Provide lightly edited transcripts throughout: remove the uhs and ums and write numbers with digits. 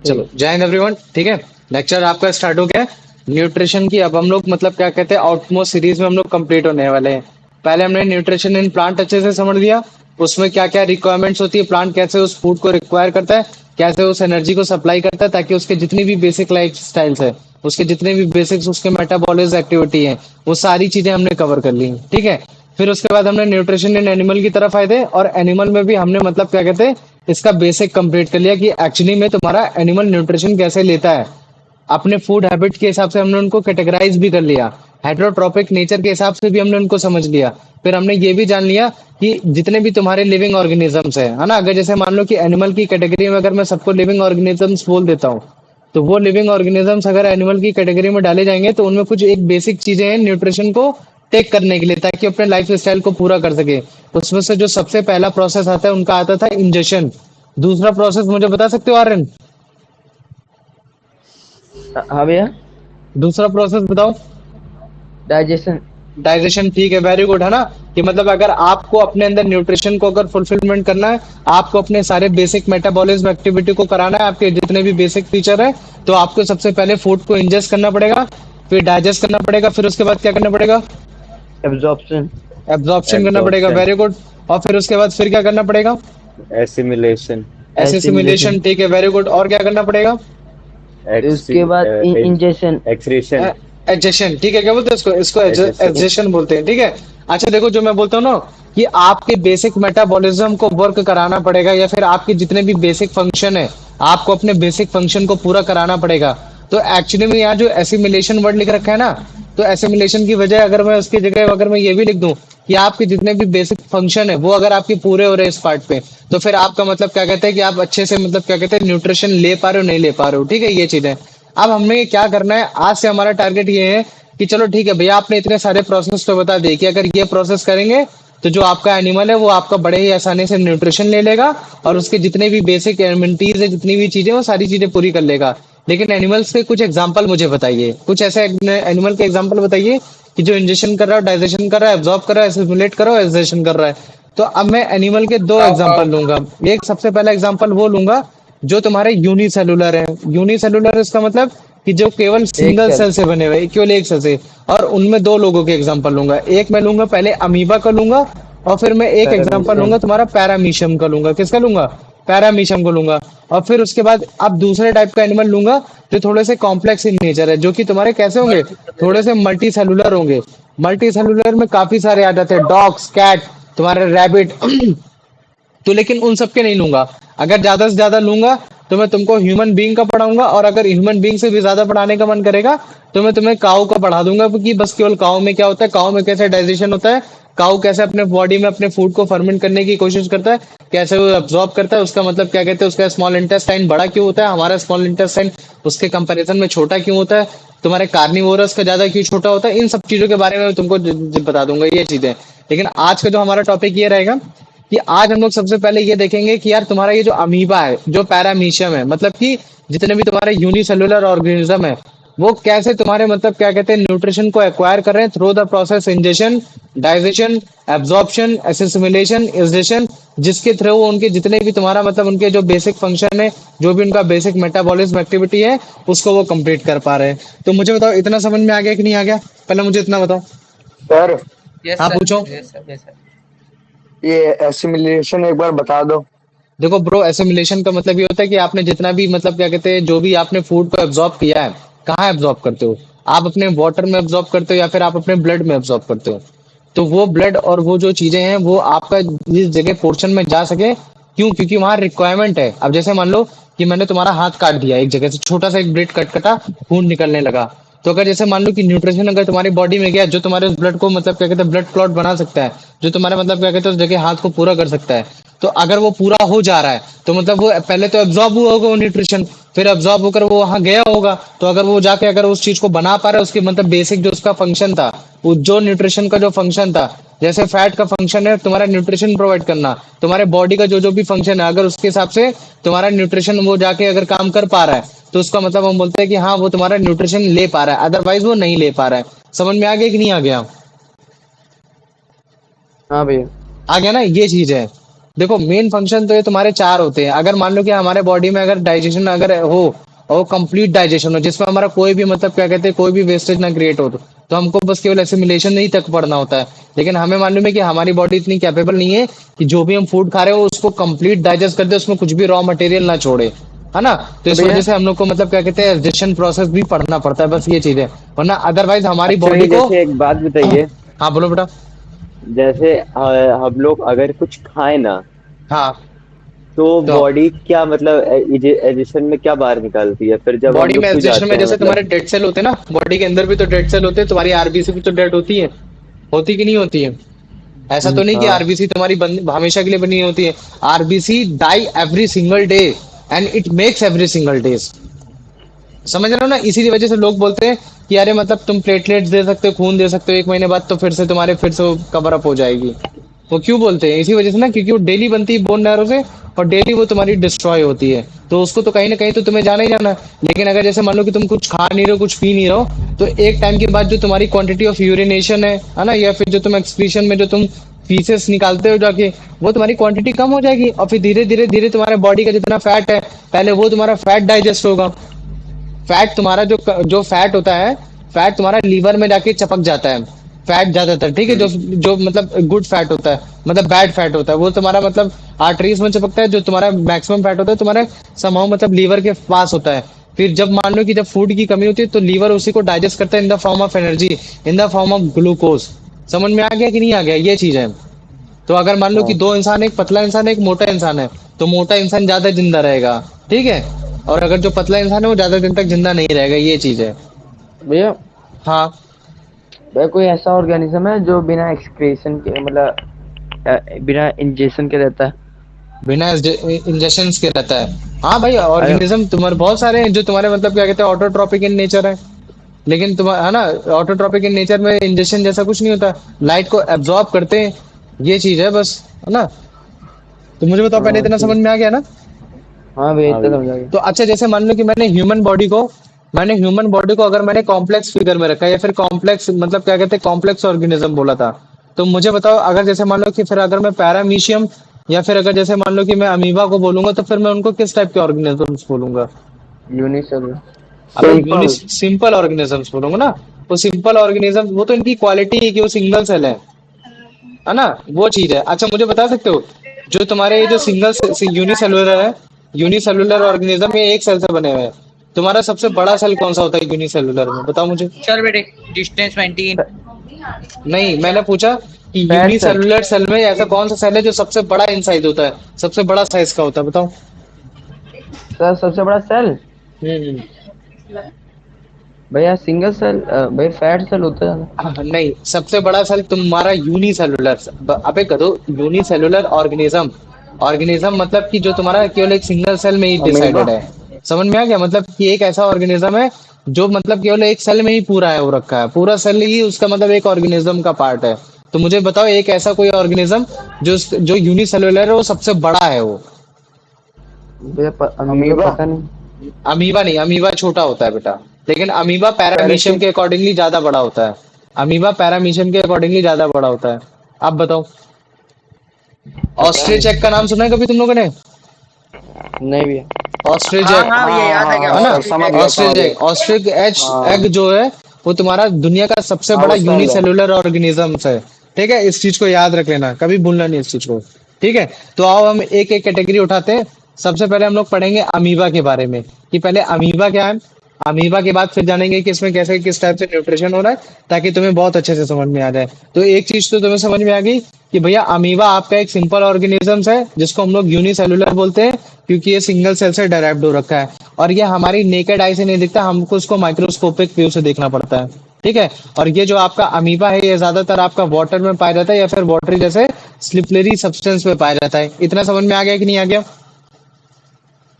चलो ठीक। जय हिंद एवरीवन। ठीक है, लेक्चर आपका स्टार्ट हो गया है न्यूट्रिशन की। अब हम लोग मतलब क्या कहते हैं आउटमोस्ट सीरीज में हम लोग कंप्लीट होने वाले हैं। पहले हमने न्यूट्रिशन इन प्लांट अच्छे से समझ लिया, उसमें क्या क्या रिक्वायरमेंट्स होती है, प्लांट कैसे उस फूड को रिक्वायर करता है, कैसे उस एनर्जी को सप्लाई करता है ताकि उसके जितनी भी बेसिक लाइफ स्टाइल्स है, उसके जितने भी बेसिक्स उसके मेटाबॉलिज्म एक्टिविटी है, वो सारी चीजें हमने कवर कर ली। ठीक है, फिर उसके बाद हमने न्यूट्रिशन इन एनिमल की तरफ आए थे, और एनिमल में भी हमने मतलब क्या कहते हैं इसका बेसिक कंप्लीट कर लिया कि एक्चुअली में तुम्हारा एनिमल न्यूट्रिशन कैसे लेता है। अपने फूड हैबिट के हिसाब से हमने उनको कैटेगराइज भी कर लिया, हेट्रोट्रोपिक नेचर के हिसाब से भी हमने उनको समझ लिया। फिर हमने ये भी जान लिया कि जितने भी तुम्हारे लिविंग ऑर्गेनिजम्स है ना, अगर जैसे मान लो कि एनिमल की कैटेगरी में अगर मैं सबको लिविंग ऑर्गेनिजम्स बोल देता हूँ, तो वो लिविंग ऑर्गेनिजम्स अगर एनिमल की कैटेगरी में डाले जाएंगे तो उनमें कुछ एक बेसिक चीजें हैं न्यूट्रिशन को टेक करने के लिए, ताकि अपने लाइफ स्टाइल को पूरा कर सके। उसमें से जो सबसे पहला प्रोसेस आता है उनका आता था इंजेशन। दूसरा प्रोसेस मुझे बता सकते हो आर्यन? हाँ भैया। दूसरा प्रोसेस बताओ। डाइजेशन। डाइजेशन, ठीक है, वेरी गुड, है ना। कि मतलब अगर आपको अपने अंदर न्यूट्रिशन को अगर फुलफिलमेंट करना है, आपको अपने सारे बेसिक मेटाबॉलिज्म एक्टिविटी को कराना है, आपके जितने भी बेसिक फीचर है, तो आपको सबसे पहले फूड को इंजेस्ट करना पड़ेगा, फिर डाइजेस्ट करना पड़ेगा, फिर उसके बाद क्या करना पड़ेगा? एब्जॉर्प्शन। एब्जॉर्प्शन करना पड़ेगा, एब्जॉर्प्शन, वेरी गुड। और फिर उसके बाद फिर क्या करना पड़ेगा? Assimilation, assimilation. एसिमिलेशन, ठीक है, वेरी गुड। और क्या करना पड़ेगा? एक्सी उसके बाद इंजेशन। एक्सक्रीशन, एडजेशन, ठीक है, क्या बोलते हैं इसको? इसको एजेशन। एडजेशन बोलते हैं, ठीक है। अच्छा देखो, जो मैं बोलता हूँ ना कि आपके बेसिक मेटाबॉलिज्म को वर्क कराना पड़ेगा, या फिर आपके जितने भी बेसिक फंक्शन है, आपको अपने बेसिक फंक्शन को पूरा कराना पड़ेगा। तो एक्चुअली में यहाँ जो एसिमिलेशन वर्ड लिख रखा है ना, तो एसिमिलेशन की वजह अगर मैं उसकी जगह अगर मैं ये भी लिख दूं कि आपके जितने भी बेसिक फंक्शन है वो अगर आपके पूरे हो रहे हैं इस पार्ट पे, तो फिर आपका मतलब क्या कहते हैं कि आप अच्छे से मतलब क्या कहते हैं न्यूट्रिशन ले पा रहे हो नहीं ले पा रहे हो। ठीक है, ये चीज है। अब हमें क्या करना है, आज से हमारा टारगेट ये है कि चलो ठीक है भैया, आपने इतने सारे प्रोसेस तो बता दिए कि अगर ये प्रोसेस करेंगे तो जो आपका एनिमल है वो आपका बड़े ही आसानी से न्यूट्रिशन ले लेगा, और उसके जितने भी बेसिक एलिमेंट्रीज है, जितनी भी चीजें, वो सारी चीजें पूरी कर लेगा। लेकिन एनिमल्स के कुछ एग्जाम्पल मुझे बताइए, कुछ ऐसे एनिमल के एग्जाम्पल बताइए कि जो इंजेक्शन कर रहा है, डाइजेशन कर रहा है, एब्जॉर्ब कर रहा है, एसिमुलेट कर रहा है, एब्जॉर्प्शन कर रहा है। तो अब मैं एनिमल के दो एग्जाम्पल लूंगा। एक सबसे पहला एग्जाम्पल वो लूंगा जो तुम्हारे यूनिसेलुलर है। यूनिसेलुलर इसका मतलब कि जो केवल एक सिंगल सेल। सेल से बने हुए, केवल एक सेल से। और उनमें दो लोगों के एग्जांपल लूंगा। एक मैं लूंगा पहले अमीबा का लूंगा, और फिर मैं एक एग्जांपल पैरामीशियम। लूंगा तुम्हारा पैरामीशियम का लूंगा। किसका लूंगा? पैरामीशियम को लूंगा। और फिर उसके बाद अब दूसरे टाइप का एनिमल लूंगा जो थोड़े से कॉम्प्लेक्स इन नेचर है, जो कि तुम्हारे कैसे होंगे, थोड़े से मल्टी सेलुलर होंगे। मल्टी सेलुलर में काफी सारे आ जाते हैं, डॉग्स, कैट, तुम्हारे रैबिट। तो लेकिन उन सबके नहीं लूंगा। अगर ज्यादा से ज्यादा लूंगा तो मैं तुमको ह्यूमन बीइंग का पढ़ाऊंगा, और अगर ह्यूमन बीइंग से भी ज्यादा पढ़ाने का मन करेगा तो मैं तुम्हें काऊ का पढ़ा दूंगा। क्योंकि बस केवल काऊ में क्या होता है, काऊ में कैसे डाइजेशन होता है, काऊ कैसे अपने बॉडी में अपने फूड को फर्मेंट करने की कोशिश करता है, कैसे वो अब्सॉर्ब करता है, उसका मतलब क्या कहते हैं, उसका स्मॉल इंटेस्टाइन बड़ा क्यों होता है, हमारा स्मॉल इंटेस्टाइन उसके कंपैरिजन में छोटा क्यों होता है, तुम्हारे कार्निवोरस का ज्यादा क्यों छोटा होता है। इन सब चीजों के बारे में मैं तुमको बता दूंगा, ये चीजें। लेकिन आज का जो हमारा टॉपिक ये रहेगा कि आज हम लोग सबसे पहले ये देखेंगे कि यार तुम्हारा ये जो अमीबा है, जो पैरामीशियम है, मतलब कि जितने भी तुम्हारे यूनिसेलुलर ऑर्गेनिज्म है, वो कैसे तुम्हारे मतलब क्या कहते हैं न्यूट्रिशन को एक्वायर कर रहे हैं through the process ingestion, digestion, absorption, assimilation, egestion, जिसके थ्रू उनके जितने भी तुम्हारा मतलब उनके जो बेसिक फंक्शन है, जो भी उनका बेसिक मेटाबॉलिज्म एक्टिविटी है, उसको वो कंप्लीट कर पा रहे हैं। तो मुझे बताओ, इतना समझ में आ गया कि नहीं आ गया? पहले मुझे इतना बताओ। सर, हाँ पूछो। ये एसिमिलेशन एक बार बता दो। देखो ब्रो, एसिमिलेशन का मतलब ये होता है कि आपने जितना भी मतलब क्या कहते हैं, जो भी आपने फूड को एब्जॉर्ब किया है, कहाँ एब्जॉर्ब करते हो? आप अपने वाटर में एब्जॉर्ब करते हो या फिर आप अपने ब्लड में एब्जॉर्ब करते हो? तो वो ब्लड और वो जो चीजें हैं वो आपका जिस जगह पोर्शन में जा सके, क्यों? क्योंकि वहां रिक्वायरमेंट है। अब जैसे मान लो कि मैंने तुम्हारा हाथ काट दिया, एक जगह से छोटा सा एक ब्लेड कट कटा, खून निकलने लगा। तो अगर जैसे मान लो कि न्यूट्रिशन अगर तुम्हारी बॉडी में गया, जो तुम्हारे उस ब्लड को मतलब क्या कहते हैं ब्लड क्लॉट बना सकता है, जो तुम्हारा मतलब क्या कहते हैं उस जगह हाथ को पूरा कर सकता है, तो अगर वो पूरा हो जा रहा है तो मतलब वो पहले तो एब्जॉर्ब हुआ होगा वो न्यूट्रिशन, फिर एब्जॉर्ब होकर वो वहां गया होगा। तो अगर वो जाके अगर उस चीज को बना पा रहा है, उसकी मतलब बेसिक जो उसका फंक्शन था, वो जो न्यूट्रिशन का जो फंक्शन था, जैसे फैट का फंक्शन है तुम्हारा न्यूट्रिशन प्रोवाइड करना, तुम्हारे बॉडी का जो जो भी फंक्शन है, अगर उसके हिसाब से तुम्हारा न्यूट्रिशन वो जाके अगर काम कर पा रहा है, तो उसका मतलब हम बोलते हैं कि हाँ वो तुम्हारा न्यूट्रिशन ले पा रहा है, अदरवाइज वो नहीं ले पा रहा है। समझ में आ गया कि नहीं आ गया? हाँ भैया। आ गया ना, ये चीज है। देखो मेन फंक्शन तो ये तुम्हारे चार होते हैं। अगर मान लो कि हमारे बॉडी में अगर डाइजेशन अगर हो और कंप्लीट डाइजेशन हो जिसमें हमारा कोई भी मतलब क्या कहते हैं कोई भी वेस्टेज ना क्रिएट हो तो हमको बस केवल एसिमिलेशन नहीं तक पढ़ना होता है। लेकिन हमें मालूम है कि हमारी बॉडी इतनी कैपेबल नहीं है कि जो भी हम फूड खा रहे हो उसको कंप्लीट डाइजेस्ट कर दे, उसमें कुछ भी रॉ मटेरियल ना छोड़े, है ना। तो तो इस भैया वजह से हम लोग को मतलब क्या कहते हैं डाइजेशन प्रोसेस भी पढ़ना पड़ता है, बस ये चीज है। वरना अदरवाइज हमारी अच्छा बॉडी भाई, को। जैसे एक बात बताइए। हाँ बोलो बेटा। जैसे हम लोग अगर कुछ खाएं ना, हाँ तो तो बॉडी क्या मतलब एजिशन में क्या बाहर निकालती है फिर जब हम बॉडी में लोग कुछ एब्जॉर्प्शन जाते में हैं जैसे तुम्हारे मतलब। डेड सेल होते हैं ना, बॉडी के अंदर भी तो डेड सेल होते हैं, तुम्हारी आरबीसी भी तो डेड होती है, होती कि नहीं होती है। ऐसा तो नहीं कि हाँ। आरबीसी तुम्हारी हमेशा के लिए बनी होती है। RBC die every single day and it makes every single day. समझ रहे हो ना, इसी वजह से लोग बोलते हैं कि अरे मतलब तुम प्लेटलेट्स दे सकते हो, खून दे सकते हो, 1 महीने बाद तो फिर से तुम्हारे फिर से कवर अप हो जाएगी। वो क्यों बोलते हैं, इसी वजह से ना, क्योंकि वो डेली बनती है बोन नैरो से और डेली वो तुम्हारी डिस्ट्रॉय होती है। तो उसको तो कहीं ना कहीं तो तुम्हें जाना ही जाना है। लेकिन अगर जैसे मान लो कि तुम कुछ खा नहीं रहे हो, कुछ पी नहीं रहे हो, तो एक टाइम के बाद जो तुम्हारी क्वांटिटी ऑफ यूरिनेशन है ना, या फिर जो तुम एक्सक्रीशन में जो तुम फीसेस निकालते हो जाके, वो तुम्हारी क्वांटिटी कम हो जाएगी और फिर धीरे धीरे धीरे तुम्हारे बॉडी का जितना फैट है पहले वो तुम्हारा फैट डाइजेस्ट होगा। फैट तुम्हारा जो जो फैट होता है, फैट तुम्हारा लीवर में जाके चपक जाता है। फैट ज्यादातर ठीक है, जो जो मतलब गुड फैट होता है, मतलब बैड फैट होता है वो तुम्हारा मतलब आर्टरीज में चपकता है। जो तुम्हारा मैक्सिमम फैट होता है तुम्हारा समाव मतलब लीवर के पास होता है। फिर जब मान लो कि जब फूड की कमी होती है तो लीवर उसी को डाइजेस्ट करता है in the form of energy, in the form of glucose. समझ में आ गया कि नहीं आ गया, ये चीज है। तो अगर मान लो कि हाँ। दो इंसान, एक पतला इंसान है एक मोटा इंसान है, तो मोटा इंसान ज्यादा जिंदा रहेगा, ठीक है। और अगर जो पतला इंसान है वो ज्यादा दिन तक जिंदा नहीं रहेगा, ये चीज है। भैया, हाँ। भैया कोई ऐसा ऑर्गेनिज्म है जो बिना एक्सक्रीशन के मतलब बिना इंजेक्शन के रहता है? बिना इंजेक्शन के रहता है। हाँ भाई, अरे ऑर्गेनिज्म तुम्हारे बहुत सारे हैं जो तुम्हारे मतलब क्या कहते हैं ऑटोट्रॉपिक इन नेचर है। लेकिन तुम्हारा है ना, ऑटोट्रॉपिक इन नेचर में इंजेक्शन जैसा कुछ नहीं होता, लाइट को एब्जॉर्ब करते हैं, ये चीज है बस, है ना। तो मुझे बताओ, पहले हाँ इतना समझ ठीक। में आ गया ना। हाँ भैया, हाँ इतना भाई। समझ आ गया। तो अच्छा, जैसे मान लो कि मैंने ह्यूमन बॉडी को अगर मैंने कॉम्प्लेक्स फिगर में रखा है या फिर कॉम्प्लेक्स मतलब क्या कहते हैं कॉम्प्लेक्स ऑर्गेनिज्म बोला था, तो मुझे बताओ अगर जैसे मान लो कि फिर अगर मैं पैरामीशियम या फिर अगर जैसे मान लो कि मैं अमीबा को बोलूंगा तो फिर मैं उनको किस टाइप के ऑर्गेनिजम्स बोलूंगा। यूनिसेलुलर। अबे सिंपल। सिंपल ऑर्गेनिजम्स बोलूंगा ना। वो सिंपल ऑर्गेनिज्म वो तो इनकी क्वालिटी है कि वो सिंगल सेल है ना, वो चीज है। अच्छा मुझे बता सकते हो जो तुम्हारे ये जो सिंगल यूनिसेलुलर है, यूनिसेलुलर ऑर्गेनिज्म ये एक सेल से बने हुए हैं, तुम्हारा सबसे बड़ा सेल कौन सा होता है यूनिसेलुलर में, बताओ मुझे। चल बेटे, डिस्टेंस मेंटेन। नहीं, मैंने पूछा कि फैट सेल। यूनिसेलुलर सेल में ऐसा कौन सा सेल है जो सबसे बड़ा इन साइज होता है, सबसे बड़ा साइज का होता है, बताओ। सर सबसे बड़ा सेल? हम्म। भैया सिंगल सेल, भैया फैट सेल होता है ज्यादा। नहीं, सबसे बड़ा सेल तुम्हारा यूनिसेलुलर। अबे कदो, यूनिसेलुलर ऑर्गेनिज्म, ऑर्गेनिज्म मतलब कि जो तुम्हारा केवल एक सिंगल सेल में ही अमीबा। डिसाइडेड है। समझ में आ गया, मतलब कि एक ऐसा ऑर्गेनिज्म है जो मतलब केवल एक सेल में ही पूरा है, वो रखा है पूरा सेल ही उसका मतलब एक ऑर्गेनिज्म का पार्ट है। तो मुझे बताओ एक ऐसा कोई ऑर्गेनिज्म जो जो यूनिसेलुलर है वो सबसे बड़ा है वो। भैया अमीबा अमीबा। पता नहीं। अमीबा नहीं, अमीबा छोटा होता है बेटा। लेकिन अमीबा पैरामीशियम पैराशीट। के अकॉर्डिंगली ज्यादा बड़ा होता है। अमीबा पैरामीशियम के अकॉर्डिंगली ज्यादा बड़ा होता है। आप बताओ। पता नहीं। ऑस्ट्रिच का नाम सुना है कभी तुम लोगों ने। नहीं भैया। ऑस्ट्रिच हाँ एग, हाँ भैया, हाँ याद हाँ आ गया, है ना। हाँ, ऑस्ट्रिच समझ एग। गया समझ ऑस्ट्रिच एग, गया। ऑस्ट्रिच एच हाँ एग जो है वो तुम्हारा दुनिया का सबसे हाँ, बड़ा वो सेल है। यूनिसेलुलर ऑर्गेनिज्म है। ठीक है, इस चीज को याद रख लेना, कभी भूलना नहीं इस चीज को। ठीक है, तो आओ हम एक एक कैटेगरी उठाते हैं। सबसे पहले हम लोग पढ़ेंगे अमीबा के बारे में कि पहले अमीबा क्या है। अमीबा के बाद फिर जानेंगे कि इसमें कैसे किस टाइप से न्यूट्रिशन हो रहा है, ताकि तुम्हें बहुत अच्छे से समझ में आ जाए। तो एक चीज तो तुम्हें समझ में आ गई कि भैया अमीबा आपका एक सिंपल ऑर्गेनिजम्स है जिसको हम लोग यूनिसेलुलर बोलते हैं, क्योंकि ये सिंगल सेल से डेराइव्ड हो रखा है और ये हमारी नेकेड आई से नहीं दिखता, हमको उसको माइक्रोस्कोपिक व्यू से देखना पड़ता है। ठीक है, और ये जो आपका अमीबा है ये ज्यादातर आपका वाटर में पाया जाता है या फिर वाटर जैसे स्लिपरी सब्सटेंस में पाया जाता है। इतना समझ में आ गया कि नहीं आ गया,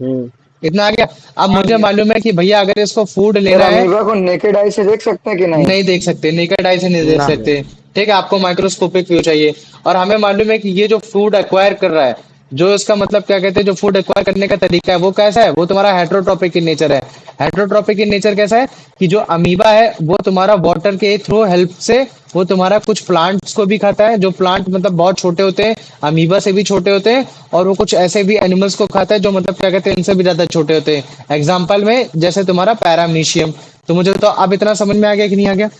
हम्म। इतना आ गया। अब मुझे मालूम है कि भैया अगर इसको फूड सर लेना है, अमीबा को नेकेड आई से देख सकते हैं कि नहीं? नहीं देख सकते, नेकेड आई से नहीं देख ना। सकते। ठीक है, आपको माइक्रोस्कोपिक व्यू चाहिए। और हमें मालूम है कि ये जो फूड एक्वायर कर रहा है, जो इसका मतलब क्या कहते हैं, जो फूड एक्वायर करने का तरीका है वो कैसा है, वो तुम्हारा हेट्रोट्रोपिक इन नेचर है। हेट्रोट्रोपिक इन नेचर कैसा है कि जो अमीबा है वो तुम्हारा वाटर के थ्रू हेल्प से वो तुम्हारा कुछ प्लांट्स को भी खाता है, जो प्लांट मतलब बहुत छोटे होते हैं, अमीबा से भी छोटे होते हैं, और वो कुछ ऐसे भी एनिमल्स को खाता है जो मतलब क्या कहते हैं इनसे भी ज्यादा छोटे होते हैं। एग्जाम्पल में जैसे तुम्हारा पैरामीशियम। तो मुझे तो अब इतना समझ में आ गया कि नहीं आ गया?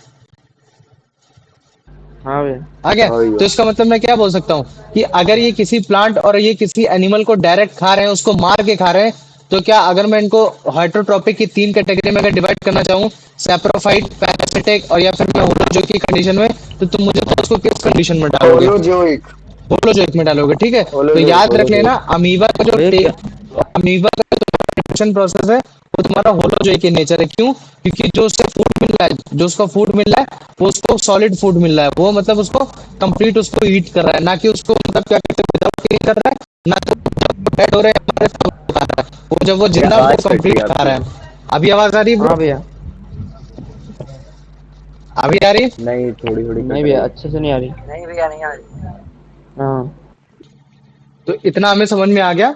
हाँ भैया। आ गया? हाँ भैया। तो इसका मतलब मैं क्या बोल सकता हूँ कि अगर ये किसी प्लांट और ये किसी एनिमल को डायरेक्ट खा रहे हैं, उसको मार के खा रहे हैं, तो क्या अगर मैं इनको हाइड्रोट्रोपिक की 3 कैटेगरी में अगर डिवाइड करना चाहूँ, सैप्रोफाइट, पैरासिटिक और या फिर मैं होलोजोइक की कंडीशन में, तो तुम मुझे तो उसको किस कंडीशन में डालोगे? होलोजोइक। होलोजोइक में डालोगे, ठीक है। तो होलोजोइक याद रख लेना, होलोजोइक। भैया क्या? अमीबा का जो डिटेक्शन प्रोसेस है वो तुम्हारा होलोजोइक in नेचर है। क्यों? क्योंकि जो उससे फूड मिल रहा है, जो उसको फूड मिल रहा है वो उसको सॉलिड फूड मिल रहा है, वो मतलब उसको कंप्लीट उसको ईट कर रहा है, ना कि उसको मतलब क्या कहते हैं विदाउट ईट कर रहा है, ना तो जब डेड हो रहे हैं हमारे साथ वो खा रहा है, वो जब वो ये जिंदा आवाज उसको कट रही कंप्लीट है खा रहा आपकी। है। अभी आवाज आ रही है हाँ bro? भैया। अभी आ रही है? नहीं, थोड़ी थोड़ी नहीं कट रही भैया, है। अच्छे से नहीं आ रही। नहीं भैया नहीं आ रही। हाँ। तो इतना हमें समझ में आ गया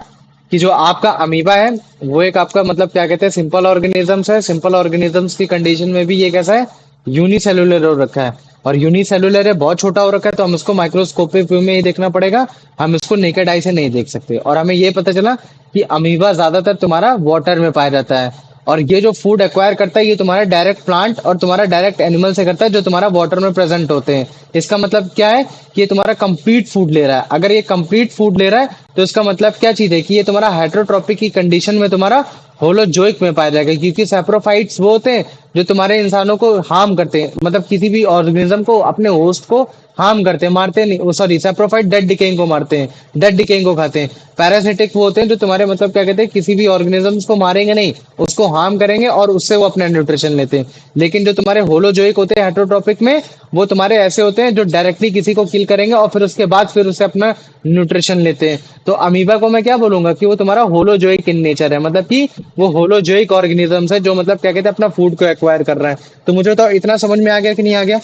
कि जो आपका अमीबा है वो एक आपका मतलब क्या कहते हैं सिंपल ऑर्गेनिजम्स है। सिंपल ऑर्गेनिजम्स की कंडीशन में भी ये कैसा है, यूनिसेलुलर हो रखा है। और यूनिसेलुलर है, बहुत छोटा हो रखा है, तो हम इसको माइक्रोस्कोपिक व्यू में ही देखना पड़ेगा, हम इसको नेकेड आई से नहीं देख सकते। और हमें ये पता चला कि अमीबा ज्यादातर तुम्हारा वाटर में पाया जाता है, और ये जो फूड एक्वायर करता है ये तुम्हारा डायरेक्ट प्लांट और तुम्हारा डायरेक्ट एनिमल से करता है जो तुम्हारा वाटर में प्रेजेंट होते हैं। इसका मतलब क्या है कि ये तुम्हारा कंप्लीट फूड ले रहा है। अगर ये कंप्लीट फूड ले रहा है तो इसका मतलब क्या चीज है कि ये तुम्हारा हेटरोट्रॉपिक की कंडीशन में तुम्हारा होलोजोइक में पाया जाएगा, क्योंकि सैप्रोफाइट्स वो होते हैं जो तुम्हारे इंसानों को हार्म करते हैं, मतलब किसी भी ऑर्गेनिज्म को, अपने होस्ट को हार्म करते हैं, मारते नहीं, सॉरी सैप्रोफाइट डेड डिकेइंग को मारते हैं, डेड डिकेइंग को खाते हैं। पैरासिटिक वो होते हैं जो तुम्हारे मतलब क्या कहते हैं किसी भी ऑर्गेनिजम्स को मारेंगे नहीं, उसको हार्म करेंगे और उससे वो अपना न्यूट्रिशन लेते हैं। लेकिन जो तुम्हारे होलोजोइक होते हैं हेटरोट्रॉपिक में, वो तुम्हारे ऐसे होते हैं जो डायरेक्टली किसी को किल करेंगे और फिर उसके बाद फिर उससे अपना न्यूट्रिशन लेते हैं। तो अमीबा को मैं क्या बोलूंगा कि वो तुम्हारा होलोजोइक इन नेचर है, मतलब कि वो होलोजोइक ऑर्गेनिजम्स है जो मतलब क्या कहते हैं अपना फूड को एक्वायर कर रहा है। तो मुझे बताओ इतना समझ में आ गया कि नहीं आ गया?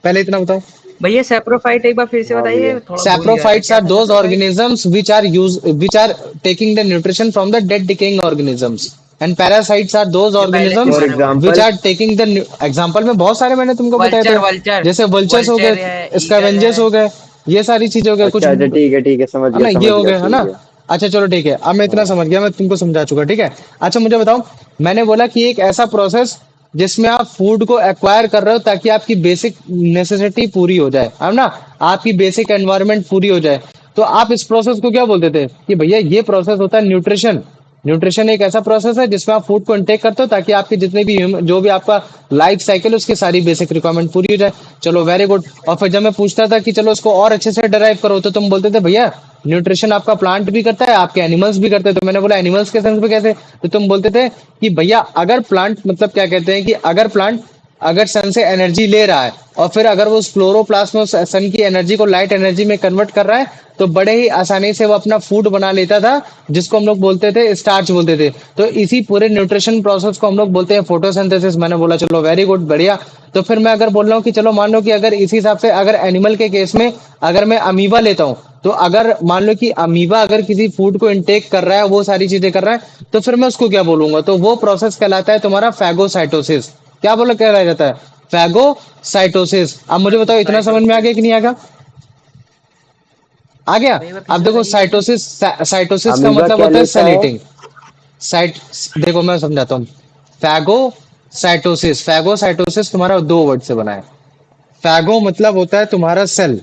पहले इतना बताओ। भैया सेप्रोफाइट एक बार फिर से हाँ भैया। बताइए, थोड़ा भूल गया था, Saprophytes क्या are था those saprophyte? organisms which are taking the nutrition from the dead decaying organisms, and parasites are those ये पहले से organisms फॉर माना हुआ है। which example. are taking the example में बहुत सारे मैंने तुमको बताए वल्चर थे, वल्चर जैसे वल्चर्स हो वल्चर गए, है, ईगल स्कैवेंजर्स है। हो गए, ये सारी चीजें हो गए कुछ, अच्छा अच्छा, ठीक है, है ना, ये समझ हो गया, गए, है ना। ठीक है। अच्छा चलो ठीक है, अब मैं इतना हाँ। समझ गया, मैं तुमको समझा चुका, ठीक है। अच्छा मुझे बताओ, मैंने बोला कि एक ऐसा प्रोसेस जिसमें आप फूड को एक्वायर कर रहे हो ताकि आपकी बेसिक नेसेसिटी पूरी हो जाए, है ना, आपकी बेसिक एनवायरनमेंट पूरी हो जाए, तो आप इस प्रोसेस को क्या बोलते थे कि भैया ये प्रोसेस होता है न्यूट्रिशन। न्यूट्रिशन एक ऐसा प्रोसेस है जिसमें आप फूड को इनटेक करते हो ताकि आपके जितने भी जो भी आपका लाइफ साइकिल उसकी सारी बेसिक रिक्वायरमेंट पूरी हो जाए। चलो वेरी गुड। और फिर जब मैं पूछता था कि चलो इसको और अच्छे से डराइव करो, तो तुम बोलते थे भैया न्यूट्रिशन आपका प्लांट भी करता है, आपके एनिमल्स भी करते हैं। तो मैंने बोला एनिमल्स के सेंस में कैसे? तो तुम बोलते थे कि भैया अगर प्लांट मतलब क्या कहते हैं कि अगर प्लांट अगर सन से एनर्जी ले रहा है और फिर अगर वो उस क्लोरोप्लास्ट में सन की एनर्जी को लाइट एनर्जी में कन्वर्ट कर रहा है, तो बड़े ही आसानी से वो अपना फूड बना लेता था, जिसको हम लोग बोलते थे स्टार्च बोलते थे। तो इसी पूरे न्यूट्रिशन प्रोसेस को हम लोग बोलते हैं फोटोसिंथेसिस। मैंने बोला चलो वेरी गुड, बढ़िया। तो फिर मैं अगर बोल रहा हूँ कि चलो मान लो कि अगर इसी हिसाब से अगर एनिमल के केस में अगर मैं अमीबा लेता हूँ, तो अगर मान लो कि अमीबा अगर किसी फूड को इनटेक कर रहा है, वो सारी चीजें कर रहा है, तो फिर मैं उसको क्या बोलूंगा? तो वो प्रोसेस कहलाता है तुम्हारा फैगोसाइटोसिस। क्या बोला कहलाया जाता है? फैगोसाइटोसिस। अब मुझे बताओ इतना समझ में आ गया कि नहीं आ गया? आ गया? भैया फिर अब से देखो बताइए। साइटोसिस, साइटोसिस का अमीबा मतलब क्या होता है लेता सेल है? ईटिंग। साइट, देखो मैं समझाता हूँ। फैगोसाइटोसिस, फैगोसाइटोसिस तुम्हारा दो वर्ड से बना है। फैगो मतलब होता है तुम्हारा सेल,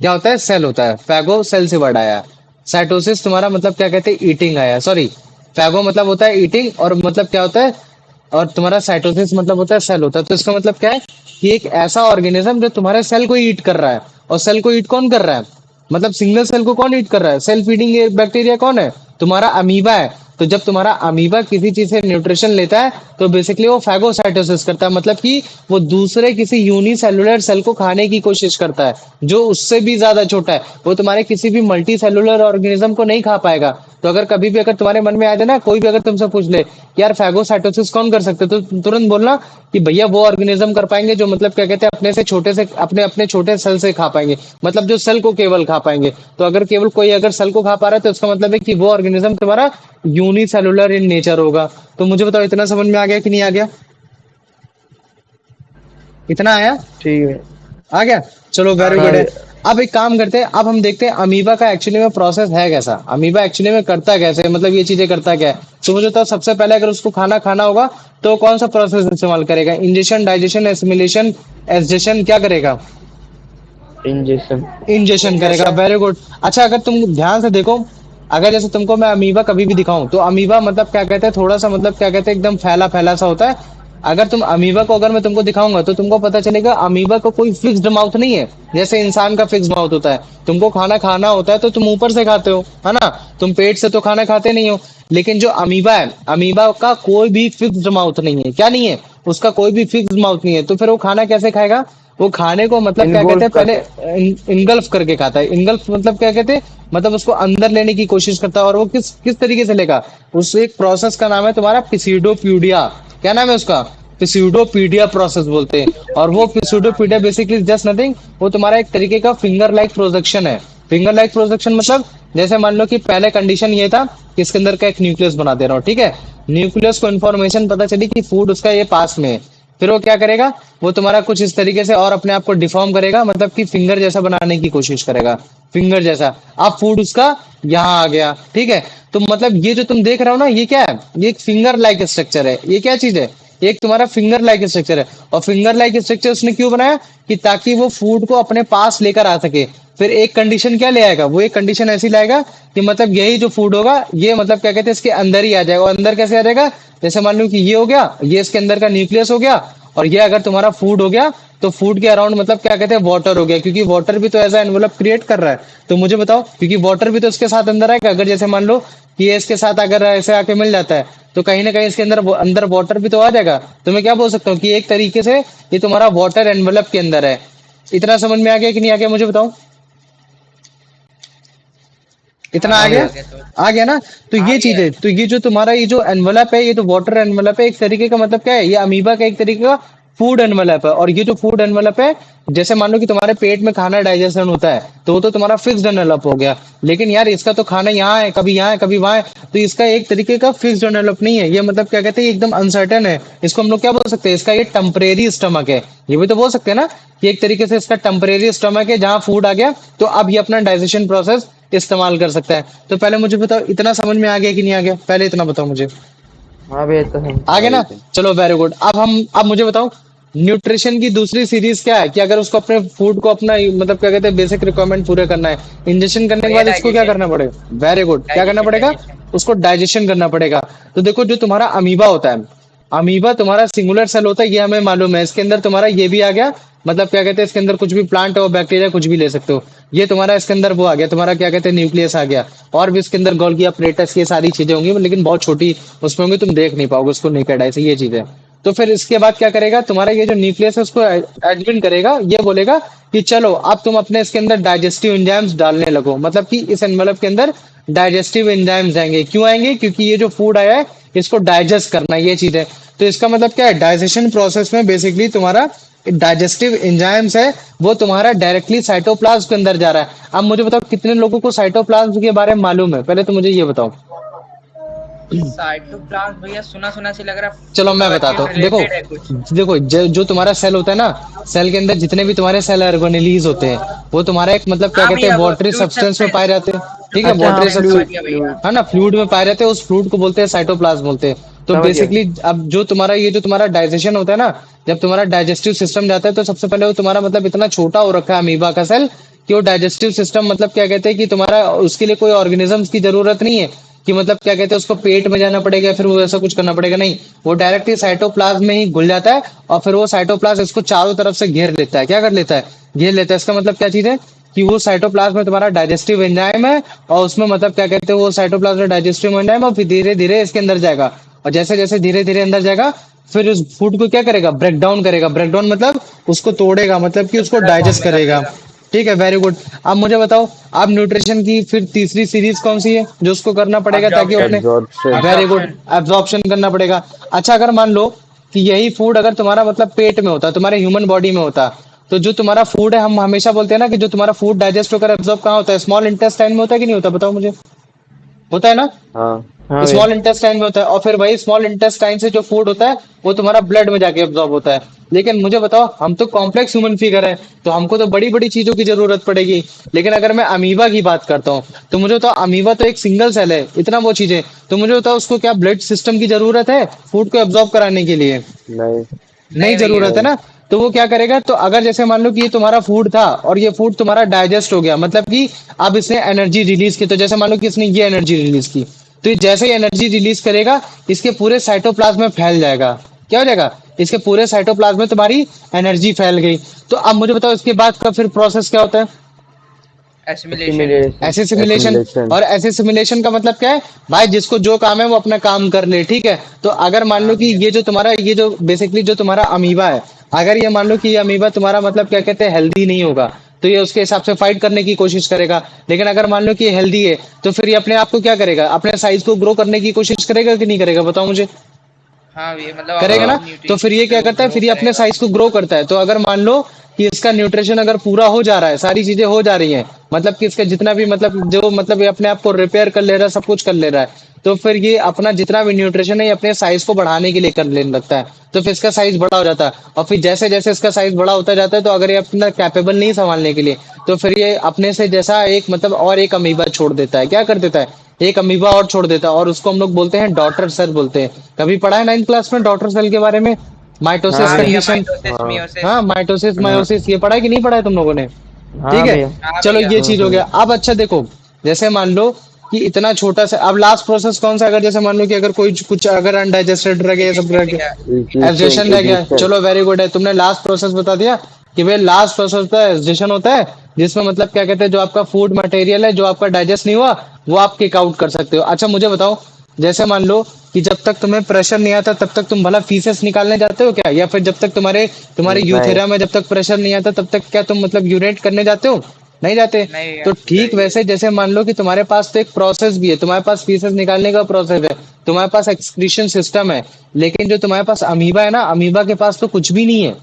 क्या होता है? सेल होता है। फैगो सेल से वर्ड आया। साइटोसिस तुम्हारा मतलब क्या कहते हैं? ईटिंग आया, सॉरी। फैगो मतलब होता है ईटिंग, और मतलब क्या होता है, और तुम्हारा साइटोसिस मतलब होता है सेल होता है। तो इसका मतलब क्या है कि एक ऐसा ऑर्गेनिज्म जो तुम्हारे सेल को ईट कर रहा है। और सेल को ईट कौन कर रहा है? मतलब सिंगल सेल को कौन ईट कर रहा है? सेल फीडिंग बैक्टीरिया कौन है? तुम्हारा अमीबा है। तो जब तुम्हारा अमीबा किसी चीज से न्यूट्रिशन लेता है तो बेसिकली वो फैगोसाइटोसिस करता है, मतलब कि वो दूसरे किसी यूनिसेलुलर सेल को खाने की कोशिश करता है जो उससे भी ज्यादा छोटा है। वो तुम्हारे किसी भी मल्टी सेलुलर ऑर्गेनिज्म को नहीं खा पाएगा। तो अगर कभी भी अगर तुम्हारे मन में आ जाए ना, कोई भी अगर तुमसे पूछ ले कि यार फैगोसाइटोसिस कौन कर सकते, तो तुरंत बोलना कि भैया वो ऑर्गेनिज्म कर पाएंगे जो मतलब क्या कहते हैं अपने से छोटे से अपने अपने छोटे सेल से खा पाएंगे, मतलब जो सेल को केवल खा पाएंगे। तो अगर केवल कोई अगर सेल को खा पा रहा है तो इसका मतलब है कि वो ऑर्गेनिज्म तुम्हारा यूनिसेलुलर इन नेचर होगा। तो मुझे बताओ इतना समझ में आ गया कि नहीं आ गया? इतना आया? ठीक है। आ गया। चलो वेरी हाँ गुड है। अब एक काम करते हैं, अब हम देखते हैं अमीबा का एक्चुअली में प्रोसेस है कैसा, अमीबा एक्चुअली में करता कैसे, मतलब ये चीजें करता क्या है। तो मुझे तो सबसे पहले अगर उसको खाना खाना होगा तो कौन सा प्रोसेस इस्तेमाल करेगा, इंजेक्शन, डाइजेशन, एसिमिलेशन, एसजेशन, क्या करेगा, इंजेक्शन। इंजेक्शन करेगा। Very good. अच्छा अगर तुम ध्यान से देखो, अगर जैसे तुमको मैं अमीबा कभी भी दिखाऊं तो अमीबा मतलब क्या कहते हैं, थोड़ा सा मतलब क्या कहते हैं, एकदम फैला फैला सा होता है। अगर तुम अमीबा को अगर मैं तुमको दिखाऊंगा तो तुमको पता चलेगा अमीबा को कोई फिक्स्ड माउथ नहीं है, जैसे इंसान का फिक्स्ड माउथ होता है। तुमको खाना खाना होता है तो तुम ऊपर से खाते हो, है ना, तुम पेट से तो खाना खाते नहीं हो। लेकिन जो अमीबा है, अमीबा का कोई भी फिक्स्ड माउथ नहीं है, क्या नहीं है, उसका कोई भी फिक्स्ड माउथ नहीं है। तो फिर वो खाना कैसे खाएगा, वो खाने को मतलब क्या कहते इनगोल्फ हैं, करते पहले इनगल्फ करके खाता है। इनगल्फ मतलब क्या कहते हैं, मतलब उसको अंदर लेने की कोशिश करता है। और वो किस किस तरीके से लेगा, उस एक प्रोसेस का नाम है तुम्हारा पिसीडोप्यूडिया। क्या नाम है उसका, पिसीडोपीडिया प्रोसेस बोलते हैं। और वो पिसीडोपीडिया बेसिकली जस्ट नथिंग, वो तुम्हारा एक तरीके का फिंगर लाइक प्रोजेक्शन है। फिंगर लाइक प्रोजेक्शन मतलब जैसे मान लो कि पहले कंडीशन ये था कि इसके अंदर का एक न्यूक्लियस बना दे रहा हूँ, ठीक है, न्यूक्लियस को इन्फॉर्मेशन पता चली कि फूड उसका ये पास में है। फिर वो क्या करेगा, वो तुम्हारा कुछ इस तरीके से और अपने आप को डिफॉर्म करेगा, मतलब कि फिंगर जैसा बनाने की कोशिश करेगा, फिंगर जैसा। अब फूड उसका यहाँ आ गया, ठीक है। तो मतलब ये जो तुम देख रहे हो ना, ये क्या है, ये एक फिंगर लाइक स्ट्रक्चर है। ये क्या चीज है, एक तुम्हारा फिंगर लाइक स्ट्रक्चर है। और फिंगर लाइक स्ट्रक्चर उसने क्यों बनाया, कि ताकि वो फूड को अपने पास लेकर आ सके। फिर एक कंडीशन क्या ले आएगा, वो एक कंडीशन ऐसी लाएगा कि मतलब यही जो फूड होगा ये मतलब क्या कहते हैं, इसके अंदर ही आ जाएगा। और अंदर कैसे आ जाएगा, जैसे मान लो कि ये हो गया, ये इसके अंदर का न्यूक्लियस हो गया, और ये अगर तुम्हारा फूड हो गया तो फूड के अराउंड मतलब क्या कहते हैं, वाटर हो गया, क्योंकि वाटर भी तो ऐसा एनवलप क्रिएट कर रहा है। तो मुझे बताओ, क्योंकि वाटर भी तो इसके साथ अंदर आएगा, अगर जैसे मान लो कि ये इसके साथ अगर ऐसे आके मिल जाता है तो कहीं ना कहीं इसके अंदर अंदर वाटर भी तो आ जाएगा। तो मैं क्या बोल सकता हूँ कि एक तरीके से ये तुम्हारा वाटर एनवलप के अंदर है। इतना समझ में आ गया कि नहीं आ गया, मुझे बताओ, इतना आ गया, आ गया ना। तो ये चीज है, तो ये जो तुम्हारा ये जो एनवलप है, ये तो वाटर एनवलप है एक तरीके का, मतलब क्या है, ये अमीबा का एक तरीके का फूड एनवलप है। और ये जो फूड एनवलप है, जैसे मान लो कि तुम्हारे पेट में खाना डाइजेशन होता है तो वो तो तुम्हारा फिक्स्ड एनवलप हो गया। लेकिन यार इसका तो खाना यहाँ है, कभी यहाँ है, कभी वहां है। तो इसका एक तरीके का फिक्स्ड एनवलप नहीं है, ये मतलब क्या कहते हैं, एकदम अनसर्टेन है। इसको हम लोग क्या बोल सकते हैं, इसका ये टेम्परेरी स्टमक है। ये भी तो बोल सकते हैं ना कि एक तरीके से इसका टेम्परेरी स्टमक है, जहां फूड आ गया तो अब ये अपना डाइजेशन प्रोसेस इस्तेमाल कर सकता है। तो पहले मुझे बताओ, इतना समझ में आ गया कि नहीं आ गया, पहले इतना बताओ मुझे। हाँ भैया तो है। आ गया ना। चलो वेरी गुड। अब मुझे बताओ, न्यूट्रिशन की दूसरी सीरीज क्या है, कि अगर उसको अपने फूड को अपना मतलब क्या कहते हैं बेसिक रिक्वायरमेंट पूरे करना है, इंजेक्शन करने के बाद उसको क्या करना पड़ेगा, वेरी गुड, क्या करना पड़ेगा, उसको डाइजेशन करना पड़ेगा। तो देखो जो तुम्हारा अमीबा होता है, अमीबा तुम्हारा सिंगुलर सेल होता है, ये हमें मालूम है। इसके अंदर तुम्हारा ये भी आ गया, मतलब क्या कहते हैं, इसके अंदर कुछ भी प्लांट और बैक्टीरिया कुछ भी ले सकते हो। ये तुम्हारा इसके अंदर वो आ गया, तुम्हारा क्या कहते हैं, न्यूक्लियस आ गया। और भी इसके अंदर गोल्गी अपरेटस, ये सारी चीजें होंगी, लेकिन बहुत छोटी उसमें होंगी, तुम देख नहीं पाओगे उसको नेकेड आई से, ये चीजें। तो फिर इसके बाद क्या करेगा, तुम्हारा ये जो न्यूक्लियस है उसको एडमिन करेगा, ये बोलेगा कि चलो अब तुम अपने इसके अंदर डाइजेस्टिव एंजाइम्स डालने लगो। मतलब कि इस एनवलप के अंदर डाइजेस्टिव एंजाइम्स आएंगे। क्यों आएंगे, क्योंकि ये जो फूड आया है इसको डाइजेस्ट करना, ये चीज है। तो इसका मतलब क्या है, डाइजेशन प्रोसेस में बेसिकली तुम्हारा डाइजेस्टिव एंजाइम्स है, वो तुम्हारा डायरेक्टली साइटोप्लाज्म के अंदर जा रहा है। अब मुझे बताओ कितने लोगों को साइटोप्लाज्म के बारे में मालूम है, पहले तो मुझे ये बताओ। साइटोप्लाज्म भैया सुना सुना से लग रहा है। चलो मैं बताता हूँ, देखो related है कुछ। देखो जो तुम्हारा सेल होता है ना, सेल के अंदर जितने भी तुम्हारे सेल ऑर्गेनेलीज होते हैं, वो तुम्हारा एक मतलब क्या हाँ कहते हैं, भैया वो वाटरी फ्लूइड सब्सटेंस में पाए जाते हैं, ठीक है, अच्छा हाँ वाटरी समझ सब्सटेंस, गया भैया। है ना, फ्लूइड में पाए जाते हैं, उस फ्लूइड को बोलते हैं साइटोप्लाज्म बोलते हैं। तो समझ गया। बेसिकली अब जो तुम्हारा ये जो तुम्हारा डाइजेशन होता है ना, जब तुम्हारा डाइजेस्टिव सिस्टम जाता है तो सबसे पहले वो तुम्हारा मतलब इतना छोटा हो रखा है अमीबा का सेल, कि वो डाइजेस्टिव सिस्टम मतलब क्या कहते हैं कि तुम्हारा उसके लिए कोई ऑर्गेनिजम्स की जरूरत नहीं है, कि मतलब क्या कहते हैं उसको पेट में जाना पड़ेगा फिर वो ऐसा कुछ करना पड़ेगा, नहीं, वो डायरेक्टली साइटोप्लाज्म में ही घुल जाता है। और फिर वो साइटोप्लाज्म इसको चारों तरफ से घेर लेता है, क्या कर लेता है, घेर लेता है। इसका मतलब क्या चीज है, कि वो साइटोप्लाज्म में तुम्हारा डाइजेस्टिव एंजाइम है, और उसमें मतलब क्या कहते हैं, वो साइटोप्लाज्म में डाइजेस्टिव एंजाइम, और फिर धीरे धीरे इसके अंदर जाएगा। और जैसे जैसे धीरे धीरे अंदर जाएगा, फिर उस फूड को क्या करेगा, ब्रेक डाउन करेगा। ब्रेक डाउन मतलब उसको तोड़ेगा, मतलब कि उसको डाइजेस्ट करेगा। ठीक है, वेरी गुड। अब मुझे बताओ, अब न्यूट्रिशन की फिर तीसरी सीरीज कौन सी है जो उसको करना पड़ेगा, ताकि वो अपने, एब्जॉर्प्शन। वेरी गुड, एब्जॉर्प्शन करना पड़ेगा। अच्छा अगर मान लो कि यही फूड अगर तुम्हारा मतलब पेट में होता, तुम्हारे ह्यूमन बॉडी में होता, तो जो तुम्हारा फूड है, हम हमेशा बोलते हैं ना कि जो तुम्हारा फूड डाइजेस्ट होकर एब्जॉर्ब कहाँ होता है, स्मॉल इंटेस्टाइन में होता है कि नहीं होता, बताओ मुझे, होता है ना, हाँ। हाँ भैया। स्मॉल इंटेस्टाइन में होता है। और फिर वही स्मॉल इंटेस्टाइन से जो फूड होता है वो तुम्हारा ब्लड में जाके एब्जॉर्ब होता है। लेकिन मुझे बताओ, हम तो कॉम्प्लेक्स ह्यूमन फिगर है, तो हमको तो बड़ी बड़ी चीजों की जरूरत पड़ेगी। लेकिन अगर मैं अमीबा की बात करता हूँ, तो मुझे बताओ, अमीबा तो एक सिंगल सेल है, इतना वो चीजें, तो मुझे बताओ उसको क्या ब्लड सिस्टम की जरूरत है फूड को एब्जॉर्ब कराने के लिए? नहीं। नहीं नहीं भैया। जरूरत है ना। तो वो क्या करेगा, तो अगर जैसे मान लो कि ये तुम्हारा फूड था और ये फूड तुम्हारा डाइजेस्ट हो गया, मतलब कि अब इसने एनर्जी रिलीज की, तो जैसे मान लो कि इसने ये एनर्जी रिलीज की, तो ये जैसे ही एनर्जी रिलीज करेगा, इसके पूरे साइटोप्लाज्म में फैल जाएगा। क्या हो जाएगा? इसके पूरे साइटोप्लाज्म में तुम्हारी एनर्जी फैल गई। तो अब मुझे बताओ इसके बाद का फिर प्रोसेस क्या होता है? एसिमिलेशन। ऐसे सिमुलेशन। एसिमिलेशन। और ऐसे सिमुलेशन का मतलब क्या है भाई? जिसको जो काम है वो अपना काम कर ले, ठीक है। तो अगर मान लो हाँ कि भैया। ये जो तुम्हारा, ये जो बेसिकली जो तुम्हारा अमीबा है, अगर ये मान लो कि ये अमीबा तुम्हारा मतलब क्या कहते हैं हेल्दी नहीं होगा, तो ये उसके हिसाब से फाइट करने की कोशिश करेगा। लेकिन अगर मान लो कि ये हेल्दी है, तो फिर ये अपने आप को क्या करेगा, अपने साइज को ग्रो करने की कोशिश करेगा कि नहीं करेगा, बताओ मुझे। हाँ भैया, मतलब करेगा अपने ना। तो फिर ये न्यूट्रिशन से क्या वो करता है, ग्रो फिर ये अपने करेगा। साइज को ग्रो करता है। तो अगर मान लो कि इसका न्यूट्रिशन अगर पूरा हो जा रहा है, सारी चीजें हो जा रही हैं, मतलब कि इसका जितना भी मतलब जो मतलब ये अपने आप को रिपेयर कर ले रहा है, सब कुछ कर ले रहा है, तो फिर ये अपना जितना भी न्यूट्रिशन है ये अपने साइज को बढ़ाने के लिए कर लेने लगता है। तो फिर इसका साइज बड़ा हो जाता है, और फिर जैसे जैसे इसका साइज बड़ा होता जाता है, तो अगर ये अपना कैपेबल नहीं संभालने के लिए, तो फिर ये अपने से जैसा एक मतलब और एक अमीबा छोड़ देता है। क्या कर देता है? एक अमीबा और छोड़ देता है, और उसको हम लोग बोलते हैं डॉटर सेल बोलते हैं। कभी पढ़ा है 9th क्लास में डॉटर सेल के बारे में? माइटोसिस हाँ हाँ भैया, कंडीशन। माइटोसिस हाँ मियोसिस। हाँ, माइटोसिस हाँ मायोसिस, ये पढ़ा है कि नहीं पढ़ा है तुम लोगों ने? ठीक हाँ है। भैया। हाँ चलो भैया। ये चीज हो गया। अब अच्छा देखो, जैसे मान लो कि इतना छोटा सा, अब लास्ट प्रोसेस कौन सा? अगर जैसे मान लो कि अगर कोई कुछ अगर अनडाइजेस्टेड रह गया, ये सब इजिप्शियन रह भैया। गया, इजिप्शियन एब्जेशन रह गया, इजिप्शियन। चलो वेरी गुड है, तुमने लास्ट प्रोसेस बता दिया कि भाई लास्ट प्रोसेस होता है एब्जेशन होता है, जिसमें मतलब क्या कहते हैं, जो आपका फूड मटेरियल है जो आपका डाइजेस्ट नहीं हुआ, वो आप किक आउट कर सकते हो। अच्छा मुझे बताओ, जैसे मान लो कि जब तक तुम्हें प्रेशर नहीं आता तब तक तुम भला फीसेस निकालने जाते हो क्या? या फिर जब तक तुम्हारे तुम्हारे नहीं। यूथेरिया में जब तक प्रेशर नहीं आता तब तक क्या तुम मतलब यूरिनेट करने जाते हो? नहीं जाते। नहीं भैया। तो ठीक वैसे जैसे मान लो कि तुम्हारे पास तो एक प्रोसेस भी है, तुम्हारे पास फीसेस निकालने का प्रोसेस है, तुम्हारे पास एक्सक्रीशन सिस्टम है, लेकिन जो तुम्हारे पास अमीबा है ना, अमीबा के पास तो कुछ भी नहीं है।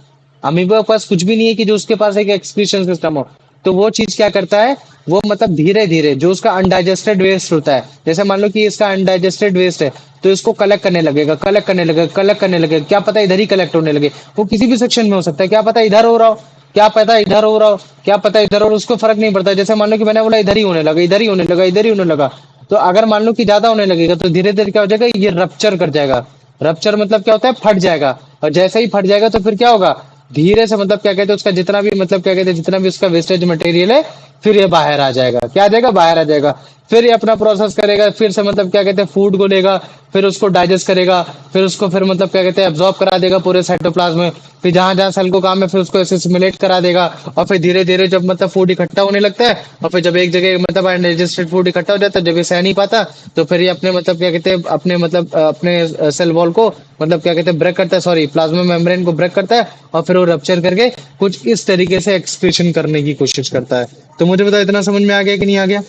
अमीबा के पास कुछ भी नहीं है कि जो उसके पास एक एक्सक्रीशन सिस्टम हो। तो वो चीज क्या करता है, वो मतलब धीरे धीरे जो उसका अनडाइजेस्टेड वेस्ट होता है, जैसे मान लो कि इसका अनडाइजेस्टेड वेस्ट है, तो इसको कलेक्ट करने लगेगा, कलेक्ट करने लगेगा, कलेक्ट करने लगेगा। क्या पता इधर ही कलेक्ट होने लगे, वो किसी भी सेक्शन में हो सकता है, क्या पता इधर हो रहा हो, क्या पता इधर हो रहा हो, क्या पता इधर, और उसको फर्क नहीं पड़ता। जैसे मान लो कि मैंने बोला इधर ही होने लगा, इधर ही होने लगा, इधर ही होने लगा, तो अगर मान लो कि ज्यादा होने लगेगा, तो धीरे धीरे क्या हो जाएगा, ये रप्चर कर जाएगा। रप्चर मतलब क्या होता है, फट जाएगा। और जैसे ही फट जाएगा तो फिर क्या होगा, धीरे से मतलब क्या कहते हैं, उसका जितना भी मतलब क्या कहते हैं, जितना भी उसका वेस्टेज मटेरियल है, फिर ये बाहर आ जाएगा। क्या आ जाएगा? बाहर आ जाएगा। फिर ये अपना प्रोसेस करेगा, फिर से मतलब क्या कहते हैं फूड को लेगा, फिर उसको डाइजेस्ट करेगा, फिर उसको फिर मतलब क्या कहते हैं एब्जॉर्ब करा देगा पूरे साइटोप्लाज्म में। फिर जहां जहां सेल को काम है फिर उसको एसिमिलेट करा देगा। और फिर धीरे धीरे जब मतलब फूड इकट्ठा होने लगता है, और फिर जब एक जगह मतलब अनडाइजेस्टेड फूड इकट्ठा हो जाता है, जब ये सह नहीं पाता, तो फिर ये अपने मतलब क्या कहते हैं अपने मतलब अपने सेल वॉल को मतलब क्या कहते हैं ब्रेक करता है, सॉरी प्लाज्मा मेम्ब्रेन को ब्रेक करता है, और फिर वो रप्चर करके कुछ इस तरीके से एक्सक्रीशन करने की कोशिश करता है। तो मुझे बताओ इतना समझ में आ गया कि नहीं आ गया?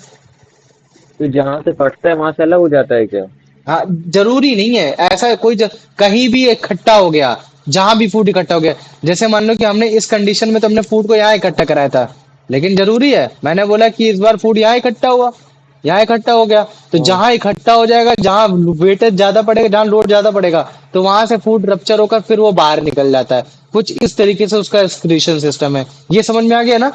तो जहाँ से फटता है वहां से अलग हो जाता है क्या? हाँ, जरूरी नहीं है ऐसा कोई कहीं भी इकट्ठा हो गया, जहां भी फूड इकट्ठा हो गया। जैसे मान लो कि हमने इस कंडीशन में तो हमने फूड को यहाँ इकट्ठा कराया था, लेकिन जरूरी है, मैंने बोला कि इस बार फूड यहाँ इकट्ठा हुआ, यहाँ इकट्ठा हो गया, तो हाँ। जहां इकट्ठा हो जाएगा, जहां वेटेज ज्यादा पड़ेगा, जहां लोड ज्यादा पड़ेगा, तो वहां से फूड रप्चर होकर फिर वो बाहर निकल जाता है। कुछ इस तरीके से उसका एक्सक्रीशन सिस्टम है। ये समझ में आ गया ना?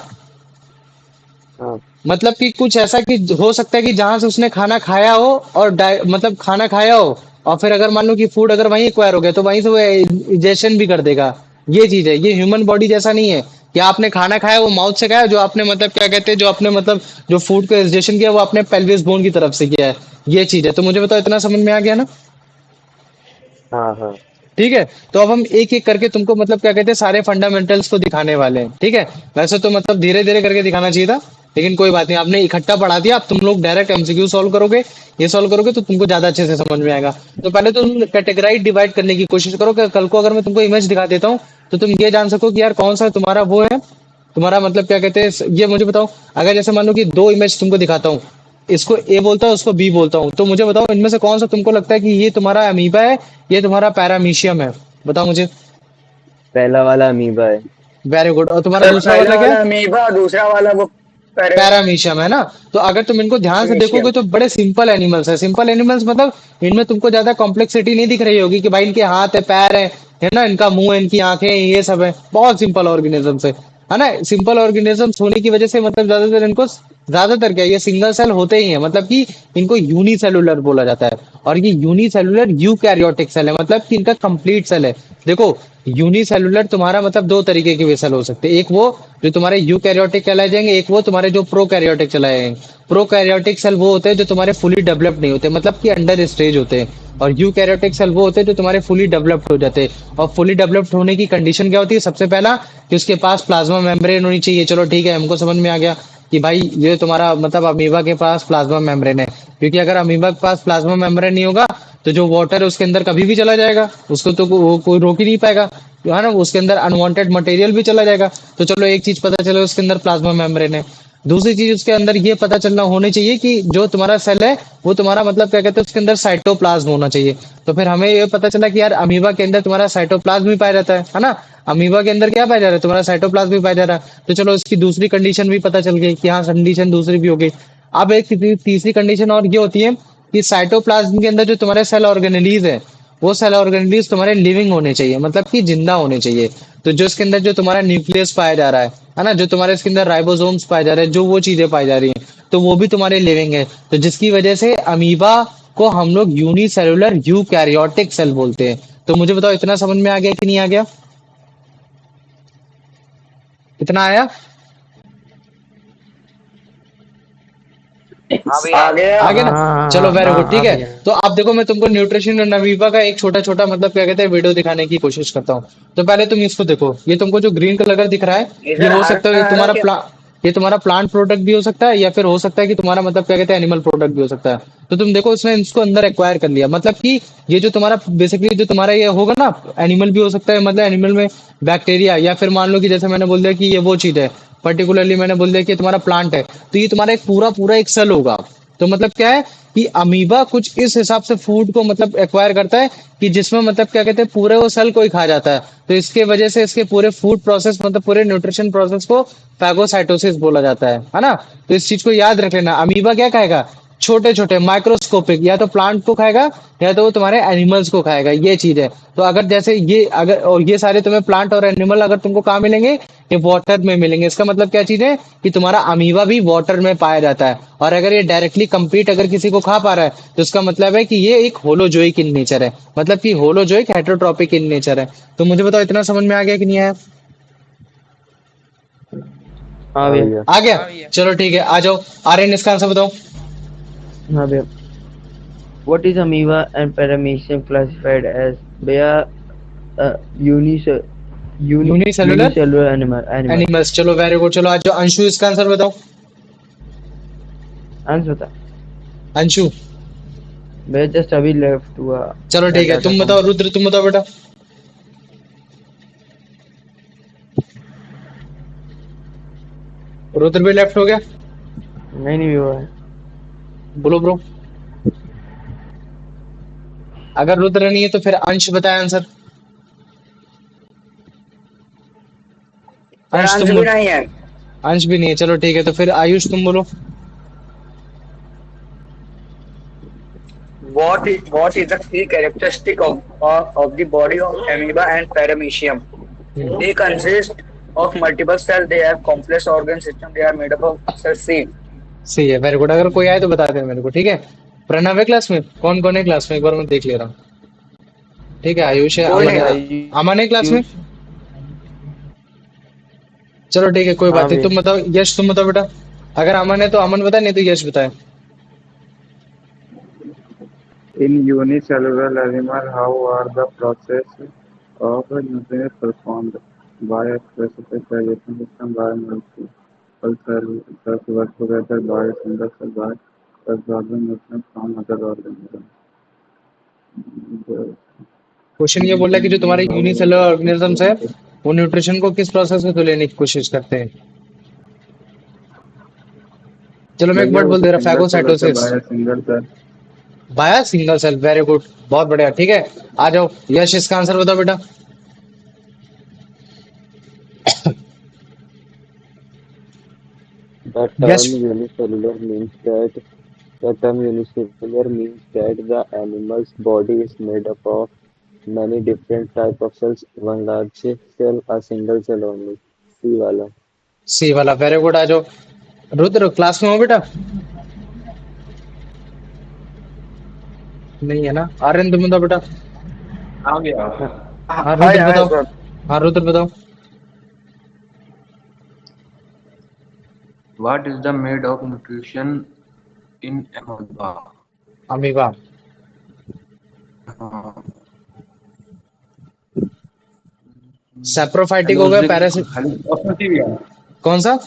हाँ। मतलब कि कुछ ऐसा कि हो सकता है कि जहां से उसने खाना खाया हो और मतलब खाना खाया हो, और फिर अगर मान लो कि फूड अगर वहीं एक्वायर हो गया, तो वहीं से वो इजेशन भी कर देगा। ये चीज है, ये ह्यूमन बॉडी जैसा नहीं है कि आपने खाना खाया वो माउथ से खाया, जो आपने मतलब क्या कहते हैं जो आपने मतलब जो फूड को इजेशन किया वो आपने पेल्विस बोन की तरफ से किया है। ये चीज है। तो मुझे बताओ इतना समझ में आ गया ना? हाँ। हाँ। ठीक है। तो अब हम एक एक करके तुमको मतलब क्या कहते हैं सारे फंडामेंटल्स को दिखाने वाले हैं। ठीक है। वैसे तो मतलब धीरे धीरे करके दिखाना चाहिए था, लेकिन कोई बात नहीं, आपने इकट्ठा पढ़ा दिया। अब तुम लोग डायरेक्ट एमसीक्यू सॉल्व करोगे, ये सॉल्व करोगे तो तुमको ज्यादा अच्छे से समझ में आएगा। तो पहले तो तुम कैटेगराइज डिवाइड करने की कोशिश करो कि कल को अगर मैं तुमको इमेज दिखा देता हूँ तो तुम ये जान सको कि यार कौन सा तुम्हारा वो है, तुम्हारा मतलब क्या कहते हैं। ये मुझे बताओ, अगर जैसे मान लो कि दो इमेज तुमको दिखाता हूँ, इसको ए बोलता हूँ, उसको बी बोलता हूँ, तो मुझे बताओ इनमें से कौन सा तुमको लगता है कि ये तुम्हारा अमीबा है, ये तुम्हारा पैरामीशियम है? बताओ मुझे। पहला वाला अमीबा है। Very good. और तुम्हारा सर दूसरा पहला वाला क्या वाला है? अमीबा, दूसरा वाला वो पैरामीशियम है ना। तो अगर तुम इनको ध्यान से देखोगे पैरामीशियम। तो बड़े सिंपल एनिमल्स है। सिंपल एनिमल्स मतलब इनमें तुमको ज्यादा कॉम्प्लेक्सिटी नहीं दिख रही होगी कि भाई इनके हाथ है, पैर है, है ना, इनका मुंह, इनकी आंखें, ये सब है, बहुत सिंपल ऑर्गेनिजम्स है ना। सिंपल ऑर्गेनिजम्स होने की वजह से मतलब ज्यादातर इनको, ज्यादातर क्या, ये सिंगल सेल होते ही हैं, मतलब कि इनको यूनिसेलुलर बोला जाता है। और ये यूनिसेलुलर यूकैरियोटिक सेल है, मतलब कि इनका कंप्लीट सेल है। देखो, यूनिसेलुलर तुम्हारा मतलब दो तरीके के सेल हो सकते हैं, एक वो जो तुम्हारे यूकैरियोटिक कहलाए जाएंगे, एक वो तुम्हारे जो प्रोकैरियोटिक चलाए जाएंगे। प्रोकैरियोटिक सेल वो होते हैं जो तुम्हारे फुली डेवलप्ड नहीं होते, मतलब कि अंडर स्टेज होते हैं। और यूकैरियोटिक सेल वो होते हैं जो तुम्हारे फुली डेवलप्ड हो जाते हैं। और फुली डेवलप्ड होने की कंडीशन क्या होती है, सबसे पहला कि उसके पास प्लाज्मा मेम्ब्रेन होनी चाहिए। चलो ठीक है, हमको समझ में आ गया कि भाई ये तुम्हारा मतलब अमीबा के पास प्लाज्मा मेम्ब्रेन है, क्योंकि अगर अमीबा के पास प्लाज्मा मेम्ब्रेन नहीं होगा तो जो वाटर है उसके अंदर कभी भी चला जाएगा, उसको तो कोई रोक ही नहीं पाएगा, है ना। उसके अंदर अनवांटेड मटेरियल भी चला जाएगा। तो चलो एक चीज पता चले, उसके अंदर प्लाज्मा मेम्ब्रेन है। दूसरी चीज उसके अंदर ये पता चलना होनी चाहिए कि जो तुम्हारा सेल है वो तुम्हारा मतलब क्या कहते हैं, उसके अंदर साइटोप्लाज्म होना चाहिए। तो फिर हमें ये पता चला कि यार अमीबा के अंदर तुम्हारा साइटोप्लाज्म भी पाया जाता है ना। अमीबा के अंदर क्या पाया जा रहा है, तुम्हारा साइटोप्लाज्म भी पाया जा रहा है। तो चलो इसकी दूसरी कंडीशन भी पता चल गई कि हाँ, कंडीशन दूसरी भी हो गई। अब एक तीसरी कंडीशन और ये होती है कि साइटोप्लाज्म के अंदर जो तुम्हारे सेल ऑर्गेनेलीज है, वो सेल ऑर्गेनेलीज तुम्हारे लिविंग होने चाहिए, मतलब कि जिंदा होने चाहिए। तो जो इसके अंदर जो तुम्हारा न्यूक्लियस पाया जा रहा है ना, जो तुम्हारे इसके अंदर राइबोसोम्स पाए जा रहे हैं, जो वो चीजें पाई जा रही हैं, तो वो भी तुम्हारे लिविंग है। तो जिसकी वजह से अमीबा को हम लोग यूनिसेलुलर यूकैरियोटिक सेल बोलते हैं। तो मुझे बताओ, इतना समझ में आ गया कि नहीं आ गया? कितना आया? हाँ भैया। आ गया। आ गया ना? चलो वेरी गुड, ठीक है। भैया। तो अब देखो, मैं तुमको न्यूट्रिशन और अमीबा का एक छोटा छोटा मतलब क्या कहते हैं वीडियो दिखाने की कोशिश करता हूँ। तो पहले तुम इसको देखो, ये तुमको जो ग्रीन कलर का दिख रहा है, ये इधर हो सकता है, ये आ रहा तुम्हारा क्या? ये तुम्हारा प्लांट प्रोडक्ट भी हो सकता है, या फिर हो सकता है कि तुम्हारा मतलब क्या कहते हैं एनिमल प्रोडक्ट भी हो सकता है। तो तुम देखो, इसने इसको अंदर एक्वायर कर लिया, मतलब कि ये जो तुम्हारा बेसिकली जो तुम्हारा ये होगा ना, एनिमल भी हो सकता है, मतलब एनिमल में बैक्टीरिया, या फिर मान लो कि जैसे मैंने बोल दिया कि ये वो चीज है, पर्टिकुलरली मैंने बोल दिया कि ये तुम्हारा प्लांट है, तो ये तुम्हारा एक पूरा पूरा एक सेल होगा। तो मतलब क्या है कि अमीबा कुछ इस हिसाब से फूड को मतलब एक्वायर करता है कि जिसमें मतलब क्या कहते हैं पूरे वो सेल को ही खा जाता है। तो इसके वजह से इसके पूरे फूड प्रोसेस मतलब पूरे न्यूट्रिशन प्रोसेस को फैगोसाइटोसिस बोला जाता है ना। तो इस चीज को याद रख लेना, अमीबा क्या खाएगा, छोटे छोटे माइक्रोस्कोपिक, या तो प्लांट को खाएगा या तो वो तुम्हारे एनिमल्स को खाएगा, ये चीज है। तो अगर जैसे ये अगर और ये सारे तुम्हें प्लांट और एनिमल अगर तुमको कहाँ मिलेंगे, ये वाटर में मिलेंगे। इसका मतलब क्या चीज है कि तुम्हारा अमीबा भी वाटर में पाया जाता है। और अगर ये डायरेक्टली कंप्लीट अगर किसी को खा पा रहा है तो इसका मतलब है कि ये एक होलोजोइक इन नेचर है, मतलब कि होलोजोइक हेटरोट्रॉपिक इन नेचर है। तो मुझे बताओ, इतना समझ में आ गया कि नहीं आया? हाँ हाँ भैया। भैया। आ गया। हाँ भैया। चलो ठीक है, आ जाओ। आर्यन, इसका आंसर बताओ। हाँ भैया। What is amoeba and paramecium classified as? भैया uni unicellular unicellular animal. Animals. चलो वेरी गुड, चलो आ जाओ। अंशु, इसका आंसर बताओ। आंसर बता अंशु। भैया, जस्ट अभी लेफ्ट हुआ चलो ठीक है, डाटा तुम कम। बताओ। रुद्र, तुम बताओ बेटा। रुद्र भी लेफ्ट हो गया। नहीं हुआ है। बोलो ब्रो। अगर रुद्र नहीं है तो फिर अंश बताए आंसर। सर अंश अंश तुम भी नहीं है। अंश भी नहीं है, चलो ठीक है, तो फिर आयुष तुम बोलो। What is the key characteristic of the body of amoeba and paramecium? They consist of multiple cells. They have complex organ system. They are made up of cell C. सही है, वेरी गुड। अगर कोई आए तो बता देना मेरे को, ठीक है। प्रणव है क्लास में? कौन कौन है क्लास में, एक बार मैं देख ले रहा हूँ। ठीक है, आयुष है, कोई अमन नहीं है। था। अमन है क्लास में? आयुष। चलो ठीक है, कोई हाँ बात नहीं। भैया। तुम बताओ, यश तुम बताओ बेटा। अगर अमन है तो अमन बताए, नहीं तो यश बताए। In unicellular animal, how are the process of nutrition performed? By a specific digestion system, by multiple cells work together, by a single cell, by absorbing nutrients from other organisms. The question ये बोल रहा है कि जो तुम्हारे how are unicellular the organisms है, process? वो nutrition को किस प्रोसेस में तो लेने की कोशिश करते हैं। चलो मैं एक भैया वर्ड वो बोल तो दे रहा, सिंगल सेल होता है phagocytosis. By single cell. By a single cell, very good, बहुत बढ़िया, ठीक है। आ जाओ यश, इसका आंसर बताओ बेटा। The Yash. term unicellular means that the term unicellular means that the animal's body is made up of many different type of cells, one large cell, a single cell only. C वाला. सी वाला, very good. आ जाओ। Rudra class में हो बेटा? नहीं है ना? आर्यन तुम बताओ बेटा। आ गया। हाँ हाय रुद्र हाय बताओ। सर। हाँ रुद्र बताओ। What is the made of nutrition in amoeba? Amoeba. हाँ, सेप्रोफाइटिक हो गया, हेलोजिक। पैरासिट। ऑप्शन सी भी है। कौन सा?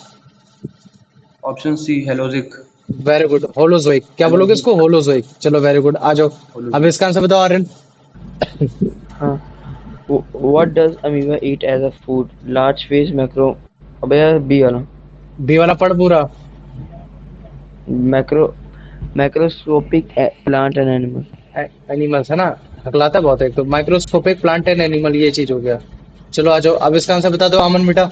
Option C holozoic. Very good. Holozoic, क्या बोलोगे इसको? हेलोजिक। होलोजोइक। चलो वेरी गुड, आ जाओ। अब हेलोजिक। इसका आंसर बताओ आर्यन। हाँ। What does amoeba eat as a food? Large fish, macro. अबे यार बी वाला। बी वाला पढ़ पूरा। Macro macroscopic plant and animal. Animals है ना? हकलाता बहुत है। एक तो माइक्रोस्कोपिक प्लांट एंड एनिमल, ये चीज हो गया। चलो आ जाओ, अब इसका आंसर बता दो अमन बेटा।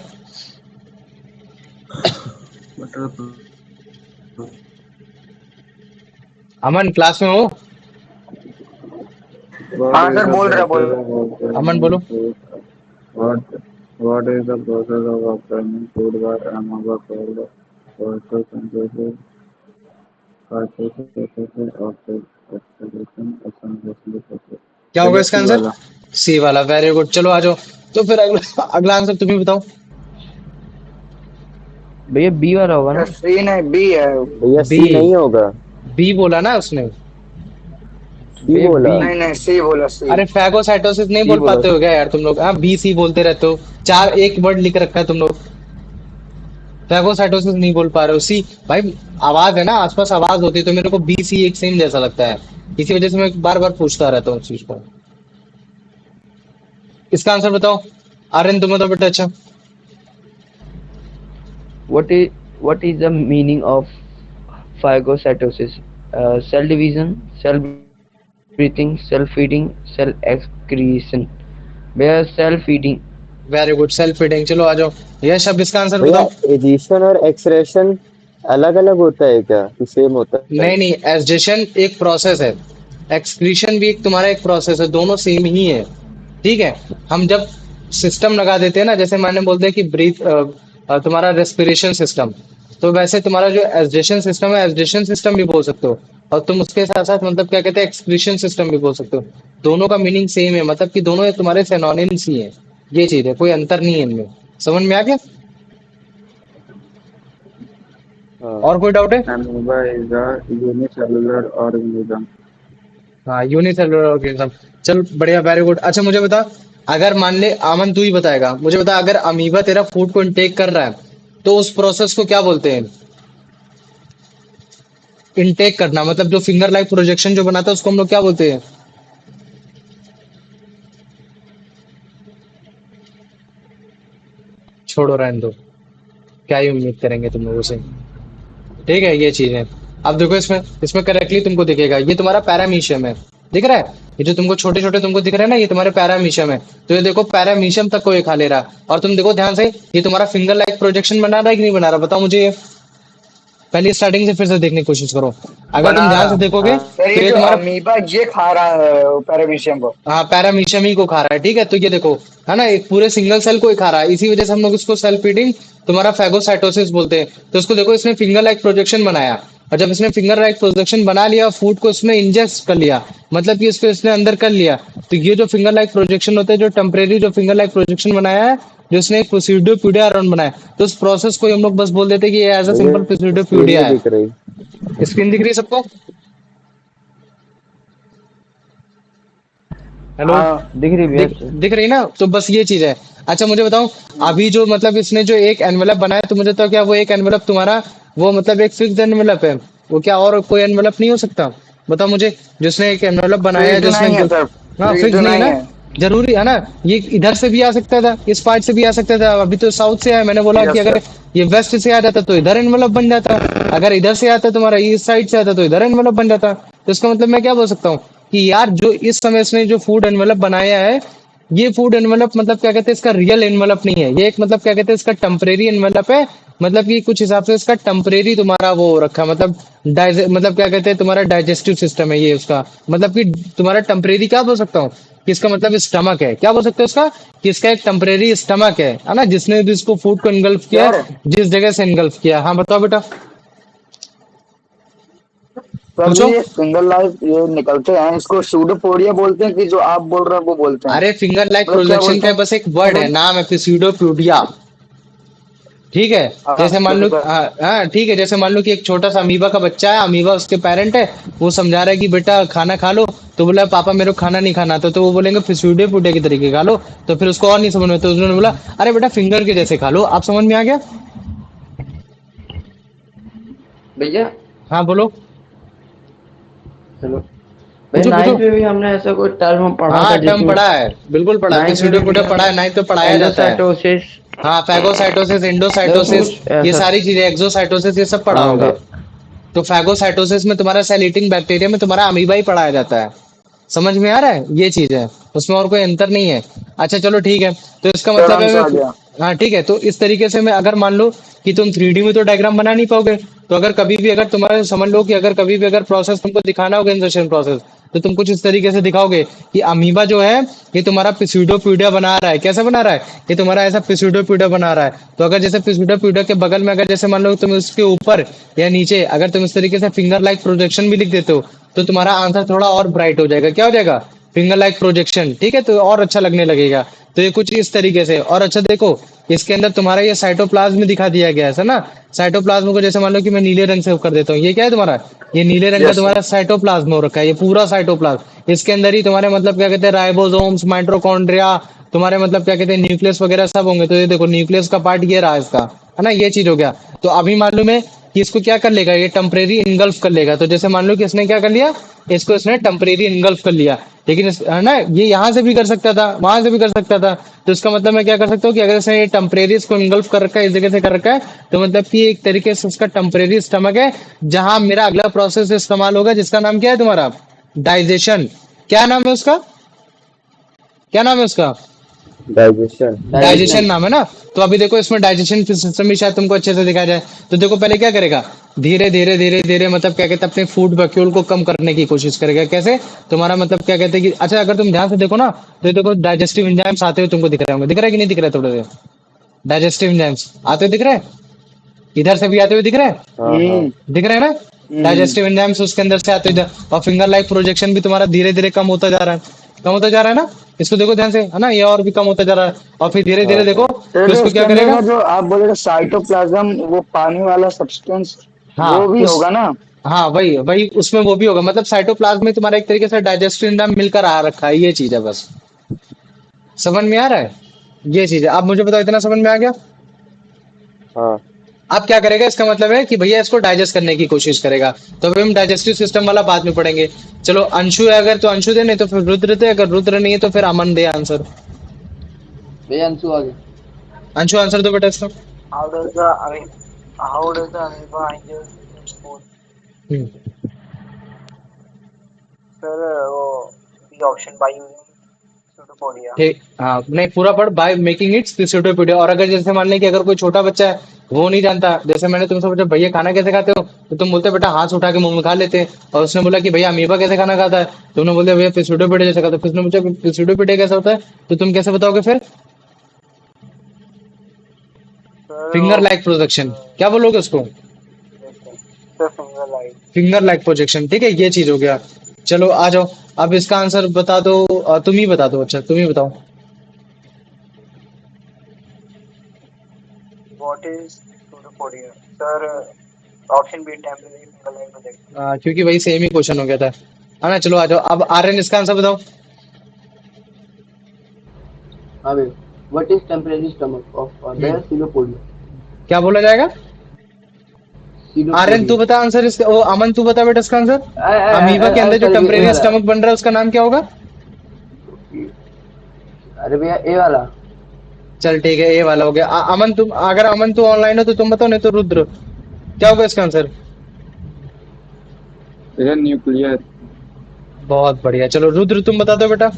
मटर। अमन क्लास में हो? What हाँ is सर the बोल रहा process बोल of अमन obtaining बोलो। food? What What is the process of obtaining food by amoeba called photosynthesis, photosynthesis, oxidation, assimilation process? क्या होगा भैया इसका सी आंसर? वाला. सी वाला, वेरी गुड। चलो आ जाओ। तो फिर अगला अगला आंसर तुम ही बताओ। भैया बी वाला होगा रहा। ना? सी नहीं बी है। भैया बी। C नहीं होगा. बी बोला ना उसने। C भैया बोला. बी। नहीं नहीं सी बोला सी। अरे फैगोसाइटोसिस नहीं सी बोल बोला पाते हो क्या यार तुम लोग? हाँ बी सी बोलते रहते हो। चार एक वर्ड लिख रखा है तुम लोग। फैगोसाइटोसिस नहीं बोल पा रहे हो। सी। भाई आवाज है ना, आसपास आवाज होती है तो मेरे को बी सी एक सेम जैसा लगता है। इसी वजह से मैं बार बार पूछता रहता हूँ उस चीज को। इसका आंसर बताओ आर्यन, तुम बताओ बेटा। अच्छा What is the meaning of phagocytosis? Cell division, cell breathing, cell feeding, cell excretion. भैया cell feeding. Very good, self feeding. चलो आ जाओ। यश अब इसका आंसर भैया बताओ। एजिशन और एक्सरेशन अलग अलग होता है क्या कि सेम होता है? नहीं नहीं, एसजेशन एक प्रोसेस है, एक्सक्रीशन भी एक तुम्हारा एक प्रोसेस है, दोनों सेम ही है। ठीक है। हम जब सिस्टम लगा देते हैं ना, जैसे मैंने बोल दिया कि ब्रीथ, तुम्हारा रेस्पिरेशन सिस्टम, तो वैसे तुम्हारा जो एसजेशन सिस्टम है, एसजेशन सिस्टम भी बोल सकते हो। और तुम उसके साथ साथ मतलब क्या कहते हैं, एक्सक्रीशन सिस्टम भी बोल सकते हो। दोनों का मीनिंग सेम है, मतलब कि दोनों तुम्हारे सिनोनिम्स ही है। ये चीज है, कोई अंतर नहीं है इनमें। समझ में आ गया? हाँ. और कोई डाउट है? Amoeba is a unicellular organism. हाँ, यूनिसेलुलर ऑर्गेनिज्म। चल बढ़िया, वेरी गुड। अच्छा मुझे बता, अगर मान ले आमन तू ही बताएगा, मुझे बता, अगर अमीबा तेरा फूड को इनटेक कर रहा है तो उस प्रोसेस को क्या बोलते हैं? इनटेक करना मतलब जो फिंगर लाइक प्रोजेक्शन जो बनाता है उसको हम लोग क्या बोलते हैं? छोड़ो रहने दो, क्या ही उम्मीद करेंगे तुम लोगों से। ठीक है, ये चीज है। अब देखो इसमें इसमें करेक्टली तुमको दिखेगा, ये तुम्हारा पैरामीशियम है। दिख रहा है? ये जो तुमको छोटे छोटे तुमको दिख रहा है ना, ये तुम्हारे पैरामीशियम है। तो ये देखो पैरामीशियम तक को ये खा ले रहा है। और तुम देखो ध्यान से, ये तुम्हारा फिंगर लाइक प्रोजेक्शन बना रहा है कि नहीं बना रहा? बताओ मुझे ये। पहले स्टार्टिंग से फिर से देखने की कोशिश करो। अगर तुम बना ध्यान से रहा। देखोगे सर तो ये ये जो तुम्हारा, अमीबा ये खा रहा है पैरामीशियम को। हाँ पैरामीशियम ही को खा रहा है। ठीक है, तो ये देखो, है ना, एक पूरे सिंगल सेल को ही खा रहा है। इसी वजह से हम लोग इसको सेल्फ फीडिंग तुम्हारा फैगोसाइटोसिस बोलते हैं। तो इसको देखो, इसने फिंगर लाइक प्रोजेक्शन बनाया, और जब इसने फिंगर लाइक प्रोजेक्शन बना लिया, फूड को इसमें इंजेस्ट कर लिया, मतलब कि इसको इसने अंदर कर लिया। तो ये जो फिंगर लाइक प्रोजेक्शन होता है, जो टेम्परेरी जो फिंगर लाइक प्रोजेक्शन बनाया है, जो इसने एक प्रोसीडियोप्यूडिया अराउंड बनाया, तो उस प्रोसेस को हम लोग बस बोल देते हैं कि ये एज अ सिंपल भैया स्क्रीन प्रोसीडियोप्यूडिया नहीं है। दिख रही. स्क्रीन दिख रही है सबको? हेलो? हाँ दिख रही भैया? दिख रही ना? तो बस ये चीज है। अच्छा मुझे बताओ, अभी जो मतलब इसने जो एक एनवेलप बनाया, तो मुझे तो क्या वो एक एनवेलप तुम्हारा वो मतलब एक फिक्स एनवेलप है? वो क्या और कोई एनवेलप नहीं हो सकता? बताओ मुझे। जिसने एक एनवेलप बनाया है, फ्रीज जिसने नहीं है सर, हाँ फ्रीज फिक्स नहीं नहीं ना, है। जरूरी है ना? ये इधर से भी आ सकता था, इस पार्ट से भी आ सकता था। अभी तो साउथ से आया, मैंने बोला कि यस अगर सर। ये वेस्ट से आ जाता तो इधर एनवेलप बन जाता, अगर इधर से आता तुम्हारा ईस्ट साइड से आता तो इधर एनवेलप बन जाता। तो इसका मतलब मैं क्या बोल सकता हूँ कि यार जो इस समय इसने जो फूड एनवेलप बनाया है, ये फूड एनवेलप मतलब क्या कहते हैं, इसका रियल एनवेलप नहीं है। ये एक मतलब क्या कहते हैं, इसका टेम्परेरी एनवेलप है। मतलब कि कुछ हिसाब से इसका टेम्परेरी तुम्हारा वो रखा, मतलब मतलब क्या कहते हैं, तुम्हारा डाइजेस्टिव सिस्टम है ये उसका। मतलब कि तुम्हारा टेम्परेरी क्या बोल सकता हूँ, इसका मतलब स्टमक है, क्या बोल सकते हो उसका, कि इसका एक टेम्परेरी स्टमक है ना, जिसने भी इसको फूड को इनगल्फ किया यार जिस जगह से इनगल्फ किया। हाँ बताओ बेटा, सर पूछो। जी, ये फिंगर लाइक ये निकलते हैं, इसको सूडोपोडिया बोलते हैं कि जो आप बोल रहे हैं वो बोलते हैं, अरे फिंगर लाइक मतलब क्या प्रोजेक्शन बोलते का हैं बस एक वर्ड है, सर? नाम है पिस्यूडोपोडिया। ठीक है। हाँ जैसे मान लो, ठीक है। हाँ हाँ, ठीक है, जैसे मान लो कि एक छोटा सा अमीबा का बच्चा है, अमीबा उसके पेरेंट है, वो समझा रहा है कि बेटा खाना खा लो, तो बोला पापा मेरे को खाना नहीं खाना, तो वो बोलेंगे पिस्यूडोपोडिया के तरीके खा लो, तो फिर उसको और नहीं समझ में, तो उन्होंने बोला अरे बेटा फिंगर के जैसे खा लो। आप समझ में आ गया? भैया हाँ बोलो। हेलो भैया, पूछो पूछो। नाइन्थ में भी हमने ऐसा कोई टर्म पढ़ा था हाँ टर्म जिसमें पढ़ा है, बिल्कुल पढ़ा है, नाइन्थ में भी पिस्यूडोपोडिया लिया पढ़ा था, है, नाइन्थ में पढ़ाया जाता है। एंडोसाइटोसिस। हाँ फैगोसाइटोसिस, नहीं उसमें एंडोसाइटोसिस, कुछ ये ऐसा था। सारी चीजें, एक्सोसाइटोसिस, ये सब पढ़ा हाँ होगा। भैया। तो फैगोसाइटोसिस में तुम्हारा सेल ईटिंग बैक्टीरिया में तुम्हारा अमीबा ही पढ़ाया जाता है। समझ में आ रहा है? ये चीज है, उसमें और कोई अंतर नहीं है। अच्छा चलो ठीक है, तो इसका सर मतलब है आंसर आ गया। हाँ ठीक है, तो इस तरीके से मैं अगर मान लो कि तुम 3D में तो डायग्राम बना नहीं पाओगे, तो अगर कभी भी अगर तुम्हारे समझ लो कि अगर कभी भी अगर प्रोसेस तुमको दिखाना होगा, इंसर्शन प्रोसेस, तो तुम कुछ इस तरीके से दिखाओगे कि अमीबा जो है ये तुम्हारा पिस्यूडोपोडिया बना रहा है। कैसे बना रहा है? ये तुम्हारा ऐसा पिस्यूडोपोडिया बना रहा है। तो अगर जैसे पिस्यूडोपोडिया के बगल में अगर जैसे मान लो तुम उसके ऊपर या नीचे अगर तुम इस तरीके से फिंगर लाइक प्रोजेक्शन भी लिख देते हो, तो तुम्हारा आंसर थोड़ा और ब्राइट हो जाएगा। क्या हो जाएगा? Finger like projection. ठीक है, तो और अच्छा लगने लगेगा। तो ये कुछ इस तरीके से। और अच्छा देखो, इसके अंदर तुम्हारा ये साइटोप्लाज्म दिखा दिया गया है ना। साइटोप्लाज्म को जैसे मान लो कि मैं नीले रंग से कर देता हूँ, ये क्या है तुम्हारा, ये नीले रंग का यस तुम्हारा सर। साइटोप्लाज्म हो रखा है, ये पूरा साइटोप्लाज्म। इसके अंदर ही तुम्हारे मतलब क्या कहते हैं, राइबोसोम्स, माइटोकॉन्ड्रिया, तुम्हारे मतलब क्या कहते हैं, न्यूक्लियस वगैरह सब होंगे। तो ये देखो न्यूक्लियस का पार्ट ये रहा इसका, है ना, ये चीज हो गया। तो अभी मालूम है कि इसको क्या कर लेगा, ये टेम्परेरी इनगल्फ कर लेगा। तो जैसे मान लो कि इसने क्या कर लिया, इसको इसने टेम्परेरी इनगल्फ कर लिया। लेकिन है ना, ये यहाँ से भी कर सकता था, वहां से भी कर सकता था। तो इसका मतलब मैं क्या कर सकता हूँ कि अगर इसने टेम्परेरी इसको इनगल्फ कर रखा है, इस जगह से कर रखा है, तो मतलब कि एक तरीके से उसका टेम्परेरी स्टमक है, जहां मेरा अगला प्रोसेस इस्तेमाल होगा, जिसका नाम क्या है तुम्हारा, डाइजेशन। क्या नाम है उसका, क्या नाम है उसका? डाइजेशन। Digestion digestion. नाम है ना। तो अभी देखो इसमें डाइजेशन सिस्टम भी शायद तुमको अच्छे से दिखाया जाए। तो देखो पहले क्या करेगा, धीरे धीरे धीरे धीरे मतलब क्या कहते हैं, अपने फूड वैक्यूल को कम करने की कोशिश करेगा। कैसे? तुम्हारा मतलब क्या कहते हैं कि अच्छा अगर तुम ध्यान से देखो ना, तो देखो डाइजेस्टिव एंजाइम्स आते हुए तुमको दिख रहे होंगे, दिख रहा है कि नहीं दिख रहा है? थोड़े से डाइजेस्टिव एंजाइम्स आते हुए दिख रहे हैं, इधर से भी आते हुए दिख रहे हैं, हाँ हाँ। दिख रहे हैं ना। डाइजेस्टिव एंजाइम्स उसके अंदर से आते हुए, और फिंगर लाइक प्रोजेक्शन भी तुम्हारा धीरे धीरे कम होता जा रहा है, कम होता जा रहा है ना। इसको देखो ध्यान से, है ना, ये और भी कम होता जा रहा है। और फिर धीरे हाँ धीरे देखो हाँ। कि सर उसको इसके क्या अंदर करेगा। का जो आप बोले साइटोप्लाज्म, वो पानी वाला सब्सटेंस हाँ वो भी उस, होगा ना? हाँ वही वही उसमें वो भी होगा। मतलब साइटोप्लाज्म में तुम्हारा एक तरीके से डाइजेस्टिव एंजाइम मिलकर आ रखा है, ये चीज है बस। समझ में आ रहा है? ये चीज है। आप मुझे बताओ, इतना समझ में आ गया? हाँ अब क्या करेगा, इसका मतलब है कि भैया इसको डाइजेस्ट करने की कोशिश करेगा। तो अभी हम डाइजेस्टिव सिस्टम वाला बाद में पढ़ेंगे। चलो अंशु है अगर तो अंशु दे, नहीं तो फिर रुद्र दे, अगर रुद्र नहीं है तो फिर अमन दे आंसर। भैया अंशु आ गया। अंशु आंसर दो बेटा इसका। How does the how does the amoeba ingest its food? Hmm, Sir, वो the option by using pseudopodia. ठीक, हाँ नहीं पूरा पढ़, बाय मेकिंग इट्स पिस्यूडोपोडिया। और अगर जैसे मान लें कि अगर कोई छोटा बच्चा है, वो नहीं जानता, जैसे मैंने तुमसे पूछा भैया खाना कैसे खाते हो, तो तुम बोलते बेटा हाथ से उठा के मुंह में खा लेते हैं। और उसने बोला कि भैया अमीबा कैसे खाना खाता है, तुमने बोलते भैया पिस्यूडोपोडिया जैसे खाता है। फिर उसने पूछा पिस्यूडोपोडिया कैसा होता है, तो तुम कैसे बताओगे फिर? Sir, फिंगर लाइक प्रोजेक्शन, क्या बोलोगे उसको? sir finger like. Finger like projection. ठीक है, ये चीज हो गया। चलो आ जाओ, अब इसका आंसर बता दो, तुम ही बता दो। अच्छा तुम ही बताओ। What is pseudopodia? Sir, option B temporary finger like projection. क्योंकि वही सेम ही क्वेश्चन हो गया था, है ना। चलो आ जाओ, अब आर्यन इसका आंसर बताओ। हाँ भैया, what is temporary stomach of the सीलोपोडिया? क्या बोला जाएगा? आर्यन तू बता आंसर इसका। ओ अमन तू बता बेटा इसका आंसर। अमीबा के अंदर जो टेम्परेरी स्टमक बन रहा है उसका नाम क्या होगा? अरे भैया ए वाला। चल ठीक है, ए वाला हो गया। अमन तुम, अगर अमन तू ऑनलाइन हो तो तुम बताओ, नहीं तो रुद्र, क्या होगा इसका आंसर? ये न्यूक्लियर। बहुत बढ़िया। चलो रुद्र तुम बता दो बेटा।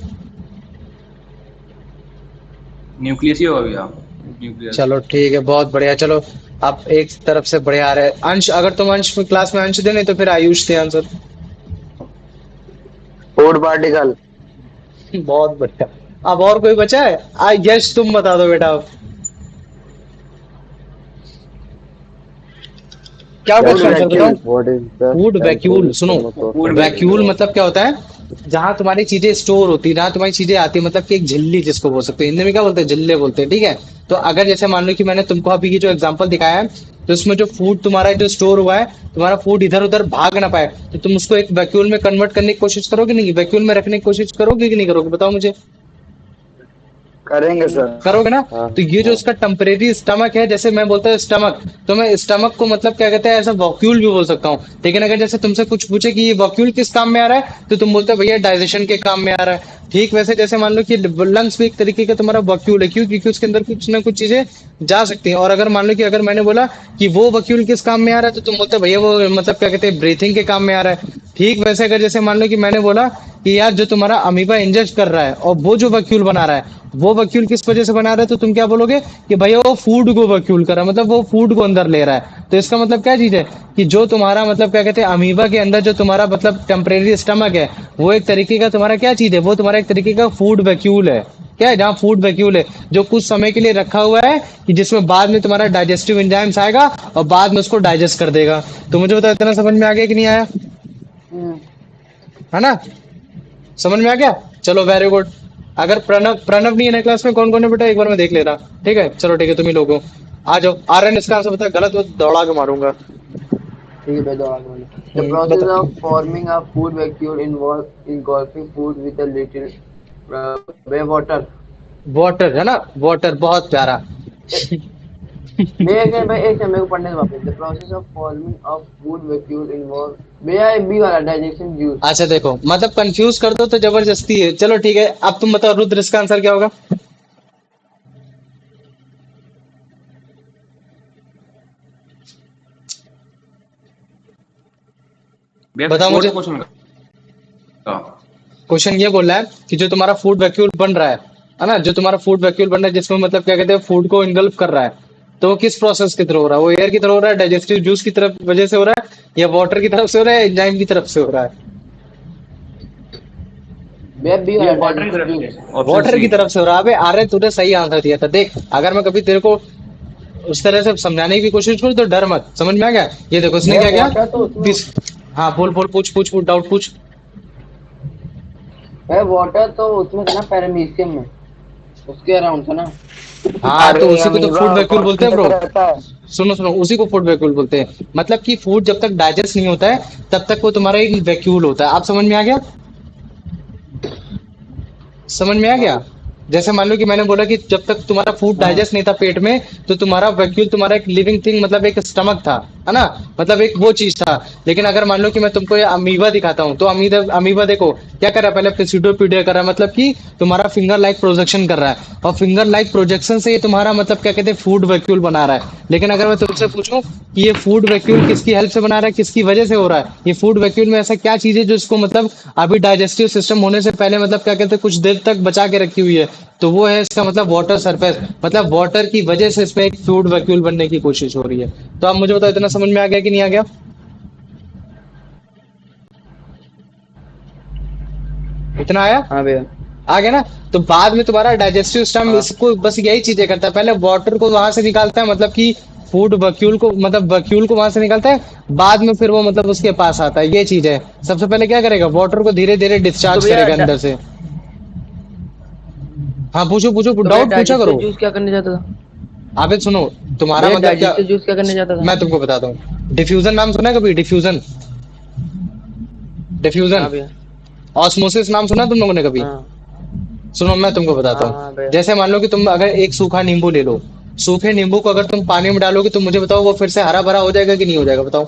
न्यूक्लियस ही होगा भैया, न्यूक्लियस। चलो ठीक है, बहुत बढ़िया। चलो आप एक तरफ से बढ़िया आ रहे हैं। अंश, अगर तुम अंश क्लास में अंश दे, नहीं तो फिर आयुष दे आंसर। Food particle. बहुत बढ़िया। अब और कोई बचा है? यश तुम बता दो बेटा अब। क्या क्या फूड क्वेश्चन क्या आंसर बताओ? Vacuole. What is the food vacuole, temporary सुनो। Stomach of food an vacuole animal? मतलब क्या होता है? जहां तुम्हारी चीजें स्टोर होती है, जहां तुम्हारी चीजें आती है, मतलब कि एक झिल्ली जिसको बोल सकते हैं, हिंदी में क्या बोलते हैं, झिल्ले बोलते हैं, ठीक है। तो अगर जैसे मान लो कि मैंने तुमको अभी की जो एग्जांपल दिखाया है, तो उसमें जो फूड तुम्हारा जो स्टोर हुआ है, तुम्हारा फूड इधर उधर भाग ना पाए, तो तुम उसको एक वैक्यूल में कन्वर्ट करने की कोशिश करोगे नहीं, वैक्यूल में रखने की कोशिश करोगे कि नहीं करोगे, बताओ मुझे। करेंगे सर। करोगे ना? हाँ तो ये जो हाँ। उसका टेम्परेरी स्टमक है, जैसे मैं बोलता हूँ स्टमक, तो मैं स्टमक को मतलब क्या कहते हैं, ऐसा वॉक्यूल भी बोल सकता हूँ। लेकिन अगर जैसे तुमसे कुछ पूछे कि ये वॉक्यूल किस काम में आ रहा है, तो तुम बोलते हो भैया डाइजेशन के काम में आ रहा है। ठीक वैसे जैसे मान लो कि लंग्स भी एक तरीके का तुम्हारा वॉक्यूल है, क्यों? क्योंकि उसके अंदर कुछ ना कुछ चीजें जा सकती हैं। और अगर मान लो कि अगर मैंने बोला कि वो वॉक्यूल किस काम में आ रहा है, तो तुम बोलते हो भैया वो मतलब क्या कहते हैं, ब्रीथिंग के काम में आ रहा है। ठीक वैसे अगर जैसे मान लो कि मैंने बोला कि यार जो तुम्हारा अमीबा इंजेस्ट कर रहा है और वो जो वैक्यूल बना रहा है, वो वैक्यूल किस वजह से बना रहा है, तो तुम क्या बोलोगे कि भैया वो फूड को वैक्यूल कर रहा है, मतलब वो फूड को अंदर ले रहा है। तो इसका मतलब क्या चीज है कि जो तुम्हारा मतलब क्या कहते हैं, अमीबा के अंदर जो तुम्हारा मतलब टेम्परेरी स्टमक है, वो एक तरीके का तुम्हारा क्या चीज है, वो तुम्हारा एक तरीके का फूड वैक्यूल है। क्या है? जहाँ फूड वैक्यूल है, जो कुछ समय के लिए रखा हुआ है, कि जिसमें बाद में तुम्हारा डाइजेस्टिव एंजाइम्स आएगा और बाद में उसको डाइजेस्ट कर देगा। तो मुझे बताओ इतना समझ में आ गया कि नहीं आया? है ना? समझ में आ गया? चलो वेरी गुड। अगर प्रणव प्रणव नहीं है ना क्लास में, कौन कौन है बेटा, एक बार मैं देख ले रहा। ठीक है, चलो ठीक है, तुम ही लोग हो। आ जाओ। आर्यन इसका आंसर बता, गलत हो तो दौड़ा के मारूंगा। ठीक है, बेदो आगे बोलो। The process बता। of forming a food vacuole involves engulfing food with a little water. Water है ना, वाटर, बहुत प्यारा। भैया एक भाई एक मेरे को पढ़ने दो वापस। The process of forming a food vacuole involves भैया बी वाला digestion juice. अच्छा देखो, मतलब कंफ्यूज कर दो तो जबरदस्ती है। चलो ठीक है, अब तुम बताओ रुद्र, इसका आंसर क्या होगा? भैया बताओ फोर्थ मुझे। क्वेश्चन का। क्वेश्चन ये बोल रहा है कि जो तुम्हारा फूड वैक्यूल बन रहा है ना, जो तुम्हारा फूड वैक्यूल बन रहा है, जिसमें मतलब क्या कहते हैं, फूड को इनगल्फ कर रहा है, तो वो किस प्रोसेस के थ्रू हो रहा है? वो एयर की तरफ हो रहा है, डाइजेस्टिव जूस की तरफ वजह से हो रहा है, या वाटर की तरफ से हो रहा है, एंजाइम की तरफ से हो रहा है? भैया बी ये वाला वाटर की digestion तरफ juice. से ऑप्शन वाटर सी। की तरफ से हो रहा है। अबे अरे तूने सही आंसर दिया था। देख, अगर मैं कभी तेरे को उस तरह से समझाने की कोशिश करूँ तो डर मत। समझ में आ गया? ये देखो इसने भैया क्या किया। वाटर तो उसमें बिस हाँ, बोल बोल, पूछ पूछ पूछ, डाउट पूछ। भैया वाटर तो उसमें था ना, पैरामीशियम में, उसके अराउंड था ना। हाँ, तो अरे उसी को तो अमीबा फूड वैक्यूल बोलते हैं वाटर ब्रो। में रहता है। सुनो सुनो, उसी को फूड वैक्यूल बोलते हैं। मतलब कि फूड जब तक डाइजेस्ट नहीं होता है, तब तक वो तुम्हारा एक वैक्यूल होता है। आप समझ में आ गया? समझ में आ गया? जैसे मान लो कि मैंने बोला कि जब तक तुम्हारा फूड डाइजेस्ट नहीं था पेट में, तो तुम्हारा वैक्यूल तुम्हारा एक लिविंग थिंग, मतलब एक स्टमक था, है ना, मतलब एक वो चीज था। लेकिन अगर मान लो कि मैं तुमको ये अमीबा दिखाता हूँ, तो अमीबा अमीबा देखो क्या कर रहा है, पहले प्सिडोपीडिया कर रहा है, मतलब कि तुम्हारा फिंगर लाइक प्रोजेक्शन कर रहा है, और फिंगर लाइक प्रोजेक्शन से ये तुम्हारा मतलब क्या कहते हैं, फूड वैक्यूल बना रहा है। लेकिन अगर मैं तुमसे पूछूं कि ये फूड वैक्यूल किसकी हेल्प से बना रहा है, किसकी वजह से हो रहा है, ये फूड वैक्यूल में ऐसा क्या चीज है जो इसको मतलब अभी डाइजेस्टिव सिस्टम होने से पहले मतलब क्या कहते हैं, कुछ देर तक बचा के रखी हुई है, तो वो है इसका मतलब वाटर सरफेस, मतलब वाटर की वजह से इसमें एक फूड वैक्यूल बनने की कोशिश हो रही है। तो आप मुझे बताओ इतना समझ में आ गया कि नहीं आ गया? इतना आया? हाँ भैया। आ गया ना? तो बाद में तुम्हारा डाइजेस्टिव सिस्टम हाँ इसको बस यही चीजें करता है, पहले वाटर को वहां से निकालता है, मतलब कि फूड वैक्यूल को, मतलब वैक्यूल को वहां से निकालता है, बाद में फिर वो मतलब उसके पास आता है। ये चीज है। सबसे पहले क्या करेगा, वाटर को धीरे धीरे तो डिस्चार्ज भैया करेगा अंदर से। हाँ, पूछो पूछो, तो भैया डाउट पूछा डाइजेस्टिव करो। जूस क्या करने जाता था? अबे सुनो, तुम्हारा भैया मतलब क्या, डाइजेस्टिव जूस क्या करने जाता था? मैं तुमको बताता हूँ। डिफ्यूजन नाम सुना है कभी? Diffusion, diffusion. हाँ भैया। ऑस्मोसिस नाम सुना तुम लोगों ने कभी? हाँ सुनो मैं तुमको बताता हाँ हूँ। हाँ भैया। जैसे मान लो कि तुम अगर एक सूखा नींबू ले लो, सूखे नींबू को अगर तुम पानी में डालोगे, तो मुझे बताओ वो फिर से हरा भरा हो जाएगा कि नहीं हो जाएगा, बताओ?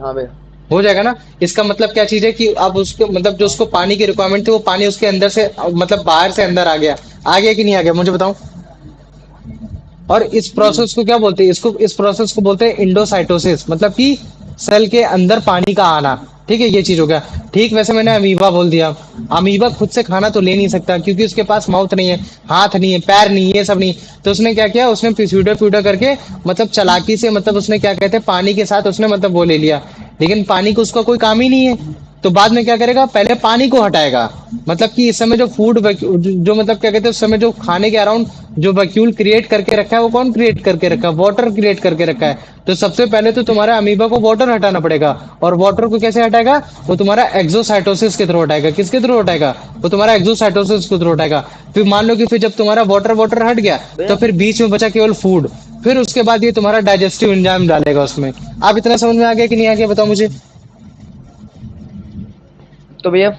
हाँ भैया। हो जाएगा ना? इसका मतलब क्या चीज है कि अब उसके मतलब जो उसको पानी की रिक्वायरमेंट थी, वो पानी उसके अंदर से मतलब बाहर से अंदर आ गया कि नहीं आ गया, मुझे बताओ? और इस प्रोसेस को क्या बोलते हैं, इसको इस प्रोसेस को बोलते हैं इंडोसाइटोसिस, मतलब कि सेल के अंदर पानी का आना। ठीक है, ये चीज हो गया। ठीक वैसे मैंने अमीबा बोल दिया। अमीबा खुद से खाना तो ले नहीं सकता, क्योंकि उसके पास माउथ नहीं है, हाथ नहीं है, पैर नहीं है, ये सब नहीं। तो उसने क्या किया, उसने पिस्यूडा प्यूडा करके मतलब चालाकी से मतलब उसने क्या कहते हैं, पानी के साथ उसने मतलब वो ले लिया। लेकिन पानी को उसका कोई काम ही नहीं है। तो बाद में क्या करेगा, पहले पानी को हटाएगा। मतलब कि इस समय जो जो मतलब क्या कहते हैं, उस समय जो खाने के अराउंड जो वैक्यूल क्रिएट करके रखा है, वो कौन क्रिएट करके रखा है, वाटर क्रिएट करके रखा है। तो सबसे पहले तो तुम्हारा अमीबा को वाटर हटाना पड़ेगा। और वाटर को कैसे हटाएगा, वो तुम्हारा एक्सोसाइटोसिस के थ्रू हटाएगा। किसके थ्रू हटाएगा, वो तुम्हारा एक्सोसाइटोसिस के थ्रू हटाएगा। फिर मान लो कि फिर जब तुम्हारा वाटर वाटर हट गया, तो फिर बीच में बचा केवल फूड। फिर उसके बाद ये तुम्हारा डाइजेस्टिव एंजाइम डालेगा उसमें। आप इतना समझ में आ गया कि नहीं आ गया, बताओ मुझे। तो भैया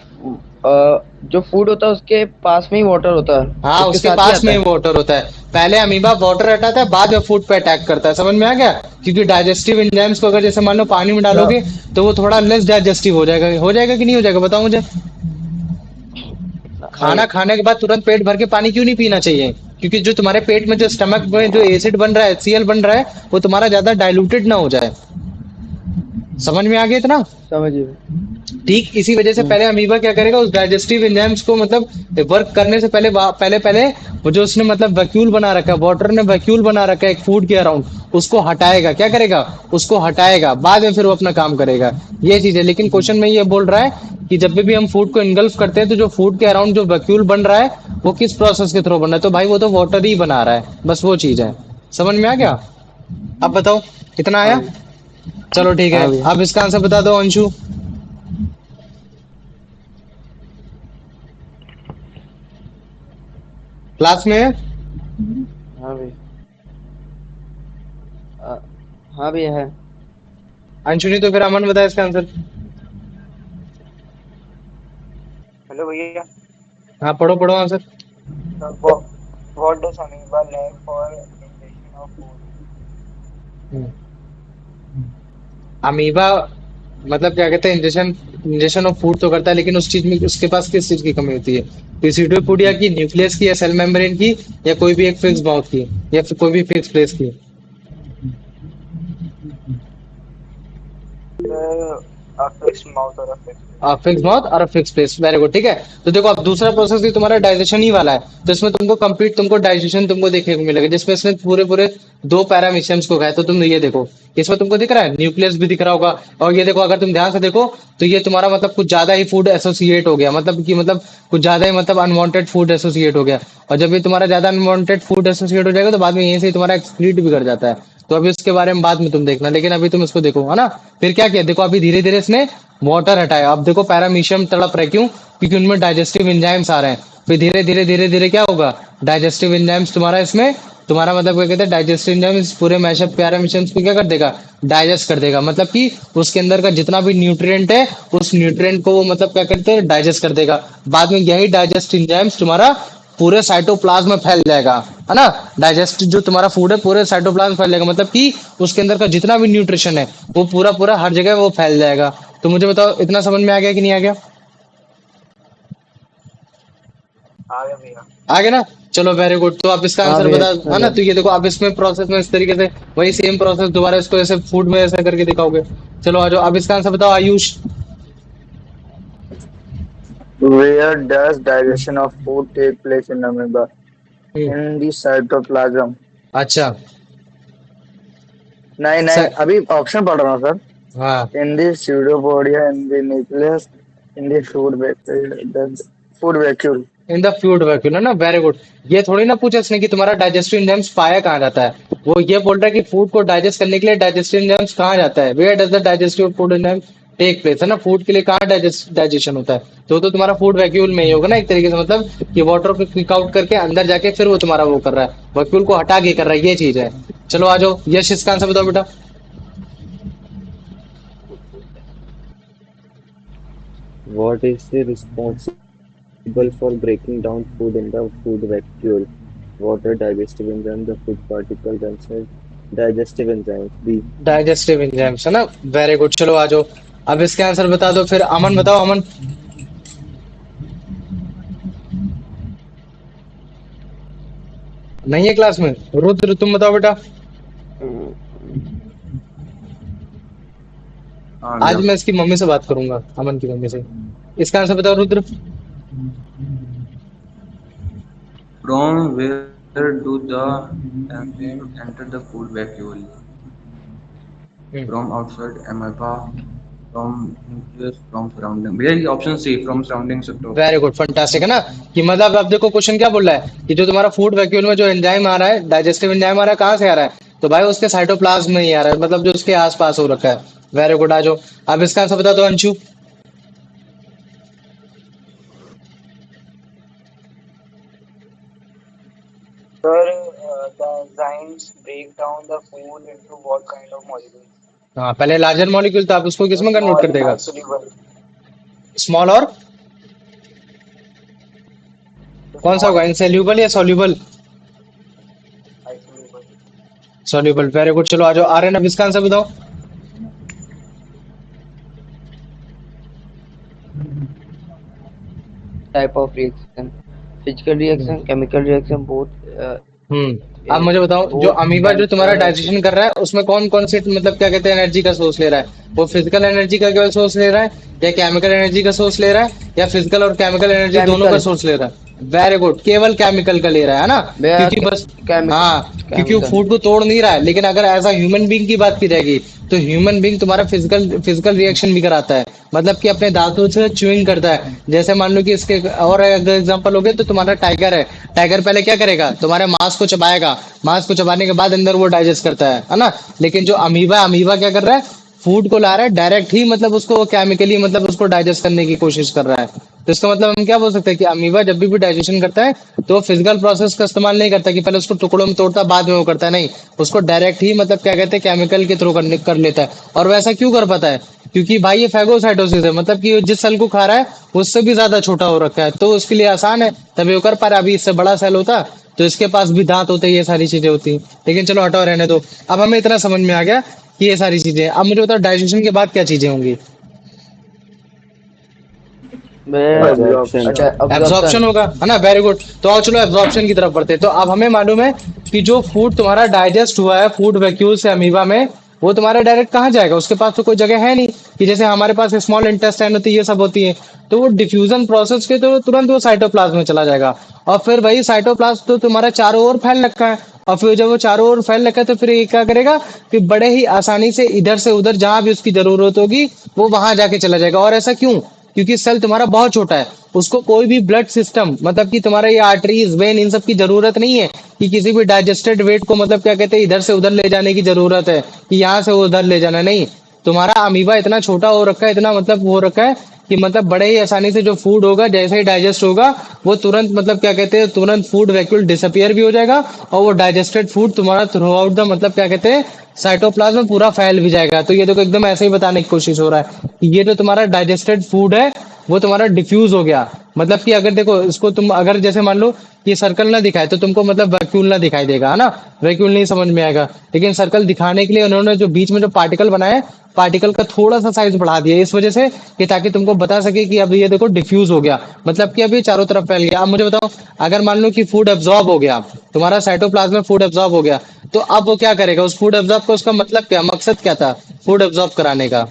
जो फूड होता है उसके पास में ही वाटर होता है, हाँ, उसके उसके साथ ही पास आता में है। वाटर होता है। पहले अमीबा वाटर हटाता है, बाद में फूड पे अटैक करता है। समझ में आ गया। क्योंकि डाइजेस्टिव एंजाइम्स को अगर जैसे मान लो पानी में डालोगे, तो वो थोड़ा लेस डाइजेस्टिव हो जाएगा कि नहीं हो जाएगा, बताओ मुझे। खाना नहीं, खाने के बाद तुरंत पेट भर के पानी क्यों नहीं पीना चाहिए, क्योंकि जो तुम्हारे पेट में जो स्टमक में जो एसिड बन रहा है, HCl बन रहा है, वो तुम्हारा ज्यादा डाइल्यूटेड ना हो जाए। समझ में आ गया इतना। समझिए। ठीक इसी वजह से पहले अमीबा क्या करेगा, उस डाइजेस्टिव एंजाइम्स को मतलब वर्क करने से पहले पहले पहले वो जो उसने मतलब वैक्यूल बना रखा है, वाटर ने वैक्यूल बना रखा है एक फूड के अराउंड, उसको हटाएगा। क्या करेगा, उसको हटाएगा, बाद में फिर वो अपना काम करेगा। ये चीज है। लेकिन क्वेश्चन में ये बोल रहा है कि जब भी हम फूड को इनगल्फ करते हैं, तो जो फूड के अराउंड जो वैक्यूल बन रहा है, वो किस प्रोसेस के थ्रू बन रहा है। तो भाई वो तो वाटर ही बना रहा है, बस वो चीज है। समझ में आ गया। अब बताओ, कितना हाँ आया। भैया। चलो ठीक है, हाँ भैया। अब इसका आंसर बता दो अंशु। क्लास में है? हाँ भैया। अ, हाँ भैया है। अंशु नहीं तो फिर अमन बताए इसका आंसर। हेलो भैया। हाँ, पढ़ो पढ़ो answer. What does amoeba lack for ingestion of food? Amoeba मतलब क्या कहते हैं, इंजेक्शन इंजेक्शन ऑफ फूड तो करता है, लेकिन उस चीज में उसके पास किस चीज की कमी होती है। पिसिडोपोडिया की, न्यूक्लियस की, या सेल मेम्ब्रेन की, या कोई भी एक फिक्स माउथ की, या फिर कोई भी फिक्स प्लेस की। A fixed mouth or a fixed lip. Fix mouth और फिक्स प्लेस, वेरी गुड। ठीक है, तो देखो अब दूसरा प्रोसेस भी तुम्हारा डाइजेशन ही वाला है। तो इसमें तुमको कंप्लीट तुमको डाइजेशन तुमको देखने को मिलेगा, जिसमें इसमें पूरे पूरे दो पैरामीशियम्स को गए। तो तुम ये देखो, इसमें तुमको दिख रहा है न्यूक्लियस भी दिख रहा होगा। और ये देखो, अगर तुम ध्यान से देखो, तो ये तुम्हारा मतलब कुछ ज्यादा ही फूड एसोसिएट हो गया, मतलब कि मतलब कुछ ज्यादा ही मतलब अनवांटेड फूड एसोसिएट हो गया। और जब ये तुम्हारा ज्यादा अनवांटेड फूड एसोसिएट हो जाएगा, तो बाद में यहीं से ही तुम्हारा एक्सक्रीट भी कर जाता है। तो अभी उसके बारे में बाद में तुम देखना, लेकिन अभी तुम इसको देखो, है ना। फिर क्या किया, देखो अभी धीरे धीरे इसने वाटर हटाया। अब देखो पैरामीशियम तड़प रहे, क्यों, क्योंकि उनमें डाइजेस्टिव एंजाइम्स आ रहे हैं। फिर धीरे धीरे धीरे धीरे क्या होगा, डाइजेस्टिव एंजाइम्स तुम्हारा इसमें तुम्हारा मतलब क्या कहते हैं, डाइजेस्टिव एंजाइम्स पूरे मैशअप पैरामीशियम्स को क्या कर देगा, डाइजेस्ट कर देगा। मतलब कि उसके अंदर का जितना भी न्यूट्रिएंट है, उस न्यूट्रिएंट को वो मतलब क्या करते हैं, डाइजेस्ट कर देगा। बाद में यही डाइजेस्टिव एंजाइम्स तुम्हारा पूरे साइटोप्लाज्म में फैल जाएगा, है ना। डाइजेस्ट जो तुम्हारा फूड है पूरे साइटोप्लाज्म में फैल जाएगा, मतलब कि उसके अंदर का जितना भी न्यूट्रिशन है, वो पूरा पूरा हर जगह वो फैल जाएगा। तो मुझे बताओ, इतना समझ में आ गया कि नहीं आ गया। आ गया भैया। आ गया ना। चलो वेरी गुड। तो आप इसका हाँ आंसर भैया, बता, आ है ना। गया। तो ये देखो, आप इसमें प्रोसेस में इस तरीके से वही सेम प्रोसेस दोबारा इसको ऐसे फूड में ऐसे करके दिखाओगे। चलो आ जाओ, अब इसका आंसर बताओ Ayush. Where does digestion of food take place in amoeba? Hmm, In the cytoplasm. अच्छा। नहीं नहीं, स- अभी ऑप्शन पढ़ रहा हूँ सर। हाँ, In the pseudopodia, in the nucleus, in the food vacuole. In the fluid vacuole, है ना, वेरी गुड। ये थोड़ी ना पूछा इसने कि तुम्हारा डाइजेस्टिव एंजाइम्स पाया कहाँ जाता है। वो ये बोल रहा है कि फूड को डाइजेस्ट करने के लिए डाइजेस्टिव एंजाइम्स कहाँ जाता है, where does the digestive food enzyme take place, है ना। फूड के लिए कहाँ डाइजेशन होता है, तो तुम्हारा फूड वैक्यूल में ही होगा ना, एक तरीके से। मतलब कि वाटर को क्विक आउट करके अंदर जाके फिर वो तुम्हारा वो कर रहा है, वैक्यूल को हटा के कर रहा है, ये चीज है। चलो आ जाओ, यश इसका आंसर बताओ बेटा। What is responsible for breaking down food in the food vacuole? Water, digestive enzyme, the food particle themselves, digestive enzymes. B. Digestive enzymes, है ना, वेरी गुड। चलो आ जाओ, अब इसके आंसर बता दो। फिर अमन बताओ, अमन। नहीं है क्लास में। रुद्र तुम बताओ बेटा। हाँ आज भैया। मैं इसकी मम्मी से बात करूंगा, अमन की मम्मी से। इसका आंसर बताओ Rudra. From where do the enzymes enter the food vacuole? From outside amoeba, from nucleus from surrounding, भैया ये option C from surrounding sector. Very good, fantastic है ना। कि मतलब अब देखो क्वेश्चन क्या बोल रहा है कि जो तुम्हारा फूड वैक्यूल में जो एंजाइम आ रहा है, डाइजेस्टिव एंजाइम आ रहा है, कहाँ से आ रहा है? तो भाई उसके साइटोप्लाज्म में ही आ रहा है, मतलब जो उसके आसपास हो रखा है। वेरी गुड, आ जाओ। अब इसका आंसर बता दो Anshu. Sir, the enzymes break down the food into what kind of molecules? हाँ, पहले लार्जर मॉलिक्यूल था, अब उसको The किसमें कन्वर्ट small कर देगा? insoluble. स्मॉल और The कौन सा small होगा, इनसेल्यूबल या soluble? insoluble. Soluble, very good. चलो आ जाओ, आ रहे ना, अब इसका आंसर बताओ। type of reaction, physical reaction, chemical reaction, both आप मुझे बताओ, जो both अमीबा जो can तुम्हारा डाइजेशन कर रहा है उसमें कौन कौन से मतलब क्या कहते हैं एनर्जी का सोर्स ले रहा है? वो फिजिकल एनर्जी का केवल सोर्स ले रहा है, या केमिकल एनर्जी का सोर्स ले रहा है, या फिजिकल और केमिकल एनर्जी दोनों का chemical सोर्स ले रहा है? वेरी गुड, केवल केमिकल का ले रहा है ना। भैया क्योंकि बस chemical हाँ, क्योंकि वो chemical फूड को तोड़ नहीं रहा है। लेकिन अगर एज अ ह्यूमन बीइंग की बात की जाएगी तो ह्यूमन बीइंग तुम्हारा फिजिकल रिएक्शन भी कराता है, मतलब कि अपने दांतों से च्यूइंग करता है। जैसे मान लो कि इसके और अगर एग्जांपल हो गए तो तुम्हारा टाइगर है, टाइगर पहले क्या करेगा, तुम्हारे मांस को चबाएगा, मांस को चबाने के बाद अंदर वो डाइजेस्ट करता है ना। लेकिन जो अमीबा, अमीबा क्या कर रहा है, फूड को ला रहा है डायरेक्ट ही, मतलब उसको केमिकली मतलब उसको डाइजेस्ट करने की कोशिश कर रहा है। तो इसका मतलब हम क्या बोल सकते हैं कि अमीबा जब भी डाइजेशन करता है तो फिजिकल प्रोसेस का इस्तेमाल नहीं करता कि पहले उसको टुकड़ों में तोड़ता बाद में वो करता है, नहीं, उसको डायरेक्ट ही मतलब क्या कहते हैं केमिकल के थ्रू कर लेता है। और वैसा क्यों कर पाता है? क्योंकि भाई ये फैगोसाइटोसिस है, मतलब कि जिस सेल को खा रहा है उससे भी ज्यादा छोटा हो रखा है, तो उसके लिए आसान है, तभी वो कर पा रहा है। अभी इससे बड़ा सेल होता तो इसके पास भी दांत होते, ये सारी चीजें होती। लेकिन चलो हटाओ, रहने दो। अब हमें इतना समझ में आ गया कि ये सारी चीजें। अब मुझे बताओ डाइजेशन के बाद क्या चीजें होंगी? में Absorption. एब्जॉर्प्शन absorption होगा, है ना। Very good. तो आओ चलो एब्जॉर्प्शन की तरफ बढ़ते हैं। तो अब हमें मालूम है कि जो फूड तुम्हारा डाइजेस्ट हुआ है फूड वैक्यूल से अमीबा में, वो तुम्हारा डायरेक्ट कहाँ जाएगा? उसके पास तो कोई जगह है नहीं कि जैसे हमारे पास स्मॉल इंटेस्टाइन होती है, ये सब होती है। तो वो डिफ्यूजन प्रोसेस के तो तुरंत वो साइटोप्लाज्म में चला जाएगा। और फिर वही साइटोप्लाज्म तो तुम्हारा चारों ओर फैल रखा है, और फिर जब वो चारों ओर फैल रखा है तो फिर ये क्या करेगा कि बड़े ही आसानी से इधर से उधर जहां भी उसकी जरूरत होगी वो वहां जाके चला जाएगा। और ऐसा क्यों? क्योंकि सेल तुम्हारा बहुत छोटा है, उसको कोई भी ब्लड सिस्टम मतलब कि तुम्हारा ये आर्टरीज वेन इन सब की जरूरत नहीं है कि किसी भी डाइजेस्टेड वेट को मतलब क्या कहते हैं इधर से उधर ले जाने की जरूरत है कि यहाँ से उधर ले जाना, नहीं। तुम्हारा अमीबा इतना छोटा हो रखा है, इतना मतलब हो रखा है कि मतलब बड़े ही आसानी से जो फूड होगा जैसे ही डाइजेस्ट होगा वो तुरंत मतलब क्या कहते हैं तुरंत फूड वैक्यूल डिसअपियर भी हो जाएगा, और वो डाइजेस्टेड फूड तुम्हारा थ्रू आउट द मतलब क्या कहते हैं साइटोप्लाज्म में पूरा फैल भी जाएगा। तो ये देखो एकदम ऐसे ही बताने की कोशिश हो रहा है कि ये जो तुम्हारा डाइजेस्टेड फूड है वो तुम्हारा डिफ्यूज हो गया। मतलब कि अगर देखो इसको तुम अगर जैसे मान लो कि सर्कल ना दिखाए तो तुमको मतलब वैक्यूल ना दिखाई देगा, है ना, वैक्यूल नहीं समझ में आएगा। लेकिन सर्कल दिखाने के लिए उन्होंने जो बीच में जो पार्टिकल बनाया है, पार्टिकल का थोड़ा सा साइज बढ़ा दिया इस वजह से कि ताकि तुमको बता सके कि अब ये देखो डिफ्यूज हो गया, मतलब कि अब ये चारों तरफ फैल गया। अब मुझे बताओ, अगर मान लो कि फूड एब्जॉर्ब हो गया, तुम्हारा साइटोप्लाज्म में फूड एब्जॉर्ब हो गया, तो अब वो क्या करेगा? उस फूड एब्जॉर्ब का उसका मतलब क्या, मकसद क्या था फूड एब्जॉर्ब कराने का?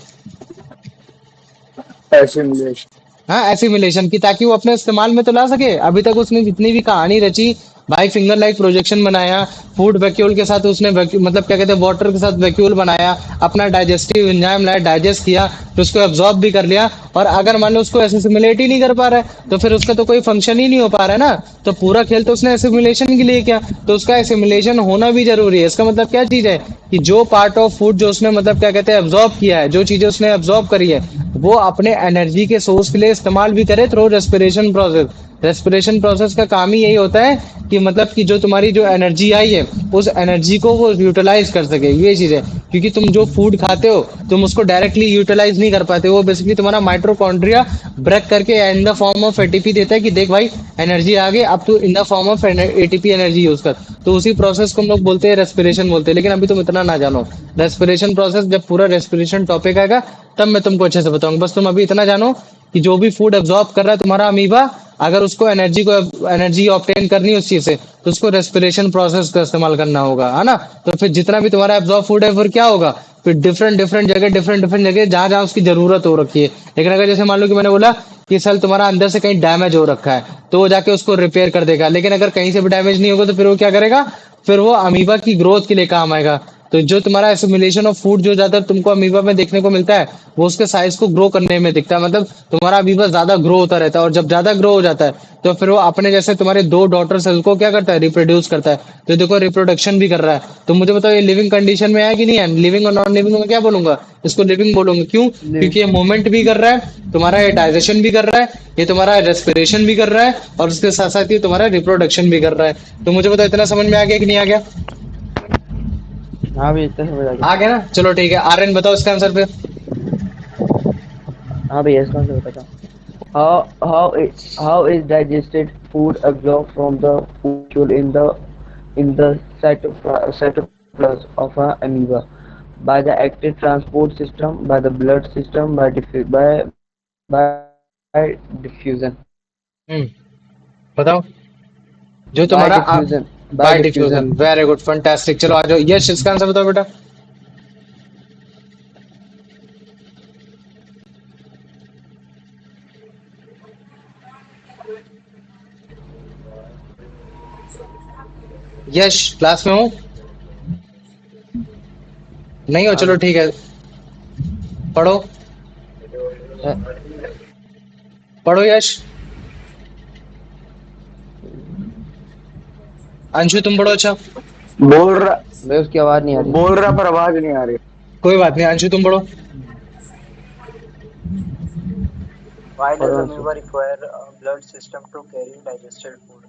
Assimilation. हाँ, एसिमिलेशन की, ताकि वो अपने इस्तेमाल में तो ला सके। अभी तक उसने जितनी भी कहानी रची, भाई फिंगर लाइक प्रोजेक्शन बनाया, फूड वैक्यूल के साथ उसने मतलब क्या कहते हैं वाटर के साथ वैक्यूल बनाया, अपना डाइजेस्टिव एंजाइम लाया, डाइजेस्ट किया, फिर उसको एब्जॉर्ब भी कर लिया। और अगर मान लो उसको एसिमिलेट ही नहीं कर पा रहा है तो फिर उसका तो कोई फंक्शन ही नहीं हो पा रहा है ना। तो पूरा खेल तो उसने एसिमिलेशन के लिए किया, तो उसका एसिमिलेशन होना भी जरूरी है। इसका मतलब क्या चीज है कि जो पार्ट ऑफ फूड जो उसने मतलब क्या कहते हैं एब्जॉर्ब किया है, जो चीजें उसने एब्जॉर्ब करी है, वो अपने एनर्जी के सोर्स के लिए इस्तेमाल भी करे through respiration process. Respiration process का काम ही यही होता है कि मतलब कि जो तुम्हारी जो एनर्जी आई है उस एनर्जी को वो यूटिलाइज कर सके, ये चीज है। क्योंकि तुम जो फूड खाते हो तुम उसको डायरेक्टली यूटिलाइज नहीं कर पाते, वो बेसिकली तुम्हारा माइटोकॉन्ड्रिया ब्रेक करके in the form of ATP देता है कि देख भाई एनर्जी आ गई, अब तू in the form of ATP energy use कर। तो उसी प्रोसेस को हम लोग बोलते हैं रेस्पिरेशन बोलते हैं। लेकिन अभी तुम इतना ना जानो रेस्पिरेशन प्रोसेस, जब पूरा रेस्पिरेशन टॉपिक आएगा तब मैं तुमको अच्छे से बताऊंगा। बस तुम अभी इतना जानो कि जो भी फूड एब्जॉर्ब कर रहा है तुम्हारा अमीबा, अगर उसको एनर्जी ऑब्टेन करनी है उस चीज से, तो उसको रेस्पिरेशन प्रोसेस का इस्तेमाल करना होगा, है ना। तो फिर जितना भी तुम्हारा एब्जॉर्ब फूड है फिर क्या होगा, फिर डिफरेंट डिफरेंट जगह जहां जहां उसकी जरूरत हो रखी है। लेकिन अगर जैसे मान लो कि मैंने बोला कि सेल तुम्हारा अंदर से कहीं डैमेज हो रखा है तो वो जाके उसको रिपेयर कर देगा। लेकिन अगर कहीं से भी डैमेज नहीं होगा तो फिर वो क्या करेगा, फिर वो अमीबा की ग्रोथ के लिए काम आएगा। तो जो तुम्हारा एसिमिलेशन ऑफ फूड जो ज्यादा तुमको अमीबा में देखने को मिलता है, वो उसके साइज को ग्रो करने में दिखता है। मतलब तुम्हारा अमीबा ज्यादा ग्रो होता रहता है, और जब ज्यादा ग्रो हो जाता है तो फिर वो अपने जैसे तुम्हारे दो डॉटर सेल को क्या करता है, रिप्रोड्यूस करता है। तो देखो रिप्रोडक्शन भी कर रहा है। तो मुझे बताओ ये लिविंग कंडीशन में है कि नहीं है? लिविंग और नॉन लिविंग में क्या बोलूंगा? इसको लिविंग बोलूंगा। क्यों? क्योंकि ये मूवमेंट भी कर रहा है, तुम्हारा ये डाइजेशन भी कर रहा है, ये तुम्हारा रेस्पिरेशन भी कर रहा है, और उसके साथ साथ ये तुम्हारा रिप्रोडक्शन भी कर रहा है। तो मुझे बताओ इतना समझ में आ गया कि नहीं आ गया? हाँ भी इतना समझ आ गया। आ गया ना? चलो ठीक है, आर्यन बताओ इसका आंसर फिर। हाँ भैया इसका आंसर बता। How is digested food absorbed from the food molecule in the cytoplasm of a amoeba? By the active transport system, by the blood system, by diffusion. हम्म, बताओ। जो By तुम्हारा diffusion. Bye diffusion. Very good, fantastic. चलो आ जाओ, यश इसका answer बताओ बेटा। यश class में हो? नहीं हो? चलो ठीक है, पढ़ो पढ़ो यश। अंशु तुम पढ़ो। अच्छा बोल रहा मैं उसकी आवाज नहीं आ रही। बोल रहा पर आवाज नहीं आ रही। कोई बात नहीं, अंशु तुम पढ़ो। Why does amoeba require a blood system to carry digested food?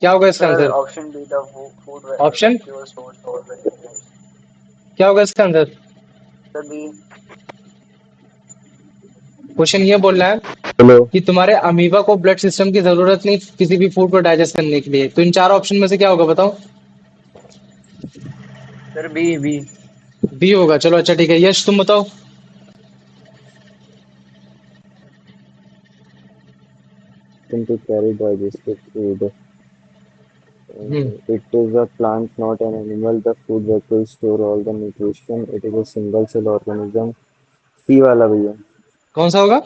क्या होगा इसका Sir, answer? option B, the food Option? vacuole stores all the nutrients. क्या होगा इसका आंसर? Sir, B, क्वेश्चन ये बोल रहा है हेलो। कि तुम्हारे अमीबा को ब्लड सिस्टम की जरूरत नहीं किसी भी फूड को डाइजेस्ट करने के लिए। तो इन चार ऑप्शन में से क्या होगा बताओ? sir, B. बी होगा। चलो अच्छा ठीक है, यश तुम बताओ। To carry digested food. Hmm, It is a plant, not an animal. The food vehicle store all the nutrition. It is a single cell organism. सी वाला भैया। कौन सा होगा?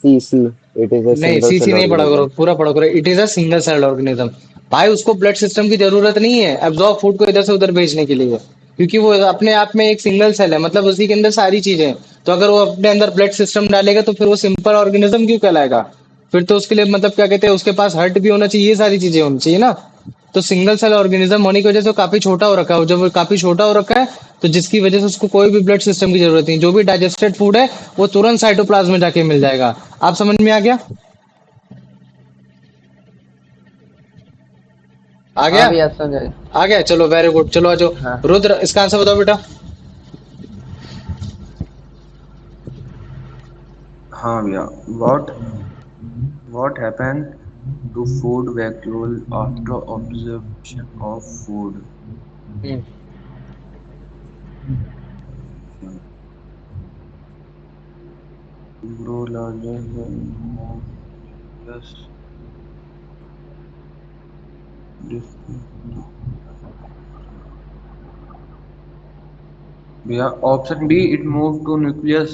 सी। It is a नहीं, single सी सी cell नहीं पढ़ा करो, organism. पूरा पढ़ा करो। It is a single celled organism. भाई उसको ब्लड सिस्टम की जरूरत नहीं है एब्जॉर्ब फूड को इधर से उधर भेजने के लिए, क्योंकि वो अपने आप में एक सिंगल सेल है। मतलब उसी के अंदर सारी चीजें हैं। तो अगर वो अपने अंदर ब्लड सिस्टम डालेगा तो फिर वो सिंपल ऑर्गेनिज्म क्यों कहलाएगा? फिर तो उसके लिए मतलब क्या कहते हैं, उसके पास हार्ट भी होना चाहिए, ये सारी चीजें होनी चाहिए ना। तो सिंगल सेल ऑर्गेनिज्म होने की वजह से वो काफी छोटा हो रखा है। जब वो काफी छोटा हो रखा है तो जिसकी वजह से उसको कोई भी ब्लड सिस्टम की जरूरत नहीं। जो भी डाइजेस्टेड फूड है वो तुरंत साइटोप्लाज्म में जाके मिल जाएगा। आप समझ में आ गया? आ हाँ गया? भैया समझ आ गया। आ गया, चलो वेरी गुड। चलो आ जाओ, हाँ रुद्र इसका आंसर बताओ बेटा। हाँ भैया। what happened to food vacuole after absorption of food? Hmm, Grow larger than more. Yes. भैया option B, it move to nucleus.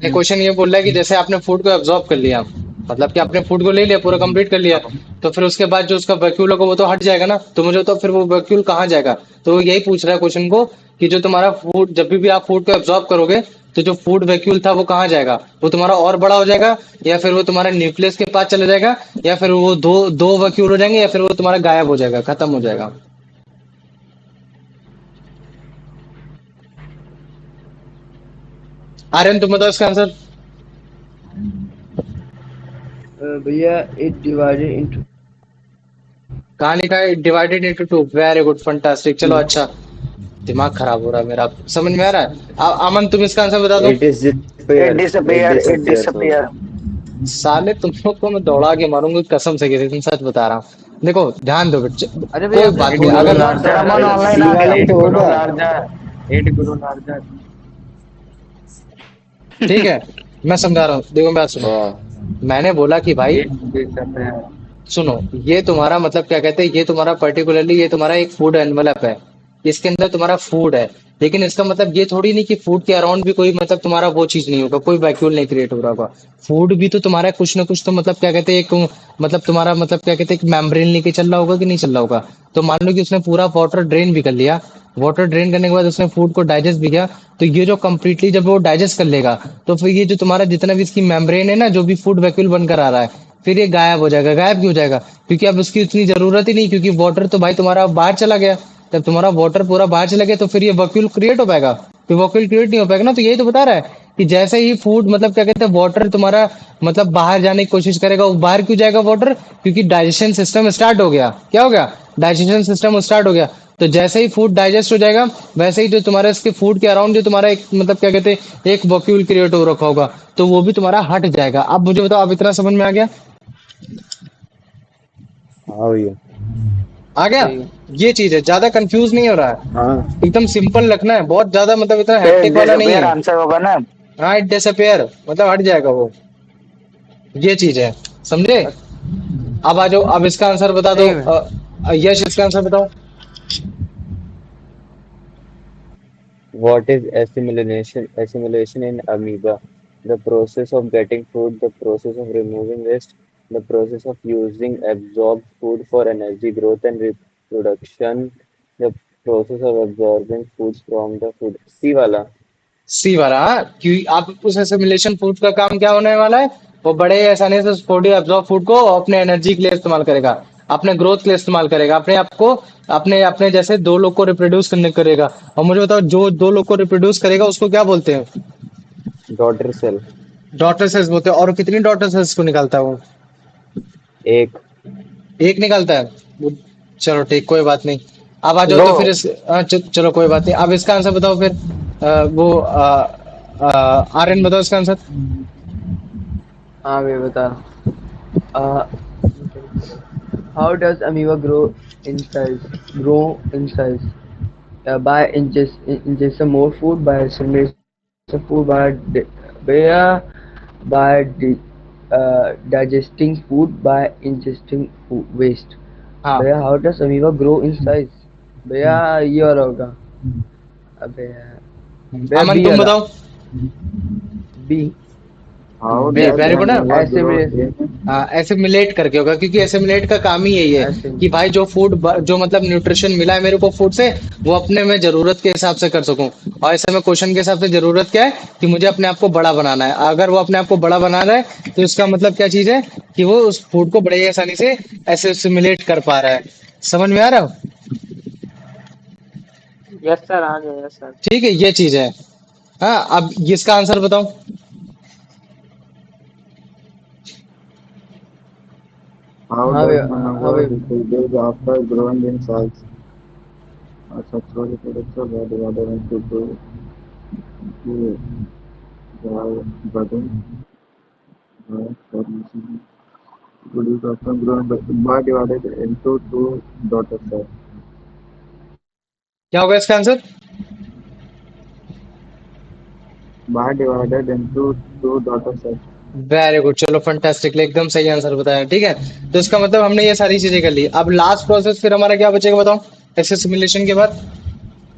ये क्वेश्चन ये बोल रहा है कि जैसे आपने फूड को एब्जॉर्ब कर लिया, मतलब कि आपने फूड को ले लिया, पूरा कंप्लीट कर लिया, तो फिर उसके बाद जो उसका वैक्यूल होगा वो तो हट जाएगा ना। तो मुझे तो फिर वो वैक्यूल कहाँ जाएगा? तो वो यही पूछ रहा है क्वेश्चन को कि जो तुम्हारा फूड, जब भी आप फूड को एब्जॉर्ब करोगे तो जो फूड वैक्यूल था वो कहाँ जाएगा? वो तुम्हारा और बड़ा हो जाएगा, या फिर वो तुम्हारा न्यूक्लियस के पास चला जाएगा, या फिर वो दो दो वैक्यूल हो जाएंगे, या फिर वो तुम्हारा गायब हो जाएगा, खत्म हो जाएगा। आर्यन तुम बताओ इसका आंसर। भैया इट डिवाइडेड इनटू। कहाँ लिखा है? Divided into two. Very good, fantastic. चलो अच्छा, दिमाग खराब हो रहा है मेरा, समझ में आ रहा है? अमन तुम इसका आंसर बता दो। It is disappear. It disappear. साले तुम लोग को मैं दौड़ा के मारूंगा कसम से, किसी तुम सच बता रहा हूँ। देखो ध्यान दो बेटा, अरे भैया कोई बात आपने नहीं। बोला अगर था तेरा मन ऑनलाइन सी आ वाला गया। ही तो होगा। ठीक है, मैं समझा रहा हूँ, देखो बात सुनो। हाँ। मैंने बोला कि भाई सुनो, ये तुम्हारा मतलब क्या कहते हैं, ये तुम्हारा पर्टिकुलरली ये तुम्हारा एक फूड एनवलप है। इसके अंदर तुम्हारा फूड है। लेकिन इसका मतलब ये थोड़ी नहीं कि फूड के अराउंड भी कोई मतलब तुम्हारा वो चीज नहीं होगा, कोई वैक्यूल नहीं क्रिएट हो रहा होगा। फूड भी तो तुम्हारा कुछ ना कुछ तो मतलब क्या कहते हैं एक मतलब तुम्हारा मतलब क्या कहते हैं एक मेम्ब्रेन लेके चल रहा होगा कि नहीं चल रहा होगा। तो मान लो कि उसने पूरा वाटर ड्रेन भी कर लिया, वाटर ड्रेन करने के बाद उसने फूड को डाइजेस्ट भी किया, तो ये जो कंप्लीटली जब वो डाइजेस्ट कर लेगा तो फिर ये जो तुम्हारा जितना भी इसकी मेम्ब्रेन है ना, जो भी फूड वैक्यूल बनकर आ रहा है, फिर ये गायब हो जाएगा। गायब क्यों हो जाएगा? क्योंकि अब उसकी उतनी जरूरत ही नहीं, क्योंकि वाटर तो भाई तुम्हारा बाहर चला गया। जब तुम्हारा वाटर पूरा बाहर चला गया तो फिर ये वैक्यूल क्रिएट हो पाएगा? फिर वैक्यूल क्रिएट नहीं हो पाएगा ना। तो यही तो बता रहा है कि जैसे ही फूड मतलब क्या कहते हैं वाटर तुम्हारा मतलब बाहर जाने की कोशिश करेगा, वो बाहर क्यों जाएगा वाटर? क्योंकि डाइजेशन सिस्टम स्टार्ट हो गया। क्या हो गया? डाइजेशन सिस्टम स्टार्ट हो गया। तो जैसे ही फूड डाइजेस्ट हो जाएगा, वैसे ही जो तुम्हारा इसके फूड के अराउंड जो तुम्हारा एक मतलब क्या कहते हैं एक वैक्यूल क्रिएट हो रखा होगा, तो वो भी तुम्हारा हट जाएगा। अब मुझे बताओ, अब इतना समझ में आ गया? हाँ भैया। आ गया? सही है। ये चीज है, ज्यादा कंफ्यूज नहीं हो रहा है, हाँ एकदम सिंपल रखना है, बहुत ज्यादा मतलब इतना फिर हेक्टिक वाला नहीं डिसअपियर है। आंसर होगा ना। हाँ, इट डिसअपियर मतलब हट जाएगा वो, ये चीज है, समझे? अब आ जाओ, अब इसका आंसर बता दो। सही में। यश, इसका आंसर बताओ। What is assimilation? Assimilation in amoeba. The process of getting food, the process of removing waste, the process of using absorbed food for energy growth and reproduction, the process of absorbing food from the food. C वाला. सी वाला, हाँ, कि आप उस assimilation food का काम क्या होने वाला है? वो बड़े आसानी से उस बॉडी एब्जॉर्ब फूड को अपने एनर्जी के लिए इस्तेमाल करेगा, अपने ग्रोथ के लिए इस्तेमाल करेगा, अपने आप को अपने अपने जैसे दो लोग को रिप्रोड्यूस करने करेगा। और मुझे बताओ, जो दो लोग को रिप्रोड्यूस करेगा उसको क्या बोलते हैं? Daughter cell. डॉटर सेल्स बोलते हैं। और कितनी डॉटर सेल्स को निकालता है वो? एक. एक निकालता है वो। चलो ठीक, कोई बात नहीं। अब आ जाओ नो, तो फिर चलो कोई बात नहीं, अब इसका आंसर बताओ फिर। आर्यन बताओ इसका आंसर। हाँ मैं बता रहा हूँ। How does amoeba grow in size? Grow in size by ingesting more food, by assimilating food, by digesting food, by ingesting food waste. हाँ। भैया how does amoeba grow in size? भैया ये वाला होगा। अबे भैया अमन बी तुम वाला। बताओ। B. How does very good ना। amoeba grow Assimilate. in assimilate करके होगा, क्योंकि एसिमिलेट का काम ही यही है कि भाई जो फूड जो मतलब न्यूट्रिशन मिला है मेरे को फूड से, वो अपने में जरूरत के हिसाब से कर सकूं। और ऐसे में क्वेश्चन के हिसाब से जरूरत क्या है कि मुझे अपने आप को बड़ा बनाना है। अगर वो अपने आप को बड़ा बना रहा है तो इसका मतलब क्या चीज है कि वो उस फूड को बड़े आसानी से एसिमिलेट कर पा रहा है। समझ में आ रहा है? यस सर, आ गया यस सर। ठीक है, ये चीज है। हाँ, अब इसका आंसर बताओ। How हाँ does भैया amoeba हाँ भैया reproduce after growing in size? Sexual reproduction by divided into two by budding, by formation. Reproduce after growing by divided into two daughter cells. क्या होगा इसका answer? By divided into two daughter cells. Very good, चलो fantastic, एकदम सही answer बताया। ठीक है, तो इसका मतलब हमने ये सारी चीजें कर ली। अब लास्ट प्रोसेस फिर हमारा क्या बचेगा बताओ, ऐसे सिमुलेशन के बाद?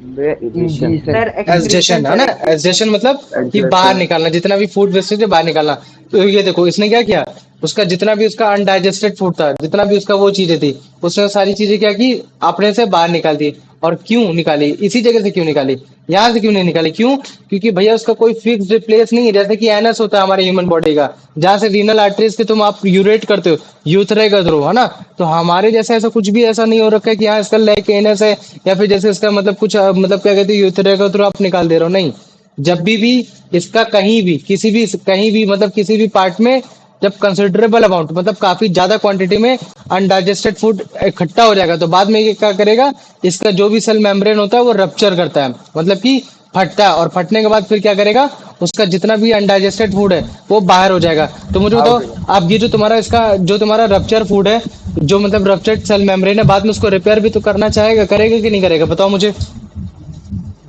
भैया Addition. इंजीशन। सर एसजेशन है ना। एसजेशन मतलब कि बाहर निकालना, जितना भी फूड वेस्टेज है बाहर निकालना। तो ये देखो इसने क्या किया, उसका जितना भी उसका अनडाइजेस्टेड फूड था, जितना भी उसका वो चीजें थी, उसने सारी चीजें क्या की, अपने से बाहर निकाल दी। और क्यों निकाली? इसी जगह से क्यों निकाली, यहाँ से क्यों नहीं निकाली? क्यों? क्योंकि भैया उसका कोई फिक्स्ड प्लेस नहीं है, जैसे कि एनस होता है हमारे ह्यूमन बॉडी का, जहां से रीनल आर्टरीज के तुम आप यूरेट करते हो, यूथरे के थ्रू, है ना। तो हमारे जैसे ऐसा कुछ भी ऐसा नहीं हो रखा है कि यहाँ इसका लेग एनस है, या फिर जैसे इसका मतलब कुछ मतलब क्या कहते हैं यूथरे के थ्रू आप निकाल दे रहे हो, नहीं। जब भी इसका कहीं भी मतलब किसी भी पार्ट में जब कंसिडरेबल अमाउंट मतलब काफी ज्यादा क्वांटिटी में अनडाइजेस्टेड फूड इकट्ठा हो जाएगा, तो बाद में ये क्या करेगा, इसका जो भी सेल मेम्ब्रेन होता है वो रप्चर करता है, मतलब कि फटता है। और फटने के बाद फिर क्या करेगा, उसका जितना भी अनडाइजेस्टेड फूड है वो बाहर हो जाएगा। तो मुझे बताओ, आप ये जो तुम्हारा इसका जो तुम्हारा रप्चर फूड है, जो मतलब रप्चर्ड सेल मेम्ब्रेन है, बाद में उसको रिपेयर भी तो करना चाहेगा, करेगा कि नहीं करेगा? बताओ मुझे।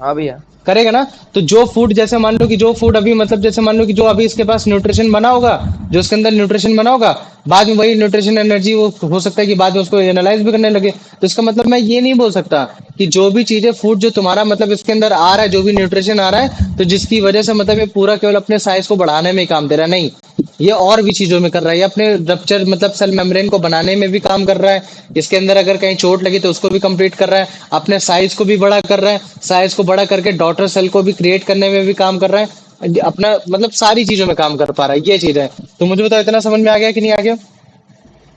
हाँ भैया करेगा ना। तो जो फूड जैसे मान लो कि जो फूड अभी मतलब जैसे मान लो कि जो अभी इसके पास न्यूट्रिशन बना होगा, जो इसके अंदर न्यूट्रिशन बना होगा, बाद में वही न्यूट्रिशन एनर्जी वो हो सकता है कि बाद में उसको एनालाइज भी करने लगे। तो इसका मतलब मैं ये नहीं बोल सकता कि जो भी चीजें फूड जो तुम्हारा मतलब इसके अंदर आ रहा है, जो भी न्यूट्रिशन आ रहा है, तो जिसकी वजह से मतलब ये पूरा केवल अपने साइज को बढ़ाने में ही काम दे रहा है, नहीं। ये और भी चीजों में कर रहा है, ये अपने रप्चर मतलब सेल मेम्ब्रेन को बनाने में भी काम कर रहा है। इसके अंदर अगर कहीं चोट लगी तो उसको भी कंप्लीट कर रहा है, अपने साइज को भी बड़ा कर रहा है, साइज को बड़ा करके डॉटर सेल को भी क्रिएट करने में भी काम कर रहा है, अपना मतलब सारी चीजों में काम कर पा रहा है। ये चीज है। तो मुझे बताओ इतना समझ में आ गया कि नहीं आ गया?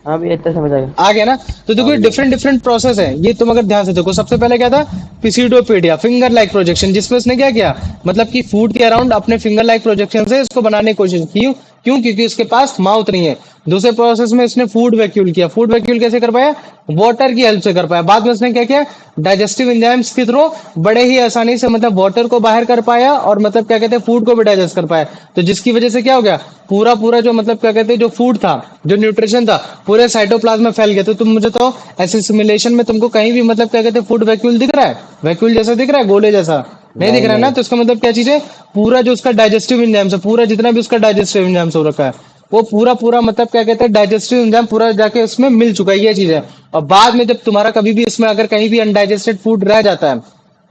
हाँ भैया इतना समझ आ गया। आ गया ना? तो देखो आ गया। डिफरेंट डिफरेंट प्रोसेस है ये, तुम अगर ध्यान से देखो। सबसे पहले क्या था? पिसीडोपेडिया, फिंगर लाइक प्रोजेक्शन, जिसमें उसने क्या किया, मतलब कि फूड के अराउंड अपने फिंगर लाइक प्रोजेक्शन से इसको बनाने की कोशिश की। क्यों? क्योंकि उसके पास माउथ नहीं है। दूसरे प्रोसेस में इसने फूड वैक्यूल किया। फूड वैक्यूल कैसे कर पाया? वाटर की हेल्प से कर पाया। बाद में उसने क्या किया? डाइजेस्टिव एंजाइम्स के थ्रू बड़े ही आसानी से मतलब वाटर को बाहर कर पाया, और मतलब क्या कहते हैं, फूड को भी डाइजेस्ट कर पाया। तो जिसकी वजह से क्या हो गया, पूरा पूरा जो मतलब क्या कहते हैं, जो फूड था, जो न्यूट्रिशन था, पूरे साइटोप्लाज्म में फैल गया। तो तुम मुझे तो ऐसे सिमुलेशन में तुमको कहीं भी मतलब क्या कहते हैं, फूड वैक्यूल दिख रहा है? वैक्यूल जैसा दिख रहा है, गोले जैसा नहीं दिख नहीं रहा है ना? नहीं। तो इसका मतलब क्या चीज है, पूरा जो उसका डाइजेस्टिव एंजाइम्स है, पूरा जितना भी उसका डाइजेस्टिव एंजाइम्स हो रखा है, वो पूरा पूरा मतलब क्या कहते हैं, डाइजेस्टिव एंजाइम पूरा जाके उसमें मिल चुका है। ये चीज है। और बाद में जब तुम्हारा कभी भी इसमें अगर कहीं भी अनडाइजेस्टेड फूड रह जाता है,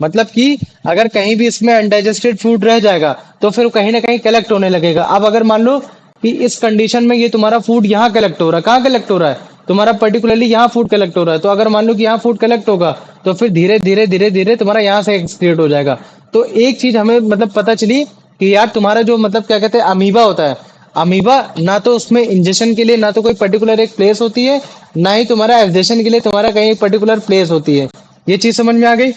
मतलब कि अगर कहीं भी इसमें अनडाइजेस्टेड फूड रह जाएगा, तो फिर कहीं ना कहीं कलेक्ट होने लगेगा। अब अगर मान लो कि इस कंडीशन में ये तुम्हारा फूड यहाँ कलेक्ट हो रहा है, कहाँ कलेक्ट हो रहा है, तुम्हारा पर्टिकुलरली यहाँ फूड कलेक्ट हो रहा है। तो अगर मान लो कि यहाँ फूड कलेक्ट होगा, तो फिर धीरे धीरे धीरे धीरे तुम्हारा यहाँ से एक्सक्रीट हो जाएगा। तो एक चीज हमें मतलब पता चली कि यार तुम्हारा जो मतलब क्या कहते हैं अमीबा होता है, अमीबा ना तो उसमें इंजेक्शन के लिए ना तो कोई पर्टिकुलर एक प्लेस होती है, ना ही तुम्हारा एब्जेशन के लिए तुम्हारा कहीं पर्टिकुलर प्लेस होती है। ये चीज समझ में आ गई?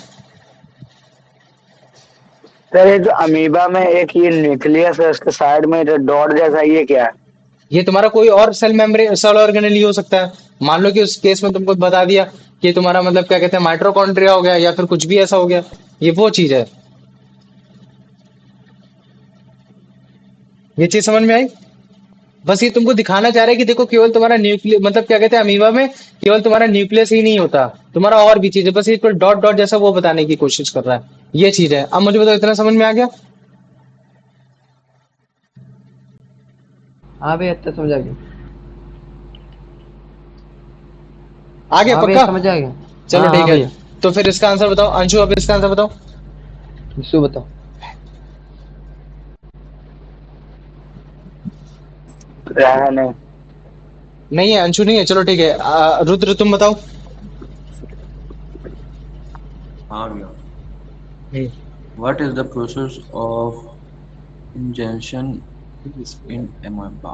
सर ये जो अमीबा में एक ये न्यूक्लियस है, उसके साइड में जो डॉट जैसा, ये क्या है? ये तुम्हारा कोई और सेल मेम्ब्रेन सेल ऑर्गेनेल हो सकता है। मान लो कि उस केस में तुमको बता दिया कि तुम्हारा मतलब क्या कहते हैं माइटोकॉन्ड्रिया हो गया, या फिर कुछ भी ऐसा हो गया। ये वो चीज है। ये चीज समझ में आई? बस ये तुमको दिखाना चाह रहा है कि देखो केवल तुम्हारा न्यूक्लियस मतलब क्या कहते हैं अमीबा में केवल तुम्हारा न्यूक्लियस ही नहीं होता, तुम्हारा और भी चीज है। बस ये तो डॉट डॉट जैसा वो बताने की कोशिश कर रहा है। ये चीज है। अब मुझे बताओ इतना समझ में आ गया? हाँ भैया इतना समझ आ गया। आ गया हाँ भैया पक्का? समझ आ गया। चलो हाँ ठीक हाँ है। भैया। तो फिर इसका आंसर बताओ अंशु, अब इसका आंसर बताओ। विशु बताओ। है नहीं। नहीं है, अंशु नहीं है। चलो ठीक है। रुद्र तुम बताओ। हाँ भैया। हम्म, What is the process of ingestion in amoeba?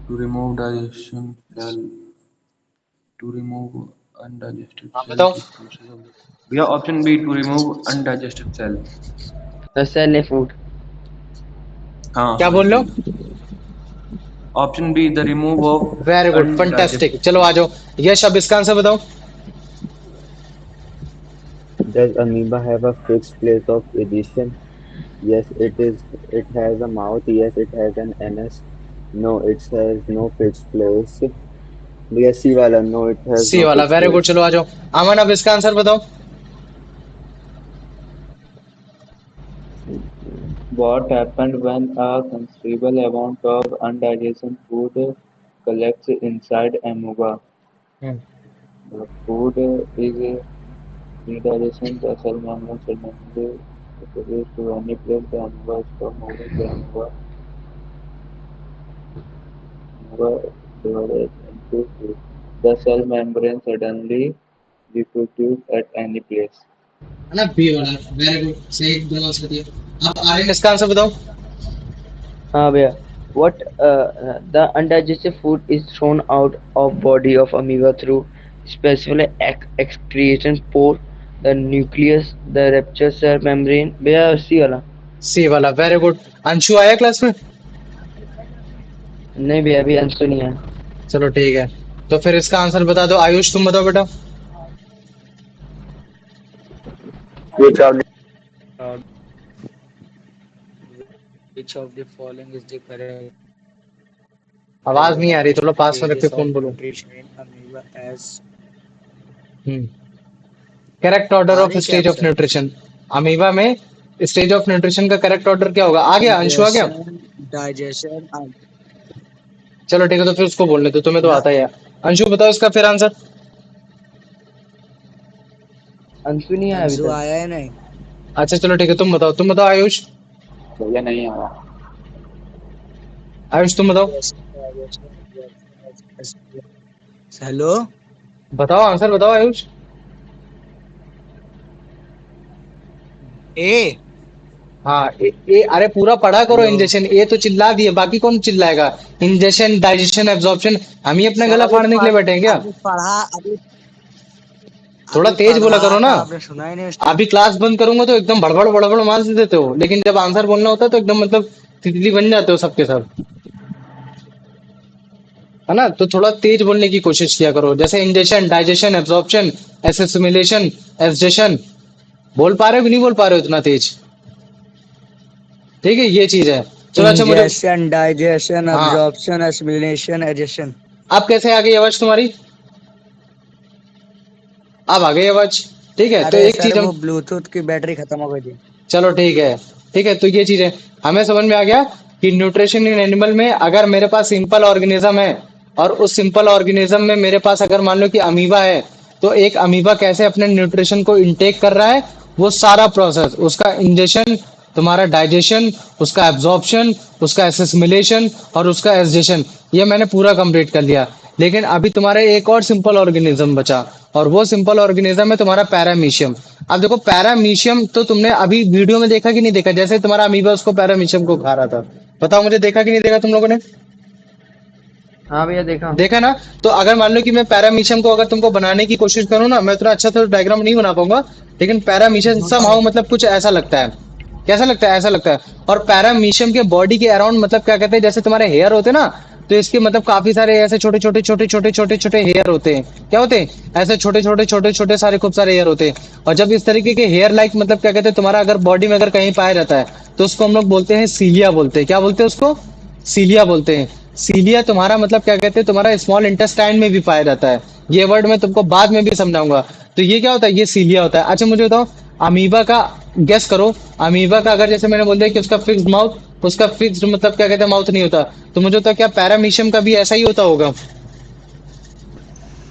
To remove digestion cell, to remove undigested हाँ cell, बताओ। the process of the... भैया option B, to remove undigested cell. The cell food. हाँ क्या सॉरी बोल रहे सॉरी। हो? Option B, the remove of very good, fantastic. Undigested चलो आ सेल। जाओ। यश अब इसका आंसर बताओ। Does amoeba have a fixed place of adhesion? Yes, it is. It has a mouth. Yes, it has an anus. No, it has no fixed place. Yes, C वाला. No, it has C no वाला, fixed very good. place. चलो आ जाओ। अमन अब इसका answer बताओ। What happened when a considerable amount of undigested food collects inside amoeba? Hmm, The food is redigestion. The cell membrane suddenly produces to any place the amoeba stop moving. The amoeba divides into two. The cell membrane suddenly reproduces at any place. है ना? B वाला, very good. सही, दो answer दिए। अब आर्यन इसका answer बताओ। हाँ भैया। What the undigested food is thrown out of body of amoeba through specific excretion pore, the nucleus, the rupture cell membrane. भैया सी वाला। सी वाला, वेरी गुड। अंशु आया क्लास में? नहीं भैया अभी आंसर नहीं आया। चलो ठीक है। तो फिर इसका आंसर बता दो। आयुष तुम बताओ बेटा। Which of the Uh, which of the following is the correct आवाज नहीं आ रही, थोड़ा पास में रख के stages फोन of बोलो। nutrition in amoeba as hmm, correct order आ ऑफ रही क्या stage of option? Nutrition amoeba में। स्टेज ऑफ न्यूट्रिशन का करेक्ट ऑर्डर क्या होगा? आ गया अंशु, आ गया? Ingestion, digestion, and चलो ठीक है, तो फिर उसको बोलने दो, तुम्हें तो ना आता ही है। अंशु बताओ इसका फिर आंसर। अंशु नहीं आया अभी अंशु तक। आया है नहीं। अच्छा चलो ठीक है, तुम बताओ आयुष। भैया नहीं आया। आयुष तुम बताओ। हेलो। बताओ आंसर बताओ आयुष। ए। हाँ अरे पूरा पढ़ा करो। हेलो इंजेक्शन ए तो चिल्ला दिए, बाकी कौन चिल्लाएगा। इंजेक्शन, डाइजेशन, एब्जॉर्प्शन, हम ही अपना सर गला फाड़ने के लिए बैठे हैं क्या। अभी पढ़ा अभी थोड़ा अभी तेज पढ़ बोला रहा करो ना। था, आपने सुना ही नहीं उस टाइम। अभी क्लास बंद करूंगा तो एकदम भड़बड़ बड़बड़ मार देते हो, लेकिन जब आंसर बोलना होता है तो एकदम मतलब तितली बन जाते हो सबके सब, है ना। तो थोड़ा तेज बोलने की कोशिश किया करो, जैसे इंजेक्शन, डाइजेशन, एब्जॉर्प्शन, एसेसिमिलेशन, एब्जेशन। बोल पा रहे हो कि नहीं बोल पा रहे हो इतना तेज। ठीक है, ये चीज है। चलो अच्छा मुझे। इंजेशन, डाइजेशन, हाँ, अब्जॉर्प्शन, एसिमिलेशन, एजेशन। अब कैसे आ गई आवाज तुम्हारी। अब आ गई आवाज। ठीक है, तो अरे एक सर चीज हम। वो ब्लूटूथ की बैटरी खत्म हो गई थी। चलो ठीक है। ठीक है, तो ये चीज है। हमें समझ में आ गया कि न्यूट्रिशन इन एनिमल में अगर मेरे पास सिंपल ऑर्गेनिज्म है, और उस सिंपल ऑर्गेनिज्म में मेरे पास अगर मान लो कि अमीबा है, तो एक अमीबा कैसे अपने न्यूट्रिशन को इनटेक कर रहा है, वो सारा प्रोसेस, उसका इंजेशन, तुम्हारा डाइजेशन, उसका एब्जॉर्प्शन, उसका एसिमिलेशन और उसका एस्जेशन, ये मैंने पूरा कंप्लीट कर लिया। लेकिन अभी तुम्हारे एक और सिंपल ऑर्गेनिज्म बचा, और वो सिंपल ऑर्गेनिज्म है तुम्हारा पैरामीशियम। अब देखो पैरामीशियम तो तुमने अभी वीडियो में देखा कि नहीं देखा, जैसे तुम्हारा अमीबा उसको पैरामीशियम को खा रहा था। बताओ मुझे, देखा कि नहीं देखा तुम लोगों ने। हाँ भैया देखा। देखा ना। तो अगर मान लो कि मैं पैरामीशियम को अगर तुमको बनाने की कोशिश करूँ ना, मैं उतना अच्छा तो डायग्राम नहीं बना पाऊंगा, लेकिन पैरामीशियम समहाउ मतलब कुछ ऐसा लगता है। कैसा लगता है, ऐसा लगता है। और पैरामीशियम के बॉडी के अराउंड मतलब क्या कहते हैं, जैसे तुम्हारे हेयर होते हैं ना, तो इसके मतलब काफी सारे ऐसे छोटे छोटे छोटे छोटे छोटे छोटे हेयर होते हैं। क्या होते हैं, ऐसे छोटे छोटे छोटे छोटे सारे खूब सारे हेयर होते हैं। और जब इस तरीके के हेयर लाइक मतलब क्या कहते हैं तुम्हारा अगर बॉडी में अगर कहीं पाया जाता है, तो उसको हम लोग बोलते हैं सीलिया बोलते हैं। क्या बोलते हैं उसको, सीलिया बोलते हैं। सीलिया तुम्हारा मतलब क्या कहते हैं तुम्हारा स्मॉल इंटेस्टाइन में भी पाया जाता है। ये वर्ड मैं तुमको बाद में भी समझाऊंगा। तो ये क्या होता है, ये सीलिया होता है। अच्छा मुझे बताओ, अमीबा का गेस करो। अमीबा का अगर जैसे मैंने बोल दिया कि उसका फिक्स्ड माउथ, उसका फिक्स्ड मतलब क्या कहते हैं माउथ नहीं होता, तो मुझे तो क्या पैरामीशियम का भी ऐसा ही होता होगा।